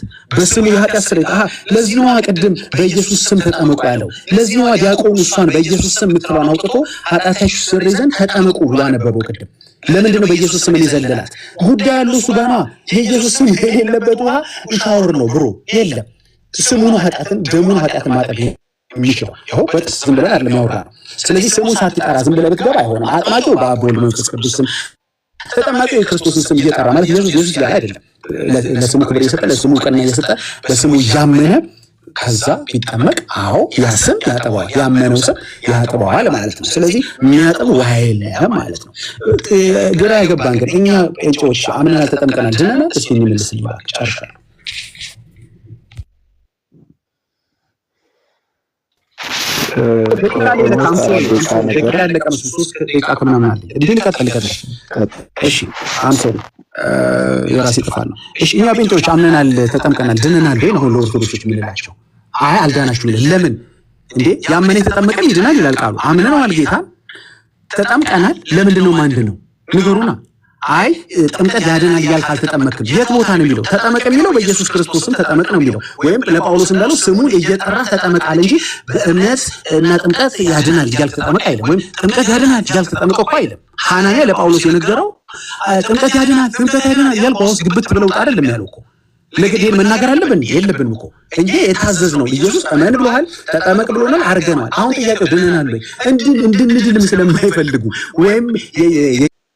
ለዚህ ነው ቅድም በኢየሱስ ስም ተጠመቁ ያለው። ለዚህ ነው ዲያቆኑ እሷን በኢየሱስ ስም የምትለዋን አውጥቶ ኃጢአታችሁ ይሰረይ ዘንድ ተጠመቁ ብሎ አነበበው ቅድም። ለምንድን ነው በኢየሱስ ስም የዘለላት? ጉዳይ ያለው እሱ ጋር ነው። የኢየሱስ ስም የሌለበት ውሃ ሻወር ነው ብሮ የለም። ስሙን ኃጢአትን ደሙን ኃጢአትን ማጠብ የሚችለው ይኸው በጥቅስ ዝም ብለን አይደለም ያወራነው። ስለዚህ ስሙን ሳትጠራ ዝም ብለህ ብትገባ አይሆንም። አጥማቂው በአብ በወልድ በመንፈስ ቅዱስ ስም፣ ተጠማቂው የክርስቶስን ስም እየጠራ ማለት ኢየሱስ ያለ አይደለም። ለስሙ ክብር እየሰጠ ለስሙ እውቅና እየሰጠ በስሙ እያመነ ከዛ ቢጠመቅ አዎ ያ ስም ያጠበዋል፣ ያመነው ስም ያጠበዋል ማለት ነው። ስለዚህ የሚያጠብ ውሃ የለም ማለት ነው። ግራ ያገባን ግን እኛ ጴንጤዎች አምነናል፣ ተጠምቀናል፣ ድነናል። እስኪ እንመልስልኝ እባክህ። ጨርሻለሁ። የራሴ ጥፋት ነው። እሺ እኛ ጴንጤዎች አምነናል፣ ተጠምቀናል፣ ድነናል ወይ ነው ለኦርቶዶክሶች የምንላቸው? አይ አልዳናችሁም ይላል። ለምን እንዴ? ያመነ የተጠመቀን ይድናል ይላል ቃሉ። አምነናል ጌታን፣ ተጠምቀናል። ለምንድን ነው ማንድ ነው ንገሩና። አይ ጥምቀት ያድናል እያልክ አልተጠመቅም። የት ቦታ ነው የሚለው? ተጠመቅ የሚለው በኢየሱስ ክርስቶስ ስም ተጠመቅ ነው የሚለው። ወይም ለጳውሎስ እንዳለው ስሙን እየጠራህ ተጠመቃል እንጂ በእምነት እና ጥምቀት ያድናል እያልክ ተጠመቅ አይልም። ወይም ጥምቀት ያድናል እያልክ ተጠመቅ እኮ አይልም። ሐናንያ ለጳውሎስ የነገረው ጥምቀት ያድናል እያልክ ጳውሎስ ግብት ብለው አይደለም ያለው እኮ። ለግዴን መናገር አለብን የለብንም እኮ እንጂ የታዘዝ ነው። ኢየሱስ እመን ብሎሃል፣ ተጠመቅ ብሎናል፣ አድርገናል። አሁን ጥያቄው ድነናል ወይ? እንድንድልም ስለማይፈልጉ ወይም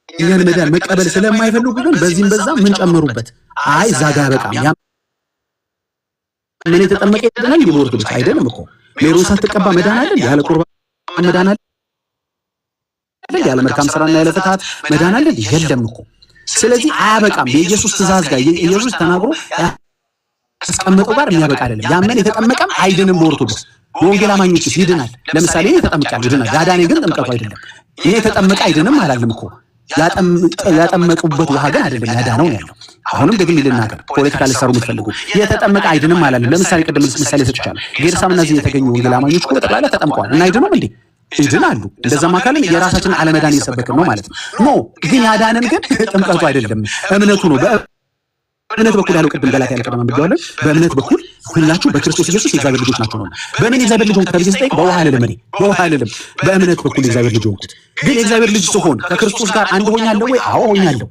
እኛን መዳን መቀበል ስለማይፈልጉ ግን በዚህም በዛም ምን ጨመሩበት? አይ ዛጋ በቃም ያ ምን የተጠመቀ ይደናል ይቦርቱ ብቻ አይደለም እኮ ሜሮን ሳትቀባ መዳን አይደል? ያለ ቁርባን መዳን አይደል? ያለ መልካም ስራና ያለ ፍትሐት መዳን አይደል? የለም እኮ። ስለዚህ አያበቃም። የኢየሱስ ትእዛዝ ጋር ኢየሱስ ተናግሮ ያስቀመጠው ጋር የሚያበቃ አይደለም። ያመን የተጠመቀም አይድንም። በኦርቶዶክስ በወንጌል አማኞችስ ይድናል። ለምሳሌ እኔ ተጠምቄያለሁ ይድናል። ያዳኔ ግን ጥምቀቱ አይደለም። እኔ የተጠመቀ አይድንም አላለም እኮ። ያጠመቁበት ውሃ ግን አይደለም ያዳነው ነው ያለው። አሁንም ደግሜ ልናገር፣ ፖለቲካ ልትሰሩ የምትፈልጉ የተጠመቀ አይድንም አላለም። ለምሳሌ ቅድም ምሳሌ ሰጥቻለሁ። ጌርሳምና እዚህ የተገኙ ወንጌል አማኞች እኮ ጠቅላላ ተጠምቀዋል እና አይድኑም እንዴ? ይድናሉ። እንደዛማ ካለን የራሳችንን አለመዳን እየሰበክን ነው ማለት ነው። ኖ ግን ያዳነን ግን ጥምቀቱ አይደለም እምነቱ ነው። በእምነት በኩል ያለው ቅድም ገላትያ ያለ ቀደም ብያለሁ። በእምነት በኩል ሁላችሁ በክርስቶስ ኢየሱስ የእግዚአብሔር ልጆች ናችሁ ነው። በምን የእግዚአብሔር ልጅ ሆንክ ተብዬ ስጠይቅ በውሃ አይደለም፣ እኔ በውሃ አይደለም፣ በእምነት በኩል የእግዚአብሔር ልጅ ሆንኩት። ግን የእግዚአብሔር ልጅ ስሆን ከክርስቶስ ጋር አንድ ሆኛለሁ ወይ? አዎ ሆኛለሁ።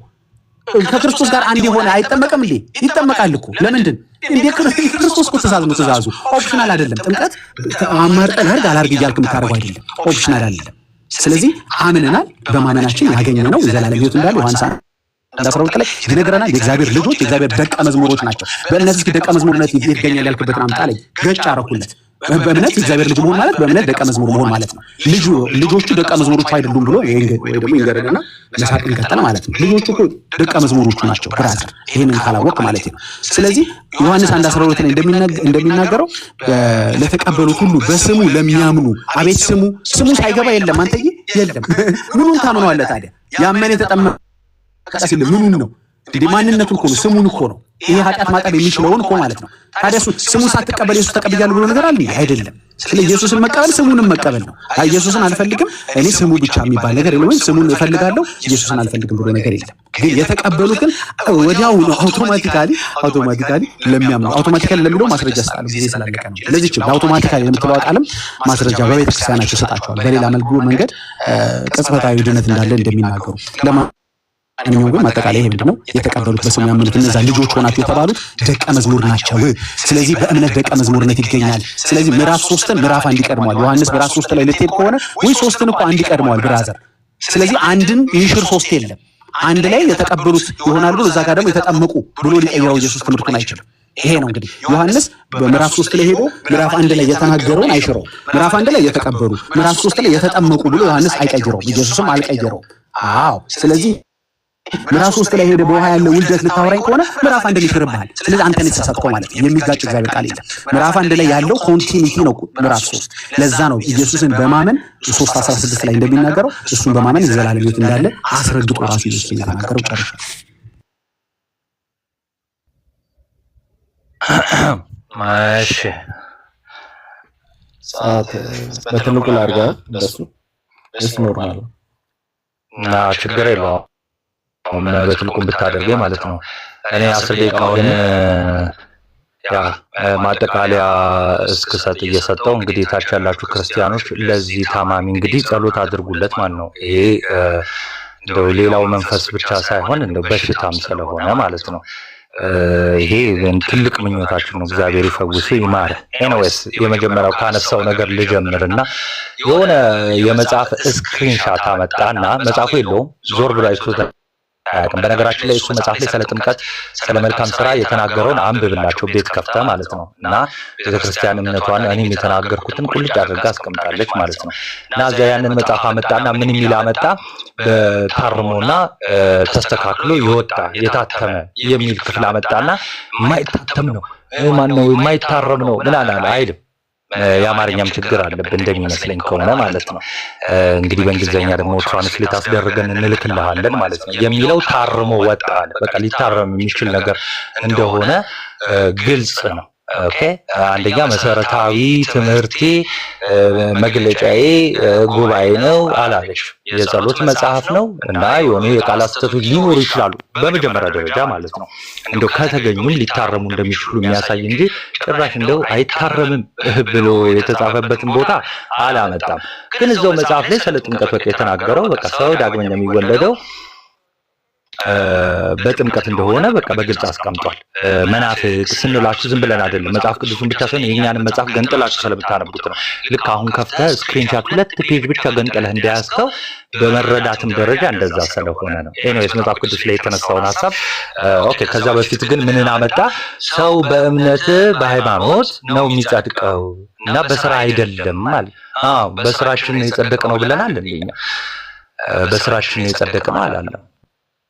ከክርስቶስ ጋር አንድ የሆነ አይጠመቅም እንዴ? ይጠመቃል እኮ። ለምንድን እንዴ? ክርስቶስ እኮ ትእዛዝ ነው። ትእዛዙ ኦፕሽናል አይደለም። ጥምቀት አማርጠን አድርግ አላርግ እያልክ የምታደርገው አይደለም። ኦፕሽናል አይደለም። ስለዚህ አምነናል። በማመናችን ያገኘነው የዘላለም ሕይወት እንዳለ ዮሐንስ 12 ላይ ይነግረናል። የእግዚአብሔር ልጆች የእግዚአብሔር ደቀ መዝሙሮች ናቸው። በእነዚህ እስኪ ደቀ መዝሙርነት ይገኛል ያልክበትን አምጣ ላይ ገጭ አረኩለት። በእምነት የእግዚአብሔር ልጅ መሆን ማለት በእምነት ደቀ መዝሙር መሆን ማለት ነው። ልጆቹ ደቀ መዝሙሮቹ አይደሉም ብሎ ወይ ደግሞ ይንገረንና መሳቅን ከተነ ማለት ነው። ልጆቹ እኮ ደቀ መዝሙሮቹ ናቸው ብራዘር፣ ይሄንን ካላወቅ ማለት ነው። ስለዚህ ዮሐንስ 1:12 ላይ እንደሚናገረው ለተቀበሉት ሁሉ በስሙ ለሚያምኑ፣ አቤት ስሙ ሳይገባ የለም አንተዬ የለም። ምኑን ታምነዋለህ ታዲያ? ያመነ የተጠመቀ ሲል ምኑን ነው እንዴ? ማንነቱን እኮ ነው፣ ስሙን እኮ ነው። ይሄ ኃጢአት ማጠብ የሚችለውን እኮ ማለት ነው። ታዲያ ስሙን ሳትቀበል ኢየሱስ ተቀብያለሁ ብሎ ነገር አለ አይደለም። ስለ ኢየሱስን መቀበል ስሙንም መቀበል ነው። ኢየሱስን አልፈልግም እኔ ስሙ ብቻ የሚባል ነገር የለም። ስሙን እፈልጋለሁ ኢየሱስን አልፈልግም ብሎ ነገር የለም። ግን የተቀበሉት ግን ወዲያው ነው አውቶማቲካሊ ለሚያምኑ አውቶማቲካሊ ለሚለው ማስረጃ ስጣሉ ጊዜ ስላለቀ ነው። ለዚህ ይችላል አውቶማቲካሊ ለምትለው ቃልም ማስረጃ በቤተክርስቲያናቸው ሰጣቸዋል። በሌላ መንገድ ቅጽበታዊ ድነት እንዳለ እንደሚናገሩ ማንኛውም ግን ማጠቃለያ ይሄ ምንድነው? የተቀበሉት በስሙ ያመኑት እነዛ ልጆች ሆናችሁ የተባሉት ደቀ መዝሙር ናቸው። ስለዚህ በእምነት ደቀ መዝሙርነት ይገኛል። ስለዚህ ምዕራፍ 3ን ምዕራፍ 1 ይቀድመዋል። ዮሐንስ ምዕራፍ 3 ላይ ልትሄድ ከሆነ ወይ 3ን እኮ 1 ይቀድመዋል ብራዘር። ስለዚህ አንድን ይሽር 3 የለም። አንድ ላይ የተቀበሉት ይሆናል ብሎ እዛ ጋር ደግሞ የተጠመቁ ብሎ ሊቀይረው ኢየሱስ ትምህርቱን አይችልም። ይሄ ነው እንግዲህ ዮሐንስ በምዕራፍ 3 ላይ ሄዶ ምዕራፍ 1 ላይ የተናገረውን አይሽረው። ምዕራፍ 1 ላይ የተቀበሉ ምዕራፍ 3 ላይ የተጠመቁ ብሎ ዮሐንስ አይቀይረውም፣ ኢየሱስም አልቀይረውም። አዎ ስለዚህ ምዕራፍ 3 ላይ ሄደ በውሃ ያለ ውልደት ልታወራኝ ከሆነ ምዕራፍ 1 ይሽርብሃል። ስለዚህ አንተን የተሳሳትከው ማለት ነው። የሚጋጭ እግዚአብሔር ቃል የለም። ምዕራፍ 1 ላይ ያለው ኮንቲኒቲ ነው ምዕራፍ 3። ለዛ ነው ኢየሱስን በማመን 3:16 ላይ እንደሚናገረው እሱን በማመን የዘላለም ሕይወት እንዳለ አስረግጦ ራሱ ኢየሱስ የተናገረው ጨርሻ። ማሽ ሰዓት በትልቁ ላድርጋ እንደሱ እስ ኖርማል እና ችግር የለውም። በትልቁም ብታደርገው ማለት ነው። እኔ 10 ደቂቃውን ማጠቃለያ እስክሰጥ እየሰጠው እንግዲህ ታች ያላችሁ ክርስቲያኖች ለዚህ ታማሚ እንግዲህ ጸሎት አድርጉለት ማለት ነው። ይሄ እንደው ሌላው መንፈስ ብቻ ሳይሆን እንደው በሽታም ስለሆነ ማለት ነው። ይሄ ትልቅ ምኞታችን ነው። እግዚአብሔር ይፈውስ ይማር። ኤኒዌይስ የመጀመሪያው ካነሳው ነገር ልጀምርና የሆነ የመጽሐፍ ስክሪንሻት አመጣና መጽሐፉ የለውም ዞር ብሎ አይቶ አያውቅም። በነገራችን ላይ እሱ መጽሐፍ ላይ ስለ ጥምቀት ስለ መልካም ስራ የተናገረውን አንብብላቸው ቤት ከፍተ ማለት ነው። እና ቤተክርስቲያን እምነቷን እኔም የተናገርኩትን ቁልጭ አድርጋ አስቀምጣለች ማለት ነው። እና እዛ ያንን መጽሐፍ አመጣና ምን የሚል አመጣ በታርሞና ተስተካክሎ የወጣ የታተመ የሚል ክፍል አመጣና የማይታተም ነው ማነው የማይታረም ነው ምን አላለ አይልም። የአማርኛም ችግር አለብን እንደሚመስለኝ ከሆነ ማለት ነው። እንግዲህ በእንግሊዝኛ ደግሞ ትራንስሌት አስደርገን እንልክልሃለን ማለት ነው። የሚለው ታርሞ ወጣ አለ። በቃ ሊታረም የሚችል ነገር እንደሆነ ግልጽ ነው። ኦኬ አንደኛ መሰረታዊ ትምህርቴ መግለጫዬ ጉባኤ ነው አላለች። የጸሎት መጽሐፍ ነው እና የሆነ የቃላት ስህተቶች ሊኖሩ ይችላሉ በመጀመሪያ ደረጃ ማለት ነው። እንደው ከተገኙም ሊታረሙ እንደሚችሉ የሚያሳይ እንጂ ጭራሽ እንደው አይታረምም ብሎ የተጻፈበትን ቦታ አላመጣም። ግን እዛው መጽሐፍ ላይ ስለ ጥምቀት በቃ የተናገረው በቃ ሰው ዳግመኛ የሚወለደው በጥምቀት እንደሆነ በቃ በግልጽ አስቀምጧል። መናፍቅ ስንላችሁ ዝም ብለን አይደለም መጽሐፍ ቅዱስን ብቻ ሳይሆን የኛንም መጽሐፍ ገንጥላችሁ ስለምታነቡት ነው። ልክ አሁን ከፍተህ ስክሪንሻት 2 ፔጅ ብቻ ገንጥለህ እንዳያስከው በመረዳትም ደረጃ እንደዛ ስለሆነ ነው። ኤኒዌይስ መጽሐፍ ቅዱስ ላይ የተነሳውን ሐሳብ ኦኬ። ከዛ በፊት ግን ምንን አመጣ? ሰው በእምነት በሃይማኖት ነው የሚጸድቀው እና በስራ አይደለም ማለት። በስራችን የጸደቅነው ብለናል እንደኛ በስራችን የጸደቅነው አላለም።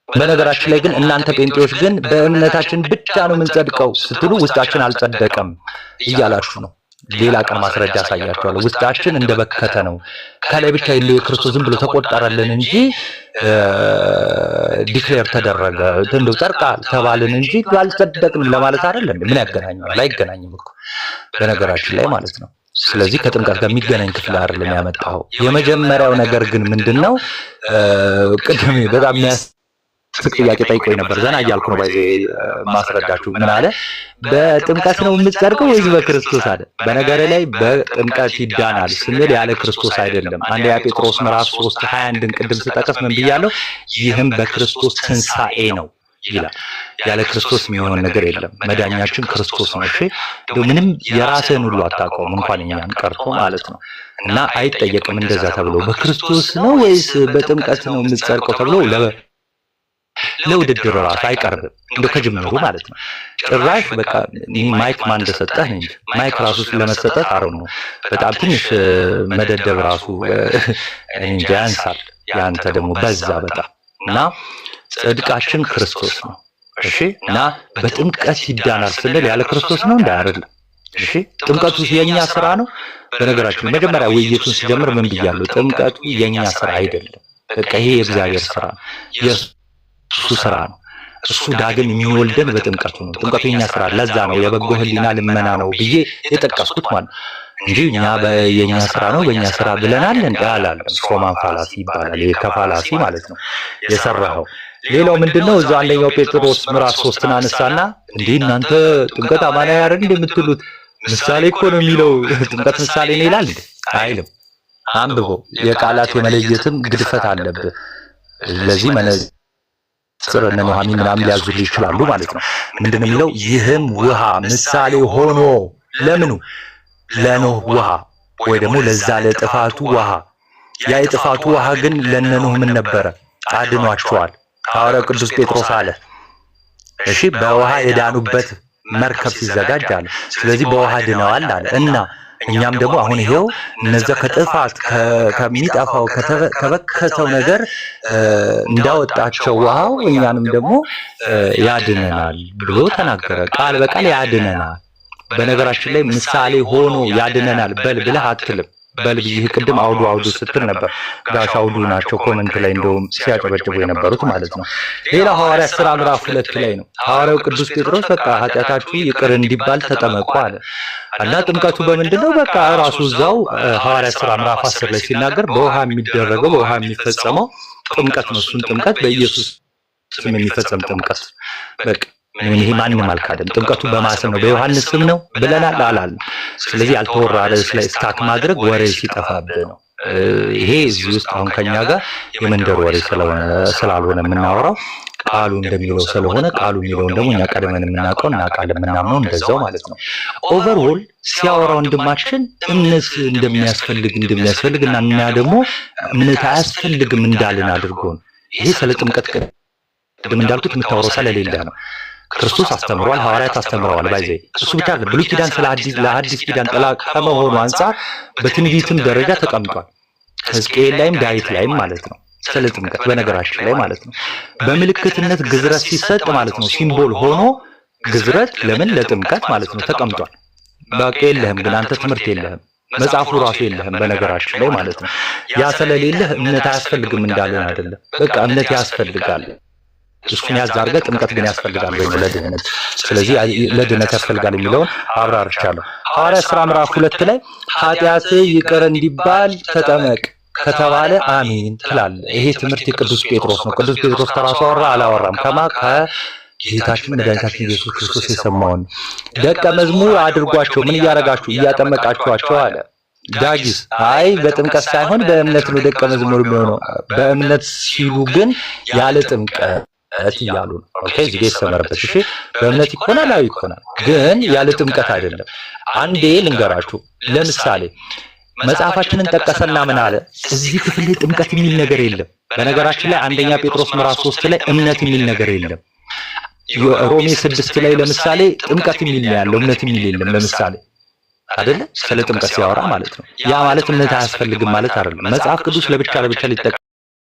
በነገራችን ላይ ግን እናንተ ጴንጤዎች ግን በእምነታችን ብቻ ነው የምንጸድቀው ስትሉ ውስጣችን አልጸደቀም እያላችሁ ነው። ሌላ ቀን ማስረጃ ያሳያችኋለሁ። ውስጣችን እንደበከተ ነው። ከላይ ብቻ ያለው የክርስቶስ ዝም ብሎ ተቆጠረልን እንጂ ዲክሌር ተደረገ እንደው ጸድቃል ተባልን እንጂ አልጸደቅንም ለማለት አይደለም። ምን ያገናኘዋል? አይገናኝም እኮ በነገራችን ላይ ማለት ነው። ስለዚህ ከጥምቀት ጋር የሚገናኝ ክፍል አይደለም ያመጣው። የመጀመሪያው ነገር ግን ምንድነው? ቅድም በጣም ጥያቄ ጠይቆኝ ነበር። ዘና እያልኩ ነው ማስረዳችሁ። ምን አለ? በጥምቀት ነው የምትጸድቀው ወይስ በክርስቶስ አለ? በነገር ላይ በጥምቀት ይዳናል ስንል ያለ ክርስቶስ አይደለም። አንደኛ ጴጥሮስ ምዕራፍ 3:21 ቅድም ስጠቅስ ምን ብያለሁ? ይህም በክርስቶስ ትንሣኤ ነው ይላል። ያለ ክርስቶስ የሚሆን ነገር የለም። መዳኛችን ክርስቶስ ነው። እሺ ምንም የራስህን ሁሉ አታውቀውም እንኳን እኛን ቀርቶ ማለት ነው። እና አይጠየቅም እንደዛ ተብሎ በክርስቶስ ነው ወይስ በጥምቀት ነው የምትጸድቀው ተብሎ ለውድድር ራሱ አይቀርብም እንደ ከጅምሩ ማለት ነው። ጭራሽ በቃ ማይክ ማን እንደሰጠህ እንጂ ማይክ ራሱ ለመሰጠት አረሙ በጣም ትንሽ መደደብ ራሱ እንጂ ያንሳል። ያንተ ደግሞ በዛ በጣም እና ጽድቃችን ክርስቶስ ነው። እሺ እና በጥምቀት ይዳናል ስንል ያለ ክርስቶስ ነው እንዳይደለም። እሺ ጥምቀቱ የኛ ስራ ነው። በነገራችን መጀመሪያ ውይይቱን ሲጀምር ምን ብያለሁ? ጥምቀቱ የኛ ስራ አይደለም። በቃ ይሄ የእግዚአብሔር ስራ ነው። እሱ ስራ ነው። እሱ ዳግም የሚወልደን በጥምቀቱ ነው። ጥምቀቱ የኛ ስራ ለዛ ነው የበጎ ህሊና ልመና ነው ብዬ የጠቀስኩት ማለት እንጂ እኛ የኛ ስራ ነው በእኛ ስራ ብለናል እንዳላል ሮማን ፋላሲ ይባላል። ይሄ ከፋላሲ ማለት ነው የሰራው። ሌላው ምንድነው? እዛ አንደኛው ጴጥሮስ ምዕራፍ 3 አነሳና እንዴ እናንተ ጥምቀት አማናዊ አይደል እንደምትሉት ምሳሌ እኮ ነው የሚለው። ጥምቀት ምሳሌ ነው ይላል አይልም። አንብቦ የቃላት የመለየትም ግድፈት አለበት። ለዚህ ስረነ ኑሐሚን ምናምን ሊያዙልህ ይችላሉ ማለት ነው። ምንድነው የሚለው? ይህም ውሃ ምሳሌ ሆኖ ለምኑ ለኖህ ውሃ ወይ ደግሞ ለዛ ለጥፋቱ ውሃ። ያ የጥፋቱ ውሃ ግን ለነኖህ ምን ነበረ? አድኗቸዋል። ሐዋርያው ቅዱስ ጴጥሮስ አለ እሺ በውሃ የዳኑበት መርከብ ሲዘጋጅ አለ። ስለዚህ በውሃ ድነዋል አለ እና እኛም ደግሞ አሁን ይሄው እነዛ ከጥፋት ከሚጠፋው ከበከተው ነገር እንዳወጣቸው ውሃው እኛንም ደግሞ ያድነናል ብሎ ተናገረ። ቃል በቃል ያድነናል። በነገራችን ላይ ምሳሌ ሆኖ ያድነናል በል ብለህ አትልም። በል ብዬ ቅድም አውዱ ስትል ነበር። ጋሽ አውዱ ናቸው ኮመንት ላይ እንደውም ሲያጨበጭቡ የነበሩት ማለት ነው። ሌላ ሐዋርያት ሥራ ምዕራፍ 2 ላይ ነው ሐዋርያው ቅዱስ ጴጥሮስ በቃ ኃጢአታችሁ ይቅር እንዲባል ተጠመቁ አለ እና ጥምቀቱ በምንድነው? በቃ ራሱ እዛው ሐዋርያት ሥራ ምዕራፍ 10 ላይ ሲናገር በውሃ የሚደረገው በውሃ የሚፈጸመው ጥምቀት ነው። እሱን ጥምቀት በኢየሱስ ስም የሚፈጸም ጥምቀት በቃ ይሄ ማንንም አልካደም። ጥምቀቱ በማሰብ ነው በዮሐንስ ስም ነው ብለናል አላል። ስለዚህ ያልተወራ ርዕስ ላይ ስታክ ማድረግ ወሬ ሲጠፋብህ ነው። ይሄ እዚህ ውስጥ አሁን ከኛ ጋር የመንደር ወሬ ስላልሆነ የምናወራው ቃሉ እንደሚለው ስለሆነ ቃሉ የሚለውን ደግሞ እኛ ቀድመን የምናውቀው እናውቃለን የምናምነው እንደዛው ማለት ነው። ኦቨርኦል ሲያወራ ወንድማችን እምነት እንደሚያስፈልግ እና ደግሞ እምነት አያስፈልግም እንዳልን አድርጎ ነው። ይሄ ስለ ጥምቀት ቅድም እንዳልኩት የምታወራው ስለሌለ ነው። ክርስቶስ አስተምሯል፣ ሐዋርያት አስተምረዋል። ባይዘ እሱ ብቻ አይደለም። ብሉይ ኪዳን ስለ ለአዲስ ኪዳን ጥላ ከመሆኑ አንፃር በትንቢትም ደረጃ ተቀምጧል። ሕዝቅኤል ላይም ዳዊት ላይም ማለት ነው ስለ ጥምቀት በነገራችን ላይ ማለት ነው። በምልክትነት ግዝረት ሲሰጥ ማለት ነው ሲምቦል ሆኖ ግዝረት ለምን ለጥምቀት ማለት ነው ተቀምጧል። በቃ የለህም ግን አንተ ትምህርት የለህም መጽሐፉ ራሱ የለህም በነገራችን ላይ ማለት ነው። ያ ስለሌለህ እምነት አያስፈልግም እንዳለን አይደለም። በቃ እምነት ያስፈልጋል። እሱን ያዛርገ ጥምቀት ግን ያስፈልጋል ወይ ለድህነት። ስለዚህ ለድህነት ያስፈልጋል የሚለውን አብራርቻለሁ። ሐዋርያት ሥራ ምዕራፍ 2 ላይ ኃጢአት ይቅር እንዲባል ተጠመቅ ከተባለ አሜን ትላለ። ይሄ ትምህርት የቅዱስ ጴጥሮስ ነው። ቅዱስ ጴጥሮስ ከራሱ አወራ አላወራም? ከጌታችን መድኃኒታችን ኢየሱስ ክርስቶስ የሰማውን ደቀ መዝሙር አድርጓቸው። ምን እያደረጋችሁ? እያጠመቃችኋቸው አለ። ዳጊስ አይ በጥምቀት ሳይሆን በእምነት ነው ደቀ መዝሙር የሚሆነው። በእምነት ሲሉ ግን ያለ ጥምቀት እያሉ ነው። ኦኬ እዚህ ጋር ይሰመርበት። እሺ በእምነት ይኮናል አይ ይኮናል፣ ግን ያለ ጥምቀት አይደለም። አንዴ ልንገራችሁ። ለምሳሌ መጽሐፋችንን ጠቀሰና ምን አለ? እዚህ ክፍል ላይ ጥምቀት የሚል ነገር የለም። በነገራችን ላይ አንደኛ ጴጥሮስ ምዕራፍ 3 ላይ እምነት የሚል ነገር የለም። ሮሜ 6 ላይ ለምሳሌ ጥምቀት የሚል ነው ያለው፣ እምነት የሚል የለም። ለምሳሌ አይደለ ስለ ጥምቀት ሲያወራ ማለት ነው። ያ ማለት እምነት አያስፈልግም ማለት አይደለም። መጽሐፍ ቅዱስ ለብቻ ሊጠቀስ